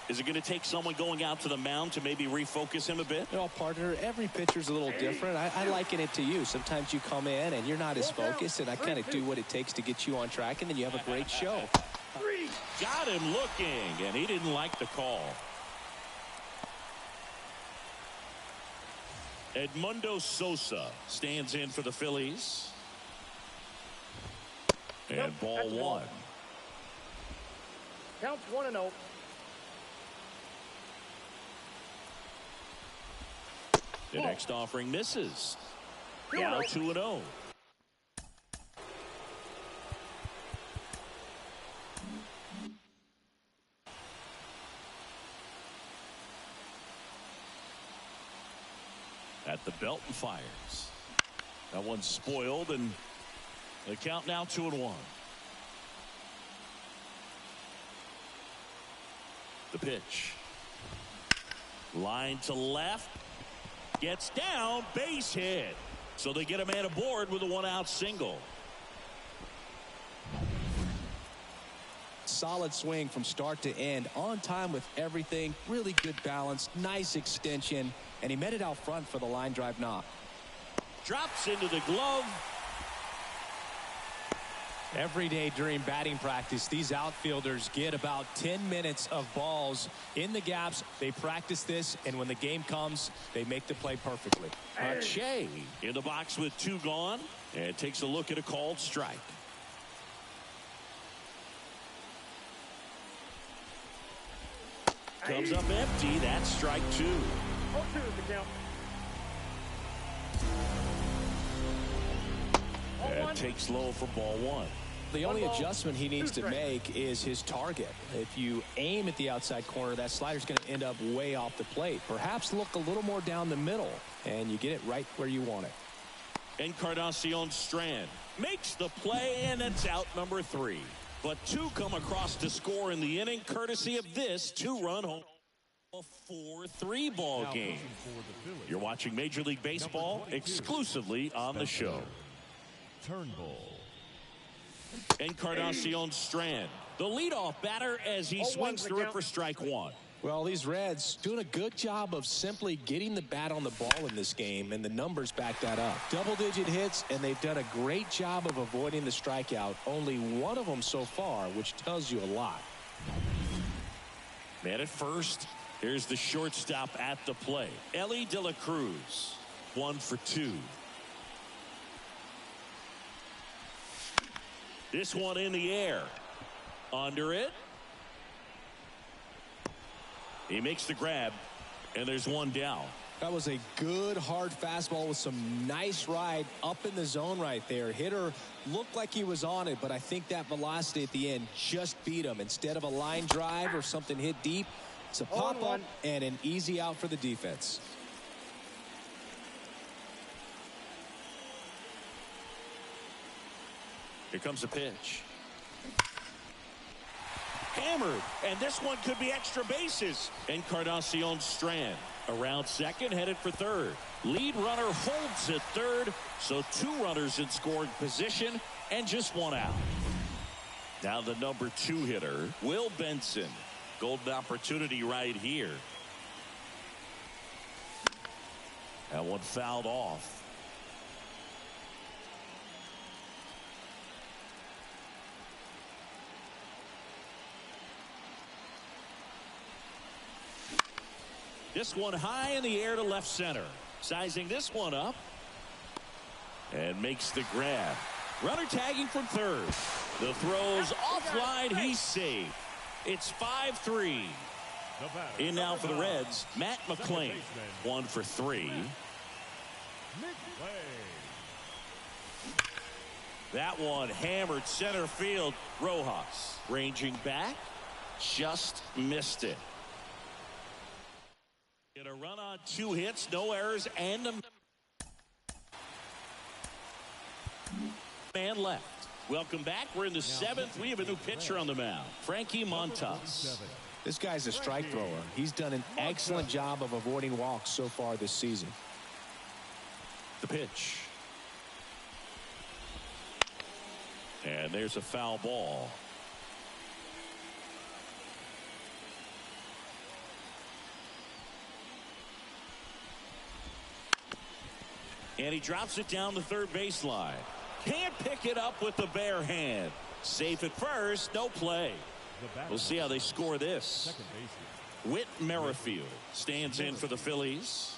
Is it going to take someone going out to the mound to maybe refocus him a bit? You know, partner, every pitcher's a little different. I liken it to you. Sometimes you come in and you're not as focused, and I kind of do what it takes to get you on track, and then you have a great show. Got him looking, and he didn't like the call. Edmundo Sosa stands in for the Phillies. And ball one. Counts 1-0. The next offering misses. Now 2-0. At the belt and fires. That one's spoiled, and the count now 2-1. The pitch. Line to left. Gets down, base hit. So they get a man aboard with a one-out single. Solid swing from start to end, on time with everything, really good balance, nice extension, and he met it out front for the line drive knock. Drops into the glove. Every day during batting practice, these outfielders get about 10 minutes of balls in the gaps. They practice this, and when the game comes, they make the play perfectly. Pache in the box with 2 gone and takes a look at a called strike. Comes up empty. That's strike 2. 0-2 is the count. And takes low for ball 1. The only adjustment he needs to make is his target. If you aim at the outside corner, that slider's going to end up way off the plate. Perhaps look a little more down the middle, and you get it right where you want it. Encarnacion Strand makes the play, and it's out number 3. But 2 come across to score in the inning, courtesy of this 2-run home. A 4-3 ball game. You're watching Major League Baseball exclusively on the show. Turnbull. Encarnacion Strand, the leadoff batter as he swings through it for strike 1. Well, these Reds doing a good job of simply getting the bat on the ball in this game, and the numbers back that up. Double-digit hits, and they've done a great job of avoiding the strikeout. Only one of them so far, which tells you a lot. Man at first, here's the shortstop at the plate. Ellie De La Cruz, 1 for 2. This one in the air. Under it. He makes the grab, and there's 1 down. That was a good, hard fastball with some nice ride up in the zone right there. Hitter looked like he was on it, but I think that velocity at the end just beat him. Instead of a line drive or something hit deep, it's a pop-up and an easy out for the defense. Here comes the pitch. Hammered, and this one could be extra bases. Encarnacion Strand around second, headed for third. Lead runner holds at third, so 2 runners in scoring position and just 1 out. Now the number 2 hitter, Will Benson. Golden opportunity right here. That one fouled off. This one high in the air to left center. Sizing this one up. And makes the grab. Runner tagging from third. The throw's offline. He's safe. It's 5-3. In now for the Reds, Matt McClain. 1 for 3. That one hammered center field. Rojas ranging back. Just missed it. Get a run on 2 hits, no errors, and a man left. Welcome back. We're in the 7th. We have a new pitcher on the mound, Frankie Montas. This guy's a strike thrower. He's done an excellent job of avoiding walks so far this season. The pitch. And there's a foul ball. And he drops it down the third baseline. Can't pick it up with the bare hand. Safe at first, no play. We'll see how they score this. Whit Merrifield stands in for the Phillies.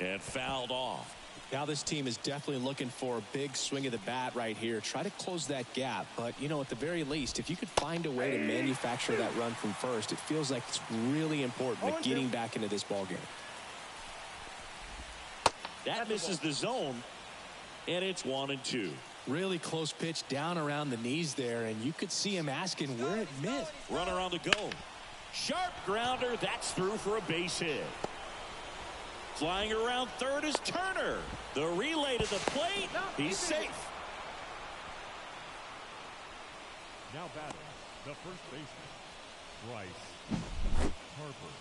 And fouled off. Now this team is definitely looking for a big swing of the bat right here. Try to close that gap. But, you know, at the very least, if you could find a way to manufacture that run from first, it feels like it's really important at getting back into this ballgame. That misses the zone, and it's 1-2. Really close pitch down around the knees there, and you could see him asking where it missed. Runner on the go. Sharp grounder. That's through for a base hit. Flying around third is Turner. The relay to the plate. He's safe. Now batting, the first baseman, Bryce Harper.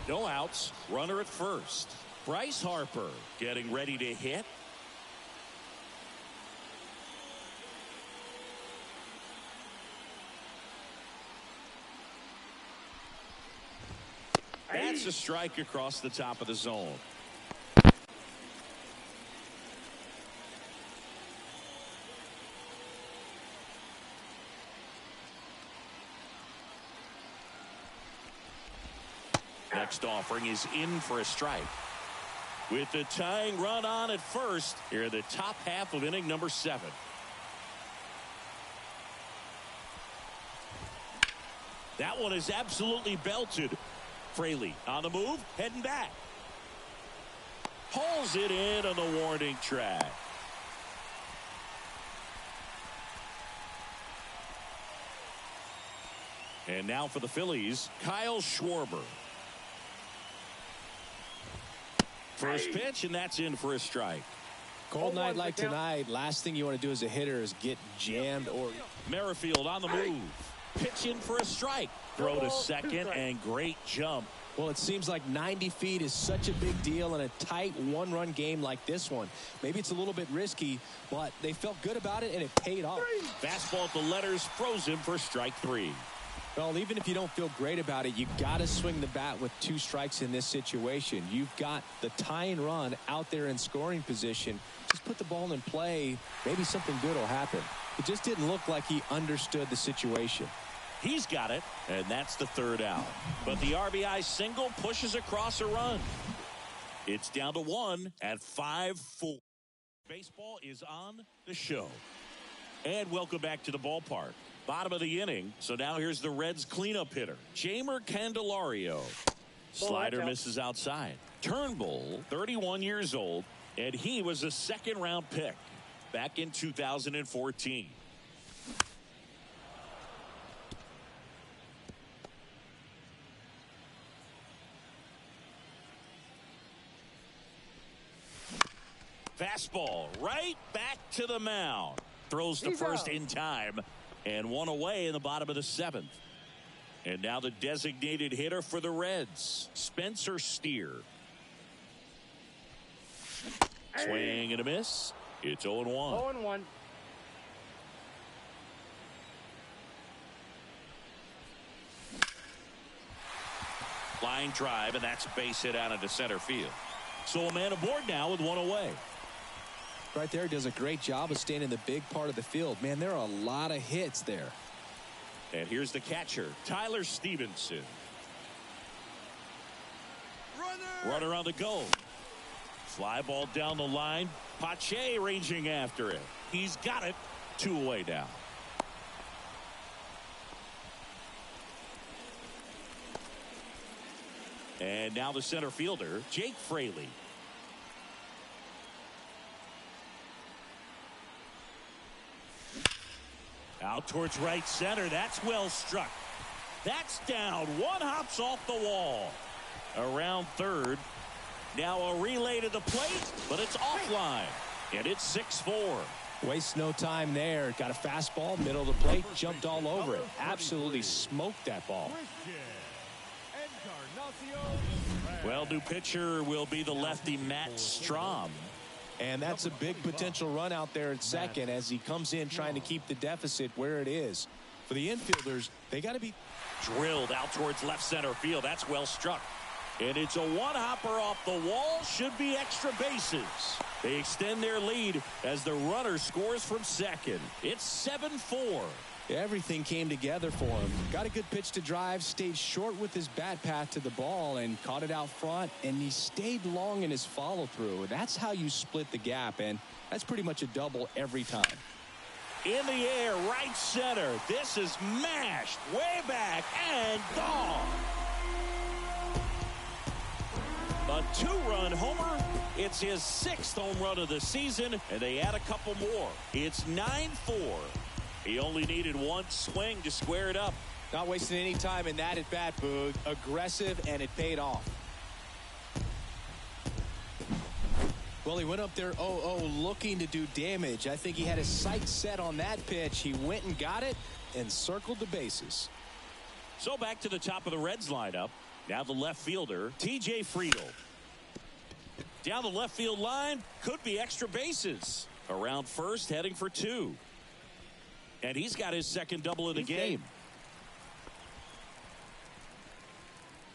No outs. Runner at first. Bryce Harper getting ready to hit. That's That's a strike across the top of the zone. Next offering is in for a strike. With the tying run on at first, here in the top half of inning number 7. That one is absolutely belted. Fraley on the move, heading back. Pulls it in on the warning track. And now for the Phillies, Kyle Schwarber. First pitch, and that's in for a strike. Cold night like tonight, last thing you want to do as a hitter is get jammed. Or Merrifield on the move. Pitch in for a strike. Throw to second, and great jump. Well, it seems like 90 feet is such a big deal in a tight one-run game like this one. Maybe it's a little bit risky, but they felt good about it, and it paid off. Fastball at the letters, froze him for strike 3. Well, even if you don't feel great about it, you got to swing the bat with 2 strikes in this situation. You've got the tying run out there in scoring position. Just put the ball in play. Maybe something good will happen. It just didn't look like he understood the situation. He's got it, and that's the 3rd out. But the RBI single pushes across a run. It's down to 1 at 5-4. Baseball is on the show. And welcome back to the ballpark. Bottom of the inning, so now here's the Reds cleanup hitter, Jeimer Candelario. Slider misses outside. Turnbull, 31 years old, and he was a 2nd-round pick back in 2014. Fastball right back to the mound. Throws the first in time. And 1 away in the bottom of the 7th. And now the designated hitter for the Reds, Spencer Steer. Swing and a miss. It's 0-1. 0-1. Line drive, and that's a base hit out into center field. So a man aboard now with 1 away. Right there, does a great job of staying in the big part of the field. Man, there are a lot of hits there. And here's the catcher, Tyler Stevenson. Runner on the go. Fly ball down the line. Pache ranging after it. He's got it. 2 away now. And now the center fielder, Jake Fraley. Out towards right center. That's well struck. That's down. 1 hops off the wall. Around third. Now a relay to the plate, but it's offline. And it's 6-4. Waste no time there. Got a fastball, middle of the plate, jumped all over it. Absolutely smoked that ball. Well, new pitcher will be the lefty Matt Strom. And that's a big potential run out there at second as he comes in trying to keep the deficit where it is. For the infielders, they got to be drilled out towards left center field. That's well struck. And it's a 1-hopper off the wall. Should be extra bases. They extend their lead as the runner scores from second. It's 7-4. Everything came together for him. Got a good pitch to drive, stayed short with his bat path to the ball and caught it out front, and he stayed long in his follow through. That's how you split the gap, and that's pretty much a double every time. In the air, right center. This is mashed way back and gone. A 2-run homer. It's his 6th home run of the season, and they add a couple more. It's 9-4. He only needed 1 swing to square it up. Not wasting any time in that at bat, Boog. Aggressive, and it paid off. Well, he went up there 0-0 looking to do damage. I think he had his sights set on that pitch. He went and got it and circled the bases. So back to the top of the Reds lineup. Now the left fielder, TJ Friedl. Down the left field line, could be extra bases. Around first, heading for 2. And he's got his 2nd double of the game.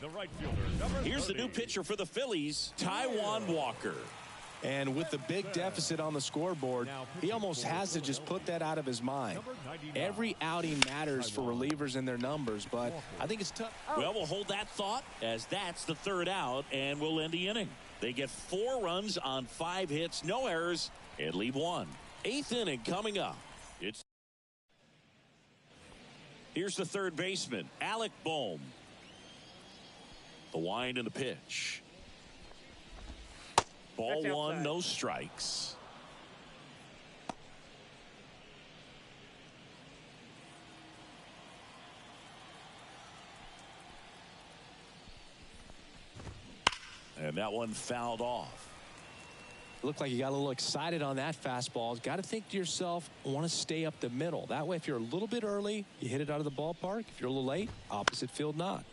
The right fielder, number Here's 30. the new pitcher for the Phillies, Taijuan Walker. And with the big deficit on the scoreboard, he almost has to just put that out of his mind. Every outing matters for relievers and their numbers, but I think it's tough. Well, we'll hold that thought as that's the third out, and we'll end the inning. They get 4 runs on 5 hits, no errors, and leave 1. 8th inning coming up. Here's the third baseman, Alec Bohm. The wind and the pitch. Ball 1, no strikes. And that one fouled off. Looked like you got a little excited on that fastball. Got to think to yourself, I want to stay up the middle. That way, if you're a little bit early, you hit it out of the ballpark. If you're a little late, opposite field not.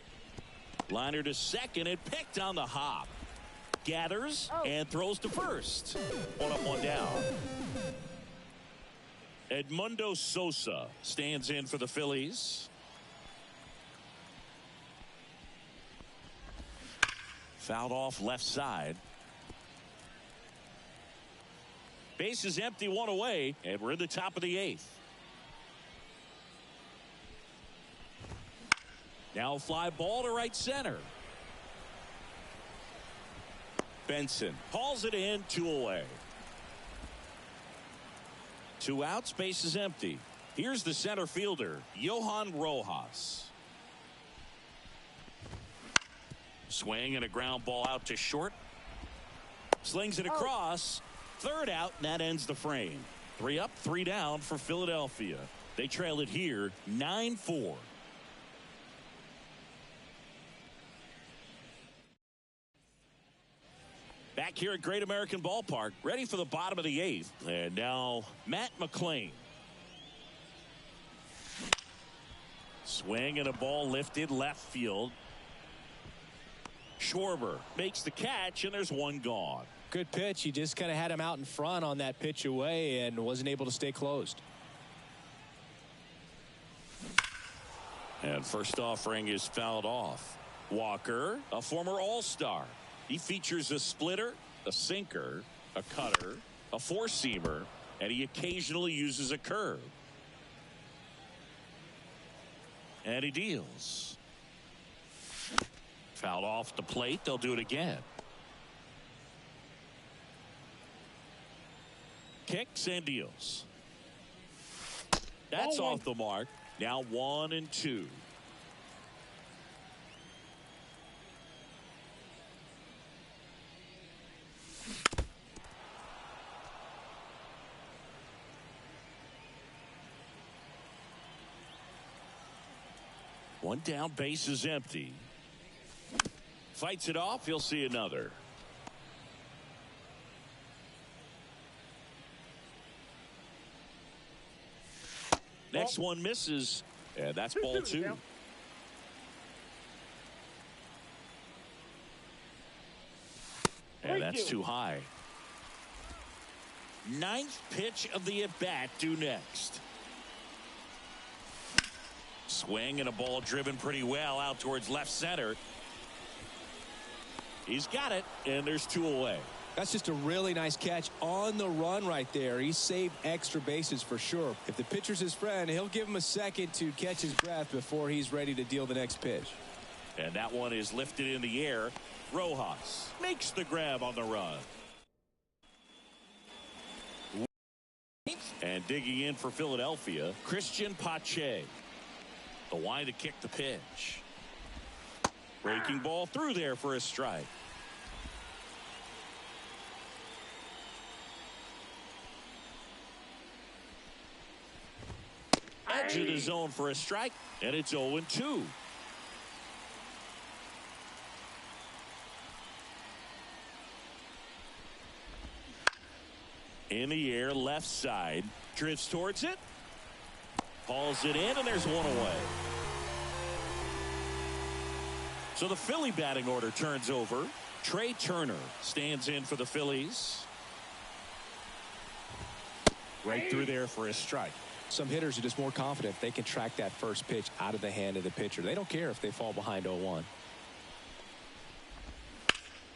Liner to second, and picked on the hop. Gathers and throws to first. 1 up, 1 down. Edmundo Sosa stands in for the Phillies. Fouled off left side. Base is empty, 1 away, and we're in the top of the 8th. Now fly ball to right center. Benson hauls it in, 2 away. 2 outs, base is empty. Here's the center fielder, Johan Rojas. Swing and a ground ball out to short. Slings it across. 3rd out, and that ends the frame. 3 up, 3 down for Philadelphia. They trail it here 9-4. Back here at Great American Ballpark, ready for the bottom of the 8th. And now Matt McLain. Swing and a ball lifted left field. Schwarber makes the catch, and there's 1 gone. Good pitch. He just kind of had him out in front on that pitch away and wasn't able to stay closed. And first offering is fouled off. Walker, a former All-Star. He features a splitter, a sinker, a cutter, a 4-seamer, and he occasionally uses a curve. And he deals. Fouled off the plate. They'll do it again. Kicks and deals. That's off the mark. Now 1-2. One down, base is empty. Fights it off. He'll see another. Next one misses, and that's ball 2. And that's too high. 9th pitch of the at-bat due next. Swing and a ball driven pretty well out towards left center. He's got it, and there's 2 away. That's just a really nice catch on the run right there. He saved extra bases for sure. If the pitcher's his friend, he'll give him a second to catch his breath before he's ready to deal the next pitch. And that one is lifted in the air. Rojas makes the grab on the run. And digging in for Philadelphia, Christian Pache. The wind to kick the pitch. Breaking ball through there for a strike. Edge of the zone for a strike, and it's 0-2. In the air, left side, drifts towards it, hauls it in, and there's 1 away. So the Philly batting order turns over. Trey Turner stands in for the Phillies. Right through there for a strike. Some hitters are just more confident they can track that first pitch out of the hand of the pitcher. They don't care if they fall behind 0-1.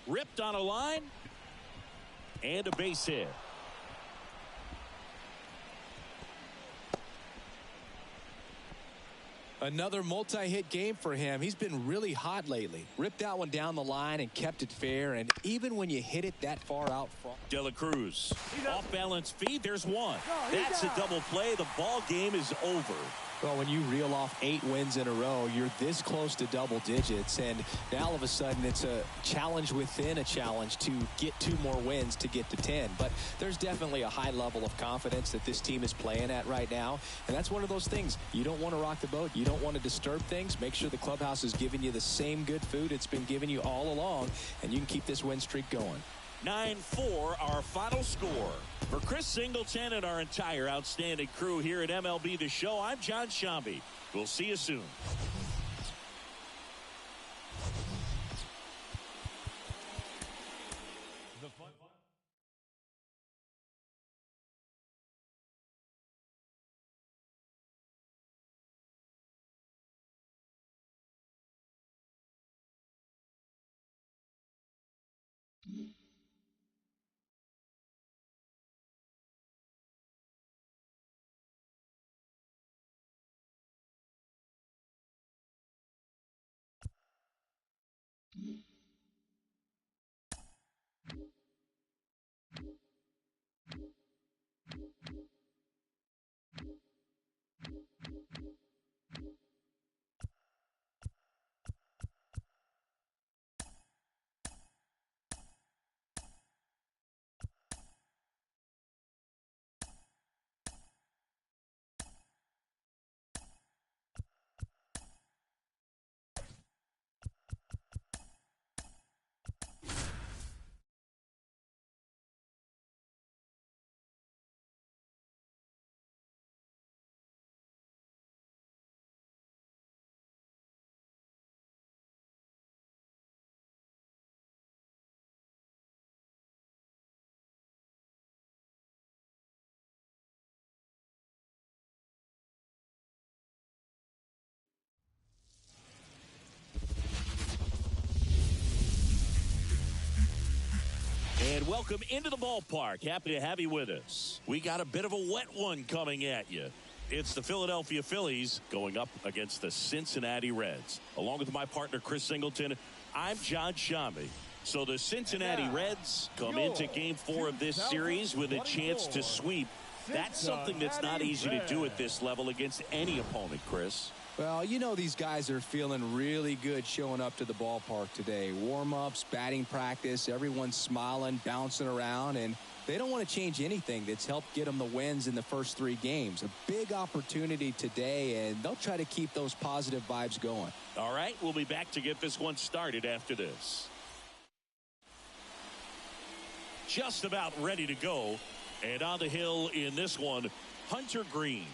Ripped on a line. And a base hit. Another multi-hit game for him. He's been really hot lately. Ripped that one down the line and kept it fair. And even when you hit it that far out front. De La Cruz. Off-balance feed. There's one. That's a double play. The ball game is over. Well, when you reel off 8 wins in a row, you're this close to double digits. And now all of a sudden it's a challenge within a challenge to get 2 more wins to get to 10. But there's definitely a high level of confidence that this team is playing at right now. And that's one of those things. You don't want to rock the boat. You don't want to disturb things. Make sure the clubhouse is giving you the same good food it's been giving you all along. And you can keep this win streak going. 9-4 our final score. For Chris Singleton and our entire outstanding crew here at MLB The Show, I'm John Shambi. We'll see you soon. And welcome into the ballpark. Happy to have you with us. We got a bit of a wet one coming at you. It's the Philadelphia Phillies going up against the Cincinnati Reds. Along with my partner, Chris Singleton, I'm John Shambi. So the Cincinnati Reds come into Game 4 of this series with a chance to sweep. That's something that's not easy to do at this level against any opponent, Chris. Well, you know these guys are feeling really good showing up to the ballpark today. Warm-ups, batting practice, everyone's smiling, bouncing around, and they don't want to change anything that's helped get them the wins in the first 3 games. A big opportunity today, and they'll try to keep those positive vibes going. All right, we'll be back to get this one started after this. Just about ready to go, and on the hill in this one, Hunter Green.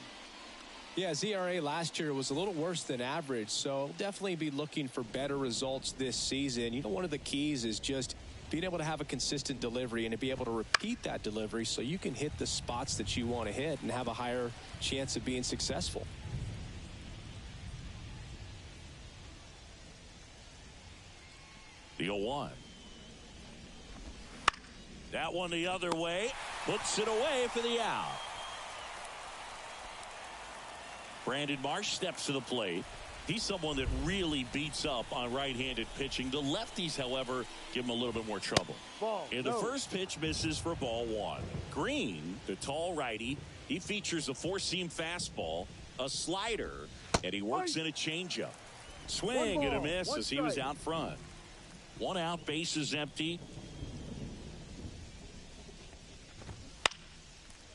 Yeah, ZRA last year was a little worse than average, so definitely be looking for better results this season. You know, one of the keys is just being able to have a consistent delivery and to be able to repeat that delivery so you can hit the spots that you want to hit and have a higher chance of being successful. The 0-1. That one the other way, puts it away for the out. Brandon Marsh steps to the plate. He's someone that really beats up on right-handed pitching. The lefties, however, give him a little bit more trouble. And the first pitch misses for ball 1. Green, the tall righty, he features a 4-seam fastball, a slider, and he works in a changeup. Swing and a miss as he was out front. 1 out, bases empty.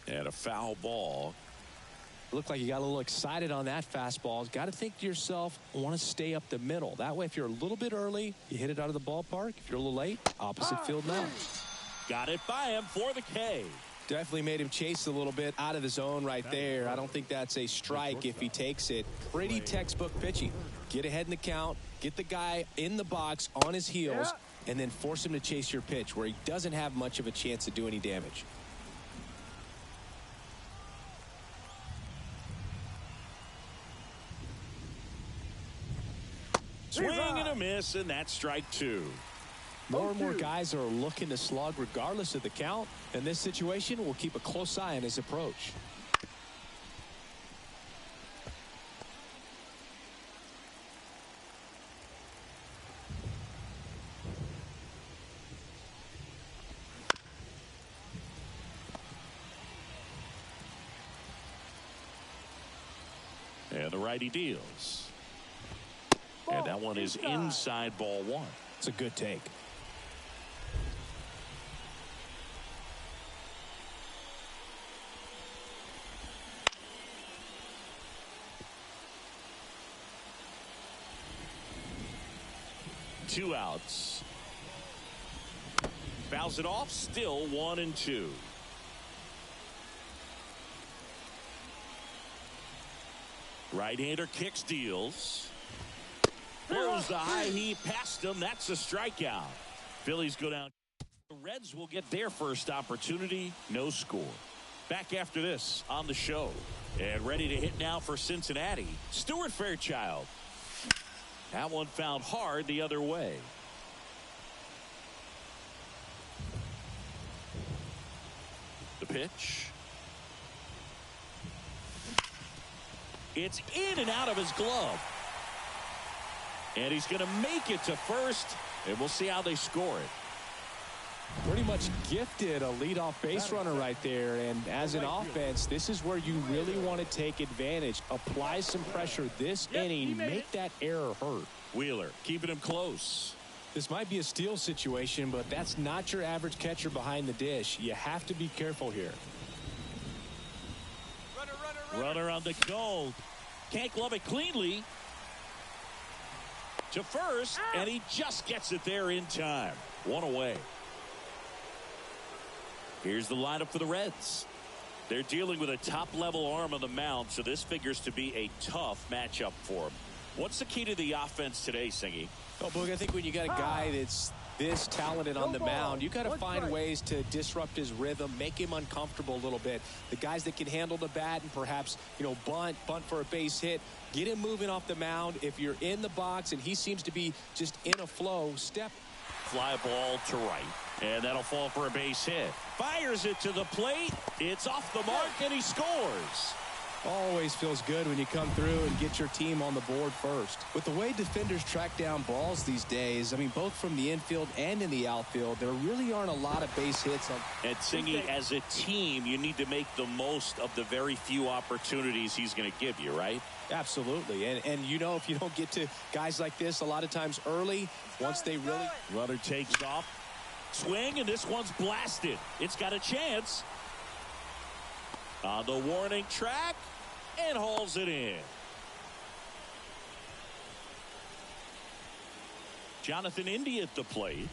And a foul ball. Looked like you got a little excited on that fastball. Got to think to yourself, I want to stay up the middle. That way, if you're a little bit early, you hit it out of the ballpark. If you're a little late, opposite field now. Got it by him for the K. Definitely made him chase a little bit out of the zone right there. I don't think that's a strike if he takes it. Pretty textbook pitching. Get ahead in the count, get the guy in the box on his heels, and then force him to chase your pitch where he doesn't have much of a chance to do any damage. Swing and a miss, and that's strike 2. More and more guys are looking to slug regardless of the count. In this situation, we'll keep a close eye on his approach. And the righty deals. And that one is inside ball one. It's a good take. Two outs. Fouls it off. Still 1-2. Right-hander kicks, deals. Throws the high heat past him. That's a strikeout. Phillies go down. The Reds will get their first opportunity. No score. Back after this on the show. And ready to hit now for Cincinnati, Stuart Fairchild. That one found hard the other way. The pitch. It's in and out of his glove. And he's going to make it to first. And we'll see how they score it. Pretty much gifted a leadoff base runner right there. And as an offense, this is where you really want to take advantage. Apply some pressure this inning. Make that error hurt. Wheeler keeping him close. This might be a steal situation, but that's not your average catcher behind the dish. You have to be careful here. Runner on the go. Can't glove it cleanly. To first, and he just gets it there in time. One away. Here's the lineup for the Reds. They're dealing with a top-level arm on the mound, so this figures to be a tough matchup for them. What's the key to the offense today, Singy? Oh, Boog, I think when you got a guy that's this talented on the mound, you got to find ways to disrupt his rhythm, make him uncomfortable a little bit. The guys that can handle the bat and perhaps, bunt for a base hit, get him moving off the mound. If you're in the box and he seems to be just in a flow, step. Fly ball to right, and that'll fall for a base hit. Fires it to the plate. It's off the mark, and he scores. Always feels good when you come through and get your team on the board first. With the way defenders track down balls these days, I mean, both from the infield and in the outfield, there really aren't a lot of base hits. And Singy, as a team, you need to make the most of the very few opportunities he's going to give you, right? Absolutely. And if you don't get to guys like this a lot of times early, once they really... Runner takes off. Swing, and this one's blasted. It's got a chance. On the warning track. And hauls it in. Jonathan India at the plate.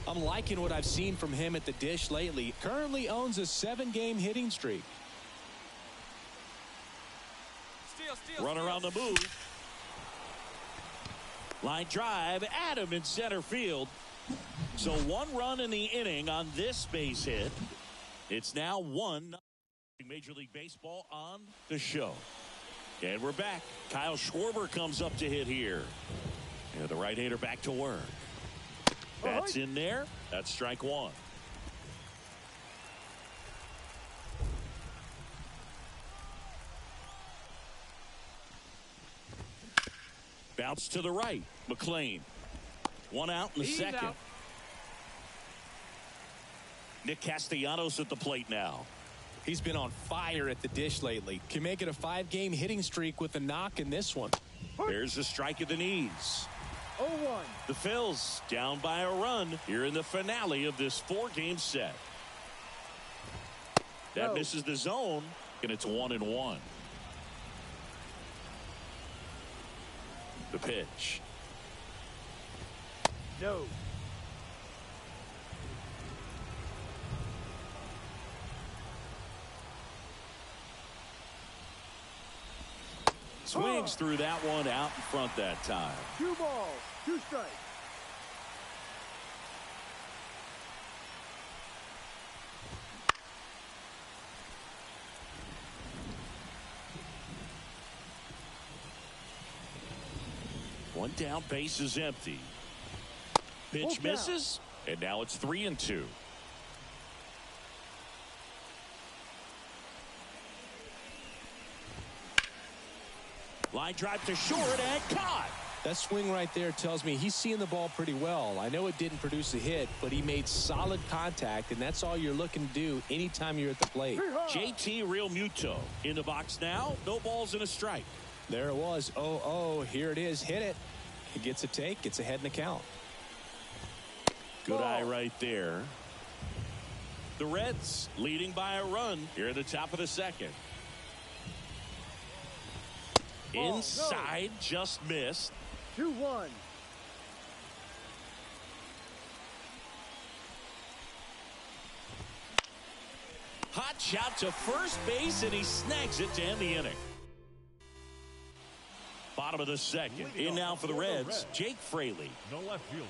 I'm liking what I've seen from him at the dish lately. Currently owns a 7-game hitting streak. Runner on the move. Line drive. Adam in center field. So 1 run in the inning on this base hit. It's now 1-0. Major League Baseball on the show. And we're back. Kyle Schwarber comes up to hit here. And the right-hander back to work. That's in there. That's strike one. Bounce to the right. McLean. 1 out in the second. Out. Nick Castellanos at the plate now. He's been on fire at the dish lately. Can make it a 5-game hitting streak with a knock in this one. There's a strike at the knees. 0-1. The Phils down by a run here in the finale of this 4-game set. That misses the zone, and it's 1-1. The pitch. No. Swings through that one out in front that time. 2 balls, 2 strikes. One down, base is empty. Pitch misses, And now it's 3-2. Line drive to short and caught. That swing right there tells me he's seeing the ball pretty well. I know it didn't produce a hit, but he made solid contact, and that's all you're looking to do anytime you're at the plate. JT Realmuto in the box now. No balls and a strike. There it was. 0-0. Here it is. Hit it. He gets a take. Gets ahead in the count. Good eye right there. The Reds leading by a run here at the top of the second. Inside, just missed. 2-1. Hot shot to first base, and he snags it to end the inning. Bottom of the second. In now for the Reds, Jake Fraley. The left fielder.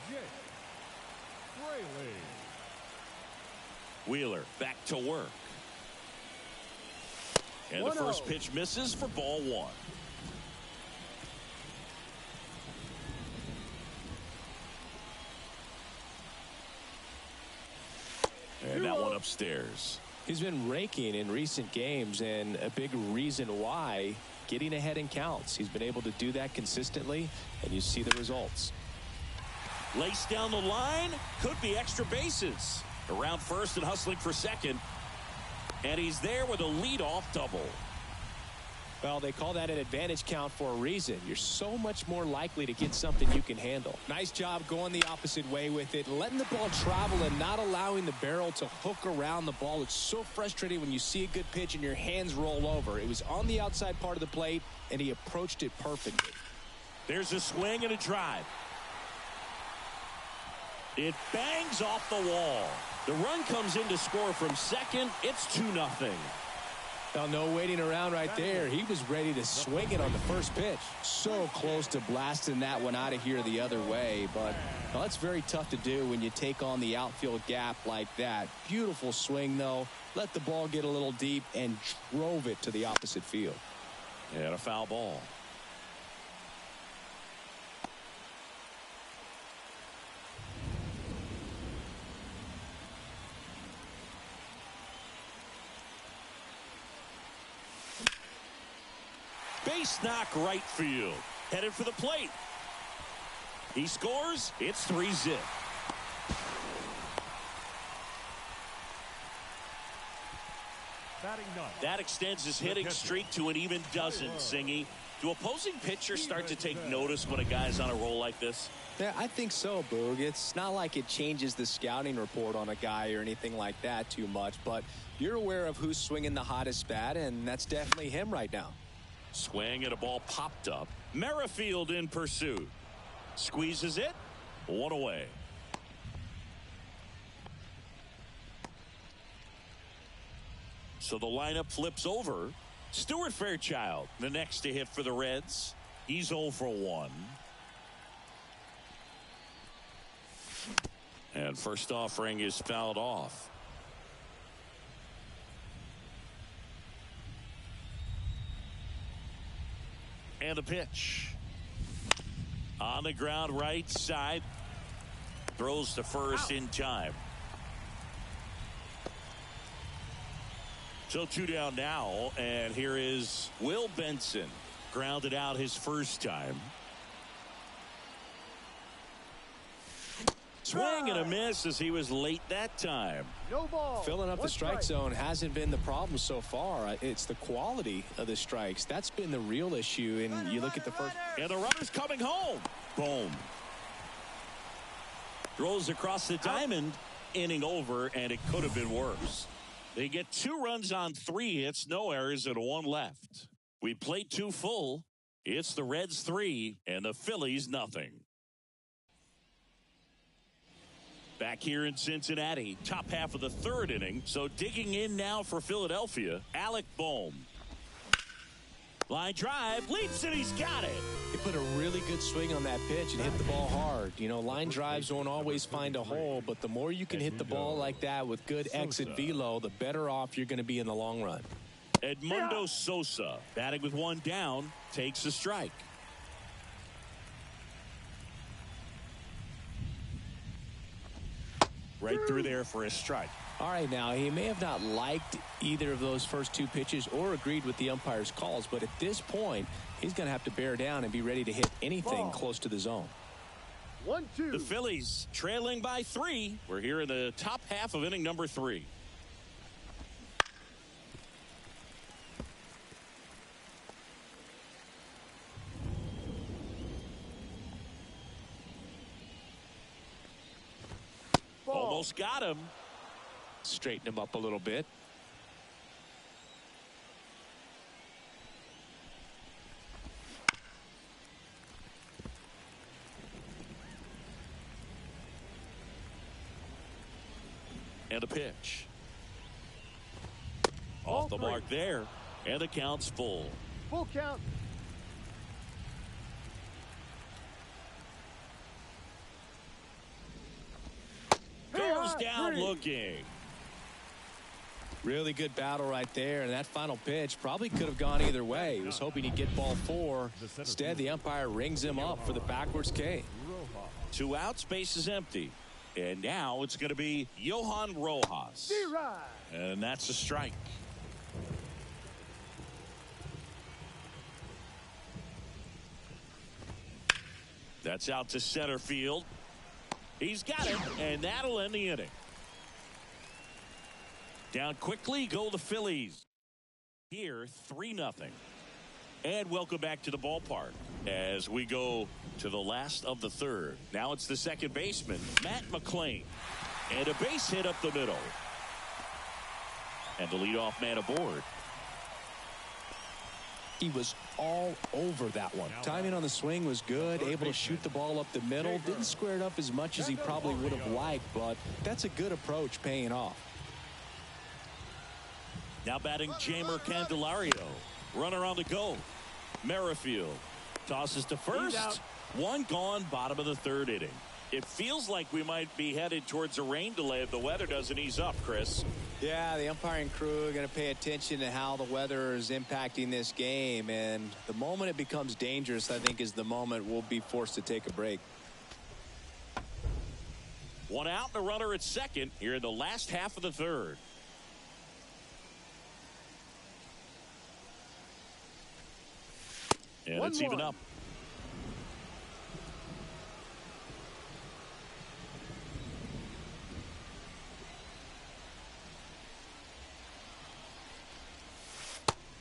Jake Fraley. Wheeler back to work. And the first pitch misses for ball one. And that one upstairs. He's been raking in recent games, and a big reason why, getting ahead in counts. He's been able to do that consistently, and you see the results. Laced down the line, could be extra bases. Around first and hustling for second. And he's there with a leadoff double. Well, they call that an advantage count for a reason. You're so much more likely to get something you can handle. Nice job going the opposite way with it, letting the ball travel and not allowing the barrel to hook around the ball. It's so frustrating when you see a good pitch and your hands roll over. It was on the outside part of the plate, and he approached it perfectly. There's a swing and a drive. It bangs off the wall. The run comes in to score from second. It's 2-0. Well, no waiting around right there. He was ready to swing it on the first pitch. So close to blasting that one out of here the other way. But well, that's very tough to do when you take on the outfield gap like that. Beautiful swing, though. Let the ball get a little deep and drove it to the opposite field. And a foul ball. Base knock right field. Headed for the plate. He scores. It's 3-0. That extends his hitting streak to an even dozen, Singy. Do opposing pitchers start to take notice when a guy's on a roll like this? Yeah, I think so, Boog. It's not like it changes the scouting report on a guy or anything like that too much, but you're aware of who's swinging the hottest bat, and that's definitely him right now. Swing and a ball popped up. Merrifield in pursuit. Squeezes it. One away. So the lineup flips over. Stuart Fairchild, the next to hit for the Reds. He's 0 for 1. And first offering is fouled off. And a pitch. On the ground right side. Throws to first in time. So 2 down now, and here is Will Benson. Grounded out his first time. Swing and a miss as he was late that time. No ball. Filling up the strike zone hasn't been the problem so far. It's the quality of the strikes. That's been the real issue. And you look at the first. And the runner's coming home. Boom. Throws across the diamond. Inning over, and it could have been worse. They get 2 runs on 3 hits, no errors, and 1 left. We played 2 full. It's the Reds 3 and the Phillies nothing. Back here in Cincinnati, top half of the 3rd inning. So digging in now for Philadelphia, Alec Bohm. Line drive, leaps and he's got it. He put a really good swing on that pitch and hit the ball hard. You know, line drives won't always find a hole, but the more you can hit the ball like that with good exit velo, the better off you're going to be in the long run. Edmundo Sosa, batting with one down, takes a strike. Right through there for a strike. All right, now, he may have not liked either of those first two pitches or agreed with the umpire's calls, but at this point, he's going to have to bear down and be ready to hit anything close to the zone. 1-2. The Phillies trailing by 3. We're here in the top half of inning number 3. Almost got him. Straighten him up a little bit. And a pitch. Off the mark there. And the count's full. Full count. Goes down looking. Really good battle right there, and that final pitch probably could have gone either way. He was hoping he'd get ball 4. Instead, the umpire rings him up for the backwards K. 2 outs, base is empty. And now it's going to be Johan Rojas. And that's a strike. That's out to center field. He's got it, and that'll end the inning. Down quickly go the Phillies. Here, 3-0. And welcome back to the ballpark as we go to the last of the third. Now it's the second baseman, Matt McLain. And a base hit up the middle. And the leadoff man aboard. He was all over that one. Timing on the swing was good, able to shoot the ball up the middle. Didn't square it up as much as he probably would have liked, but that's a good approach paying off. Now batting Jeimer Candelario. Runner on the go. Merrifield tosses to first. One gone, bottom of the third inning. It feels like we might be headed towards a rain delay if the weather doesn't ease up, Chris. Yeah, the umpiring crew are going to pay attention to how the weather is impacting this game, and the moment it becomes dangerous, I think, is the moment we'll be forced to take a break. One out and a runner at second here in the last half of the third. And it's even up.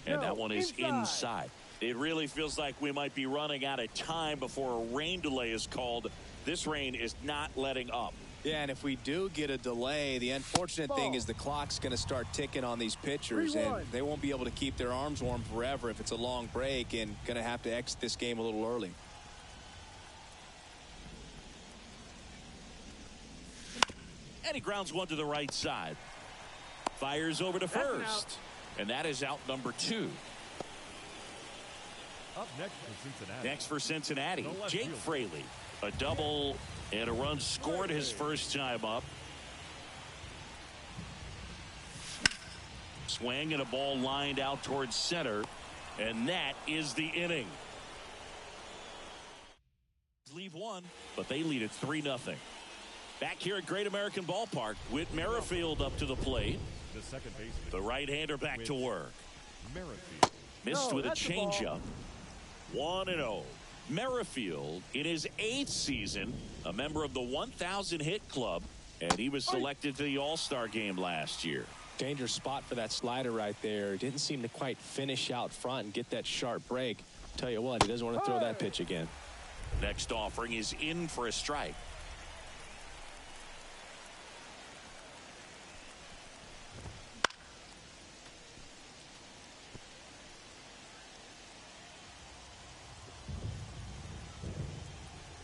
And that one is inside. It really feels like we might be running out of time before a rain delay is called. This rain is not letting up. Yeah, and if we do get a delay, the unfortunate thing is the clock's going to start ticking on these pitchers, and they won't be able to keep their arms warm forever if it's a long break, and going to have to exit this game a little early. And he grounds one to the right side. Fires over to first. And that is out number 2. Up next for Cincinnati. Next for Cincinnati, Jake Fraley. A double and a run scored his first time up. Swing and a ball lined out towards center. And that is the inning. Leave one, but they lead it 3-0. Back here at Great American Ballpark with Merrifield up to the plate. The second baseman. The right-hander back to work. Merrifield. Missed with a changeup. 1-0. Merrifield in his 8th season, a member of the 1,000 hit club, and he was selected to the All-Star game last year. Dangerous spot for that slider right there. Didn't seem to quite finish out front and get that sharp break. Tell you what, he doesn't want to throw that pitch again. Next offering is in for a strike.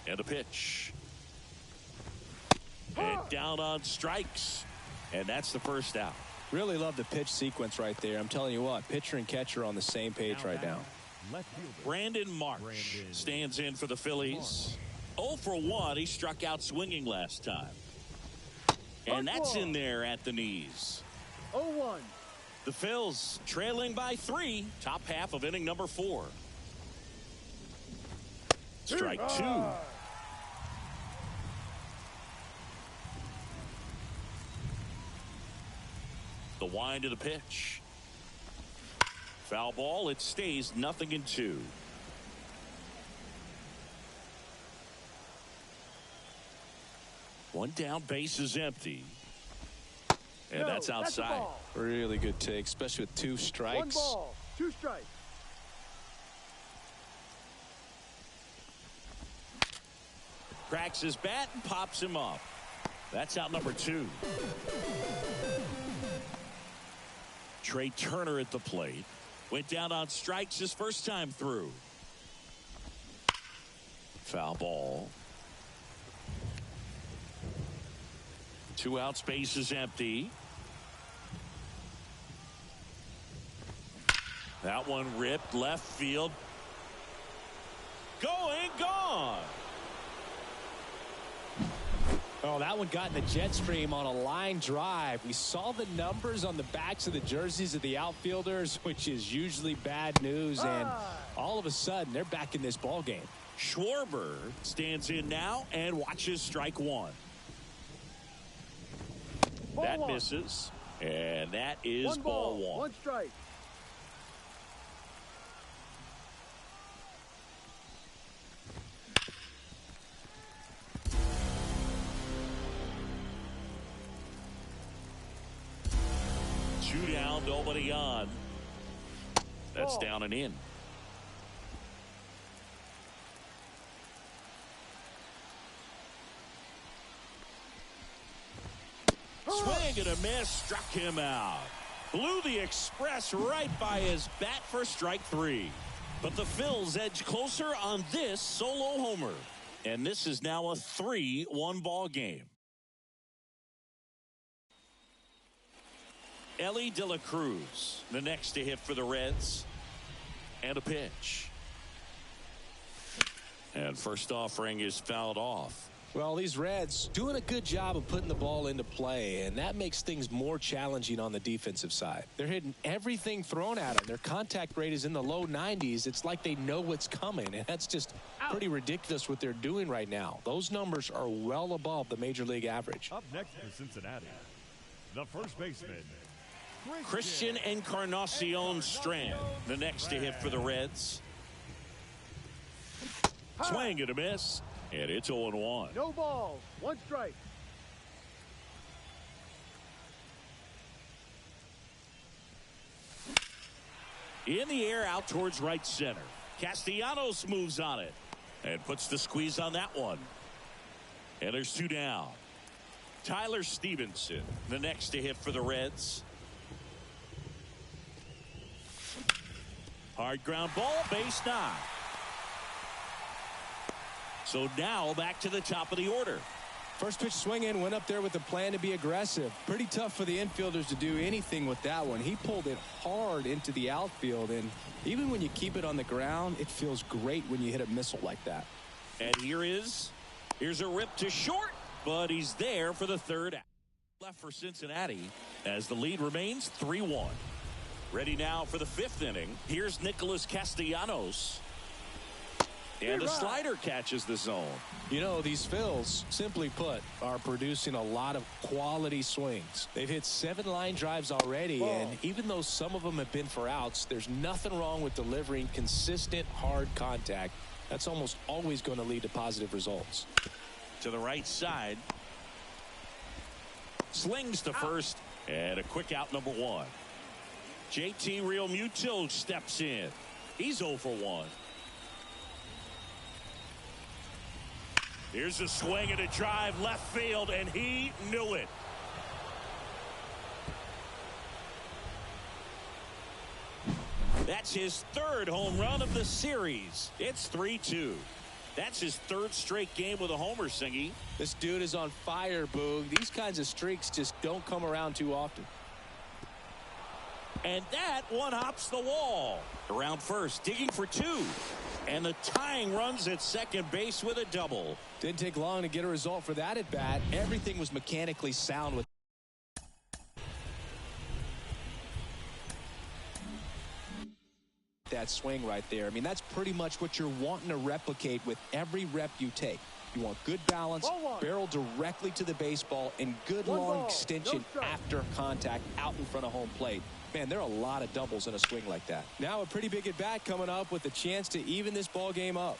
And a pitch. And down on strikes. And that's the first out. Really love the pitch sequence right there. I'm telling you what, pitcher and catcher are on the same page right now. Left fielder. Brandon Marsh stands in for the Phillies. 0 for 1. He struck out swinging last time. And that's in there at the knees. 0-1. The Phils trailing by 3. Top half of inning number 4. Strike 2. The wind of the pitch. Foul ball. It stays 0-2. One down, base is empty. And that's outside. Really good take, especially with 2 strikes. 1 ball, 2 strikes. Cracks his bat and pops him up. That's out number 2. Trey Turner at the plate. Went down on strikes his first time through. Foul ball. 2 outs, base is empty. That one ripped left field. Going, gone. Oh, that one got in the jet stream on a line drive. We saw the numbers on the backs of the jerseys of the outfielders, which is usually bad news. And all of a sudden, they're back in this ball game. Schwarber stands in now and watches strike 1. That misses. And that is ball 1. 1 strike. Two down, nobody on. That's down and in. Swing and a miss, struck him out. Blew the express right by his bat for strike 3. But the Phils edge closer on this solo homer. And this is now a 3-1 ball game. Ellie De La Cruz, the next to hit for the Reds. And a pitch. And first offering is fouled off. Well, these Reds doing a good job of putting the ball into play, and that makes things more challenging on the defensive side. They're hitting everything thrown at them. Their contact rate is in the low 90s. It's like they know what's coming, and that's just pretty ridiculous what they're doing right now. Those numbers are well above the major league average. Up next for Cincinnati, the first baseman, Christian Encarnacion Strand, the next to hit for the Reds. Swing and a miss. And it's 0-1. No balls, 1 strike. In the air out towards right center. Castellanos moves on it and puts the squeeze on that one. And there's 2 down. Tyler Stevenson, the next to hit for the Reds. Hard ground ball, base knock. So now back to the top of the order. First pitch swing in, went up there with a plan to be aggressive. Pretty tough for the infielders to do anything with that one. He pulled it hard into the outfield, and even when you keep it on the ground, it feels great when you hit a missile like that. And here's a rip to short, but he's there for the 3rd out. Left for Cincinnati as the lead remains 3-1. Ready now for the 5th inning. Here's Nicholas Castellanos. And a slider catches the zone. You know, these Phils, simply put, are producing a lot of quality swings. They've hit 7 line drives already, and even though some of them have been for outs, there's nothing wrong with delivering consistent, hard contact. That's almost always going to lead to positive results. To the right side. Slings to first, and a quick out number 1. JT Realmuto steps in. He's 0 for 1. Here's a swing and a drive left field, and he knew it. That's his 3rd home run of the series. It's 3-2. That's his 3rd straight game with a homer, Singy. This dude is on fire, Boog. These kinds of streaks just don't come around too often. And that one hops the wall. Around first, digging for 2. And the tying runs at second base with a double. Didn't take long to get a result for that at bat. Everything was mechanically sound with. that swing right there. I mean, that's pretty much what you're wanting to replicate with every rep you take. You want good balance, barrel directly to the baseball, and good long extension after contact out in front of home plate. Man, there are a lot of doubles in a swing like that. Now a pretty big at bat coming up with a chance to even this ball game up.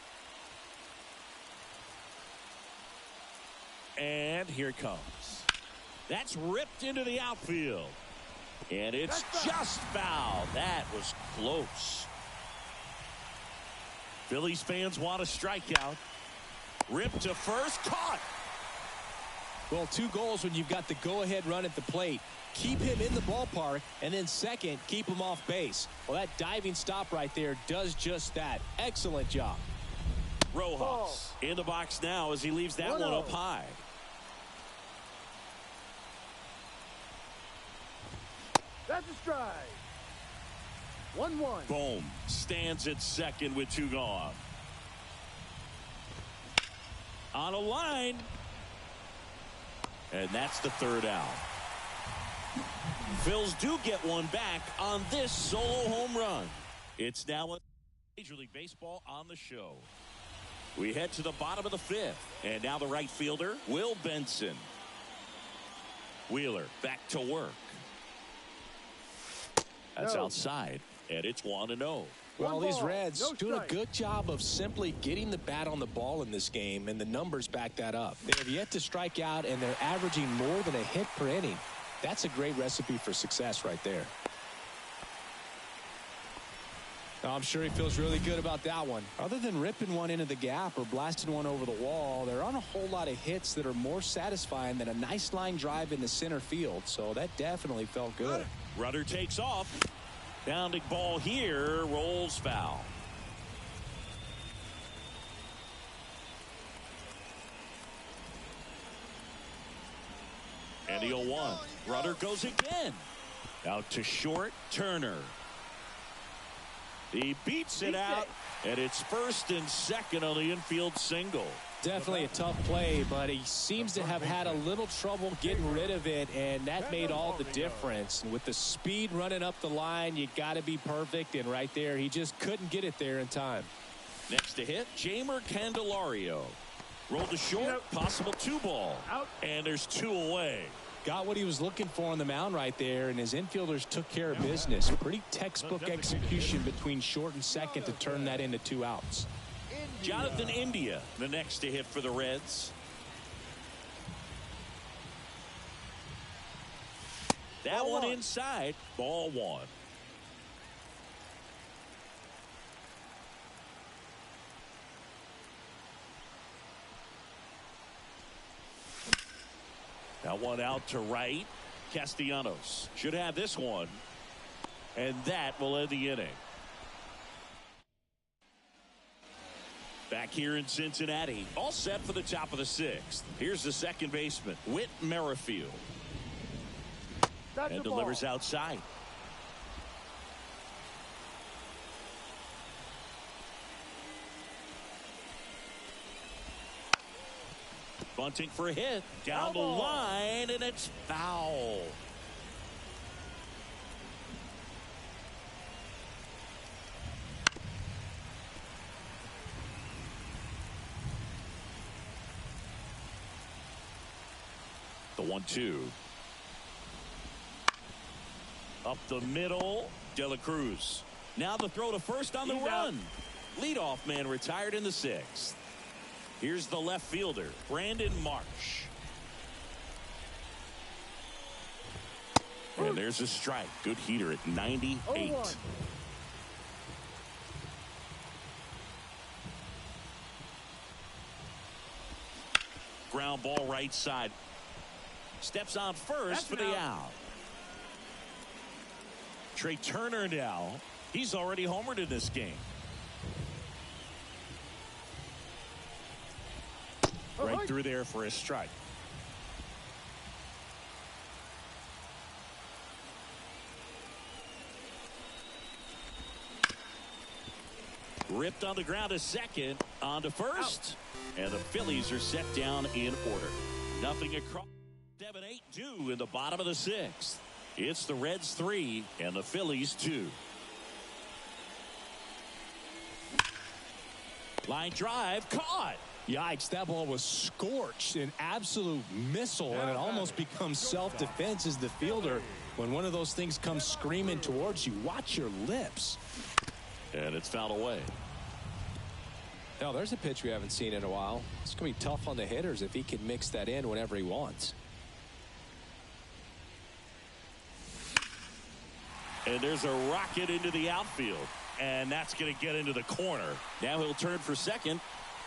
And here it comes. That's ripped into the outfield. And it's just foul. That was close. Phillies fans want a strikeout. Ripped to first, caught. Well, 2 goals when you've got the go-ahead run at the plate. Keep him in the ballpark, and then second, keep him off base. Well, that diving stop right there does just that. Excellent job. Rojas in the box now as he leaves that one up high. That's a strike. 1-1. Bohm stands at second with 2 gone. On a line. And that's the 3rd out. Phils do get one back on this solo home run. It's now a Major League Baseball on the show. We head to the bottom of the 5th. And now the right fielder, Will Benson. Wheeler back to work. That's outside. And it's 1-0. Well, these Reds doing a good job of simply getting the bat on the ball in this game, and the numbers back that up. They have yet to strike out, and they're averaging more than a hit per inning. That's a great recipe for success right there. Now, I'm sure he feels really good about that one. Other than ripping one into the gap or blasting one over the wall, there aren't a whole lot of hits that are more satisfying than a nice line drive in the center field, so that definitely felt good. Rudder takes off. Bounding ball here, rolls foul. And the 0-1. Rudder goes again. Out to short, Turner. He beats it out, and it's first and second on the infield single. Definitely a tough play, but he seems to have had a little trouble getting rid of it, and that made all the difference. And with the speed running up the line, you got to be perfect, and right there, he just couldn't get it there in time. Next to hit, Jeimer Candelario. Rolled to short, possible 2-ball. And there's 2 away. Got what he was looking for on the mound right there, and his infielders took care of business. Pretty textbook execution between short and second to turn that into 2 outs. Jonathan India, the next to hit for the Reds. That one inside, ball 1. That one out to right. Castellanos should have this one. And that will end the inning. Back here in Cincinnati, all set for the top of the 6th. Here's the second baseman, Whit Merrifield. And delivers outside. Bunting for a hit. Down the line, and it's foul. The 1-2. Up the middle, De La Cruz. Now the throw to first on the run. Leadoff man retired in the 6th. Here's the left fielder, Brandon Marsh. And there's a strike. Good heater at 98. Ground ball right side. Steps on first for the out. Trey Turner now. He's already homered in this game. Right through there for a strike. Ripped on the ground to second, on to first. And the Phillies are set down in order. Nothing across. 7-8 due in the bottom of the 6th. It's the Reds 3 and the Phillies 2. Line drive, caught. Yikes, that ball was scorched, an absolute missile, and it almost becomes self-defense as the fielder. When one of those things comes screaming towards you, watch your lips. And it's fouled away. Now, there's a pitch we haven't seen in a while. It's going to be tough on the hitters if he can mix that in whenever he wants. And there's a rocket into the outfield. And that's going to get into the corner. Now he'll turn for second.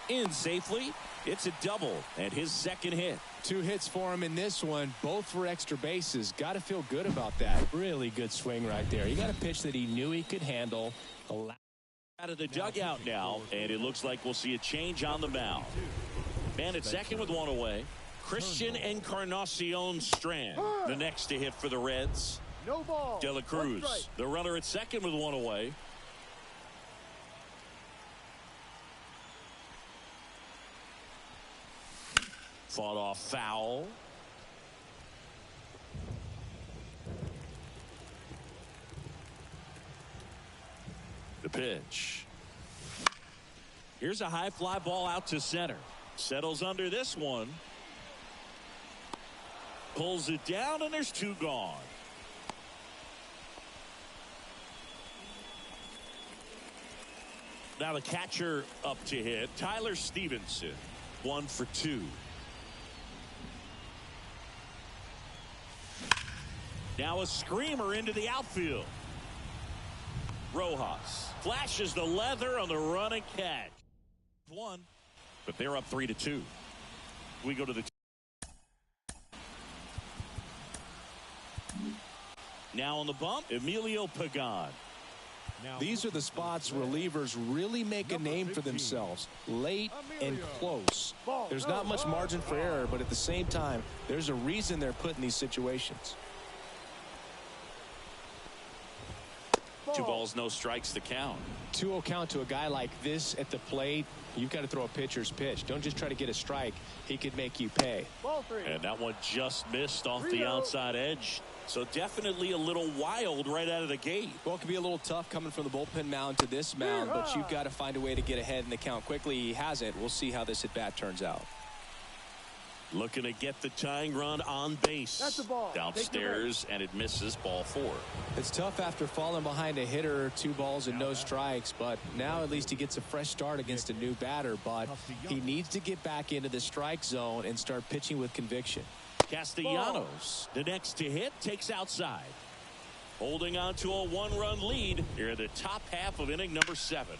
In safely. It's a double. And his second hit. 2 hits for him in this one. Both for extra bases. Got to feel good about that. Really good swing right there. He got a pitch that he knew he could handle. Out of the dugout now. And it looks like we'll see a change on the mound. Man at second with 1 away. Christian Encarnacion Strand. The next to hit for the Reds. No ball. De La Cruz. The runner at second with 1 away. Fought off foul. The pitch. Here's a high fly ball out to center. Settles under this one. Pulls it down, and there's 2 gone. Now the catcher up to hit. Tyler Stevenson. 1 for 2. Now a screamer into the outfield. Rojas flashes the leather on the running catch. 1, but they're up 3-2. We go to the now on the bump, Emilio Pagan. These are the spots relievers really make a name for themselves. Late and close. There's not much margin for error, but at the same time, there's a reason they're put in these situations. 2 balls, no strikes to count. 2-0 count to a guy like this at the plate. You've got to throw a pitcher's pitch. Don't just try to get a strike. He could make you pay. Ball 3. And that one just missed off the outside edge. So definitely a little wild right out of the gate. Well, it can be a little tough coming from the bullpen mound to this mound, but you've got to find a way to get ahead in the count quickly. He hasn't. We'll see how this at bat turns out. Looking to get the tying run on base. That's a ball. Downstairs, and it misses. Ball 4. It's tough after falling behind a hitter, 2 balls and no strikes, but now at least he gets a fresh start against a new batter, but he needs to get back into the strike zone and start pitching with conviction. Castellanos, the next to hit, takes outside. Holding on to a 1-run lead here in the top half of inning number 7.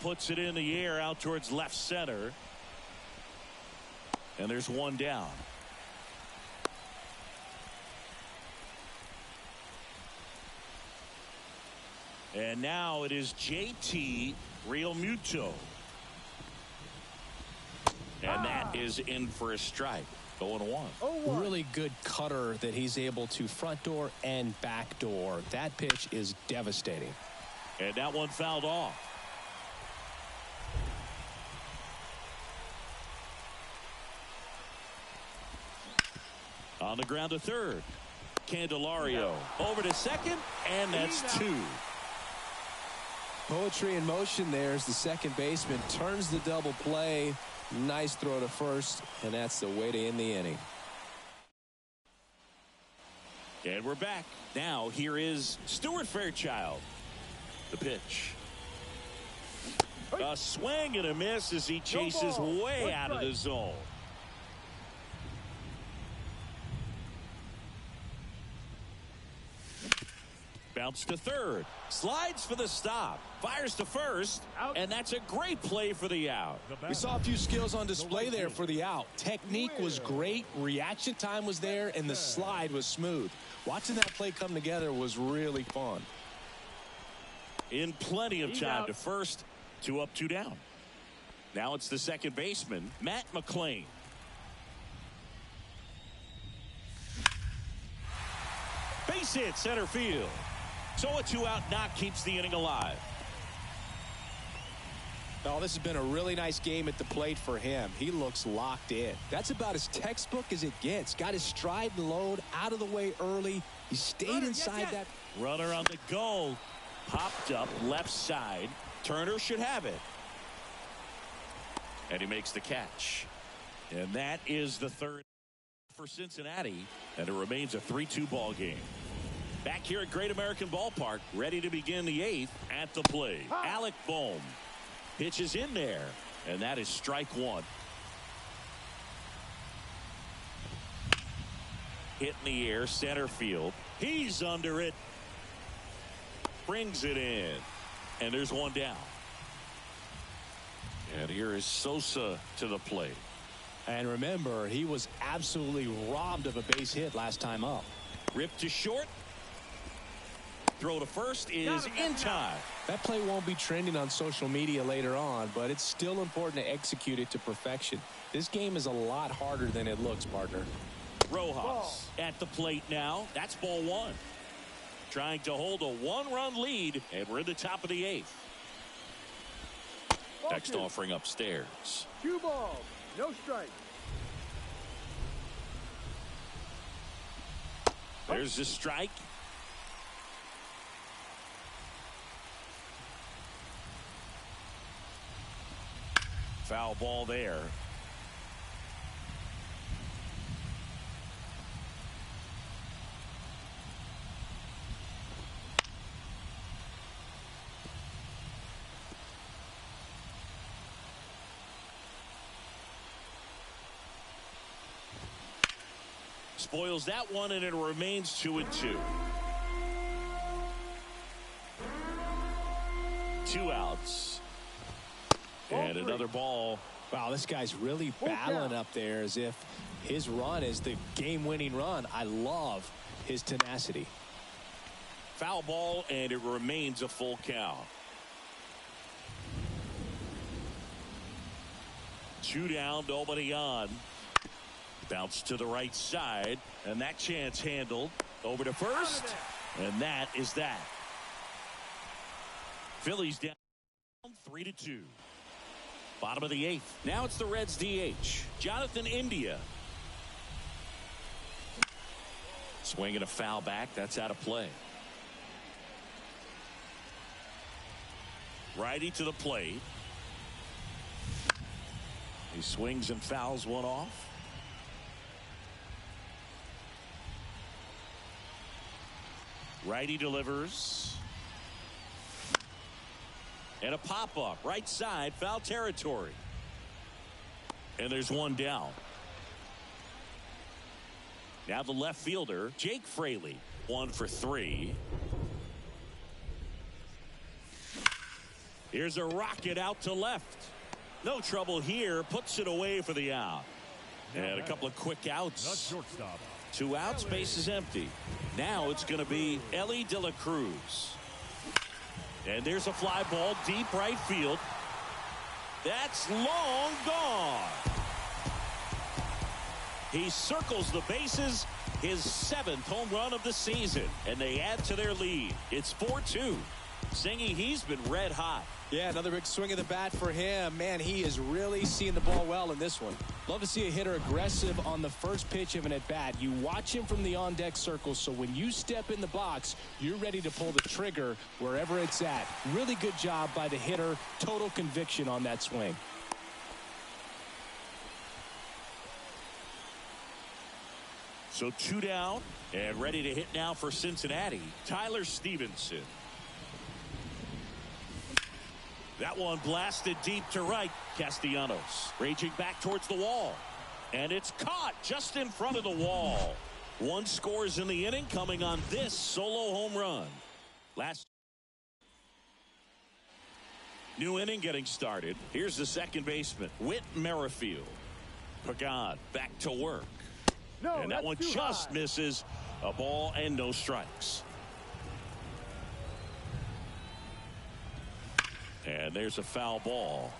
Puts it in the air out towards left center. And there's 1 down. And now it is JT Realmuto. And that is in for a strike. 0-1. Really good cutter that he's able to front door and back door. That pitch is devastating. And that one fouled off. On the ground to third. Candelario over to second, and that's 2. Poetry in motion there as the second baseman turns the double play. Nice throw to first, and that's the way to end the inning. And we're back. Now here is Stuart Fairchild. The pitch. A swing and a miss as he chases way out of the zone. Bounce to third. Slides for the stop. Fires to first. And that's a great play for the out. We saw a few skills on display there for the out. Technique was great. Reaction time was there. And the slide was smooth. Watching that play come together was really fun. In plenty of time to first. 2 up, 2 down. Now it's the second baseman, Matt McLain. Base hit center field. So a 2-out knock keeps the inning alive. Oh, this has been a really nice game at the plate for him. He looks locked in. That's about as textbook as it gets. Got his stride and load out of the way early. He stayed inside that. Runner on the go. Popped up left side. Turner should have it. And he makes the catch. And that is the third for Cincinnati. And it remains a 3-2 ball game. Back here at Great American Ballpark, ready to begin the 8th at the plate. Alec Bohm pitches in there. And that is strike one. Hit in the air, center field. He's under it. Brings it in. And there's one down. And here is Sosa to the plate. And remember, he was absolutely robbed of a base hit last time up. Ripped to short. Throw to first is in time. That play won't be trending on social media later on, but it's still important to execute it to perfection. This game is a lot harder than it looks, partner. Rojas at the plate now. That's ball one. Trying to hold a 1-run lead, and we're in the top of the 8th. Next offering upstairs. 2 balls, no strike. There's the strike. Foul ball there. Spoils that one, and it remains 2-2. 2 outs. And another ball. Wow, this guy's really battling up there as if his run is the game-winning run. I love his tenacity. Foul ball, and it remains a full count. 2 down, nobody on. Bounce to the right side, and that chance handled. Over to first, and that is that. Phillies down 3-2. Bottom of the 8th. Now it's the Reds DH. Jonathan India. Swinging a foul back. That's out of play. Righty to the plate. He swings and fouls one off. Righty delivers. And a pop-up. Right side. Foul territory. And there's one down. Now the left fielder, Jake Fraley. 1 for 3. Here's a rocket out to left. No trouble here. Puts it away for the out. And a couple of quick outs. The shortstop. 2 outs. Base is empty. Now it's going to be Elly De La Cruz. And there's a fly ball deep right field. That's long gone. He circles the bases. His 7th home run of the season. And they add to their lead. It's 4-2. Singy, he's been red hot. Yeah, another big swing of the bat for him. Man, he is really seeing the ball well in this one. Love to see a hitter aggressive on the first pitch of an at-bat. You watch him from the on-deck circle, so when you step in the box, you're ready to pull the trigger wherever it's at. Really good job by the hitter. Total conviction on that swing. So 2 down and ready to hit now for Cincinnati. Tyler Stevenson. That one blasted deep to right. Castellanos raging back towards the wall. And it's caught just in front of the wall. 1 scores in the inning coming on this solo home run. Last new inning getting started. Here's the second baseman, Whit Merrifield. Pagan back to work. No, and that one just high. misses. A ball and no strikes. And there's a foul ball.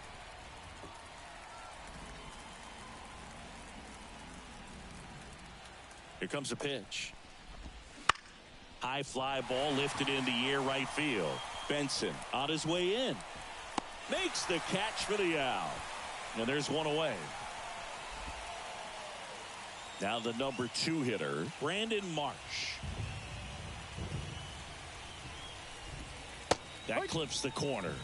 Here comes a pitch. High fly ball lifted in the air right field. Benson on his way in. Makes the catch for the out. And there's one away. Now the number 2 hitter, Brandon Marsh. That clips the corner.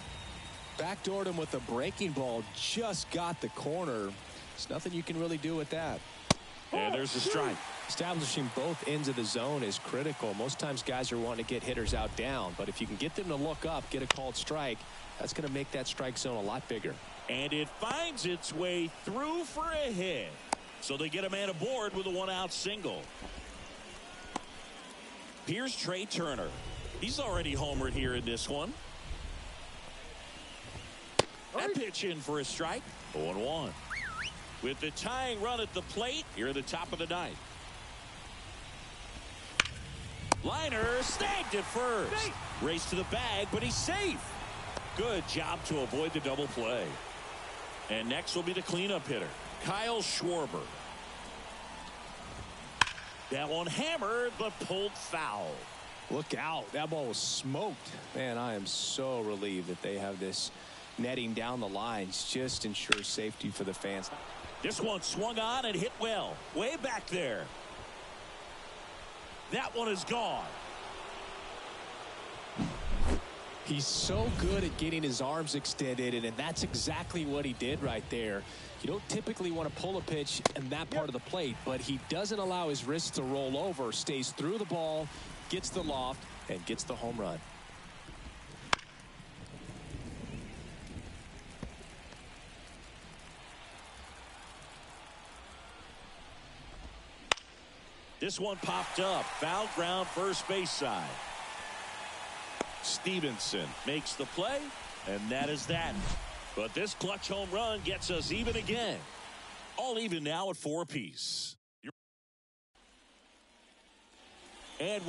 Backdoored him with a breaking ball. Just got the corner. There's nothing you can really do with that. And there's a strike. Establishing both ends of the zone is critical. Most times guys are wanting to get hitters out down, but if you can get them to look up, get a called strike, that's going to make that strike zone a lot bigger. And it finds its way through for a hit. So they get a man aboard with a one-out single. Here's Trey Turner. He's already homered here in this one. That pitch in for a strike. 0-1. With the tying run at the plate here at the top of the ninth. Liner snagged at first. Race to the bag, but he's safe. Good job to avoid the double play. And next will be the cleanup hitter, Kyle Schwarber. That one hammered, but pulled foul. Look out. That ball was smoked. Man, I am so relieved that they have this netting down the lines. Just ensures safety for the fans. This one swung on and hit well. Way back there. That one is gone. He's so good at getting his arms extended, and that's exactly what he did right there. You don't typically want to pull a pitch in that part of the plate, but he doesn't allow his wrists to roll over, stays through the ball, gets the loft, and gets the home run. This one popped up. Foul ground, first base side. Stevenson makes the play, and that is that. But this clutch home run gets us even again. All even now at 4 apiece. And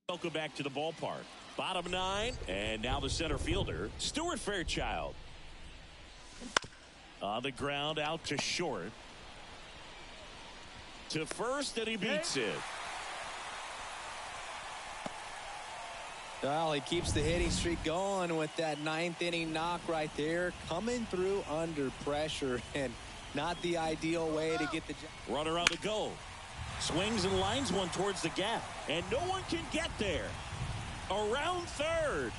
welcome back to the ballpark. Bottom 9, and now the center fielder, Stuart Fairchild. On the ground, out to short. To first, and he beats it. Well, he keeps the hitting streak going with that 9th inning knock right there. Coming through under pressure, and not the ideal way to get the job. Runner on the go. Swings and lines one towards the gap, and no one can get there. Around third.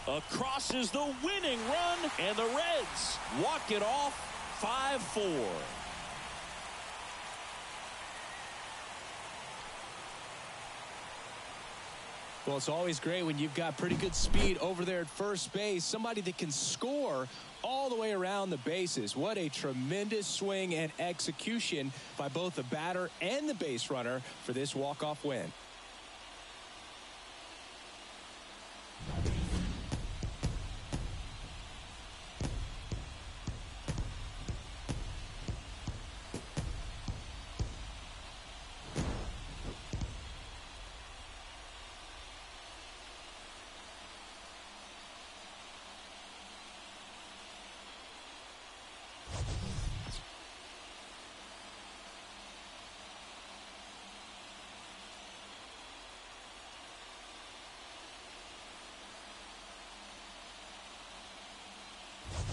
Across is the winning run, and the Reds walk it off 5-4. Well, it's always great when you've got pretty good speed over there at first base. Somebody that can score all the way around the bases. What a tremendous swing and execution by both the batter and the base runner for this walk-off win.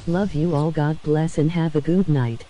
Love you all. God bless and have a good night.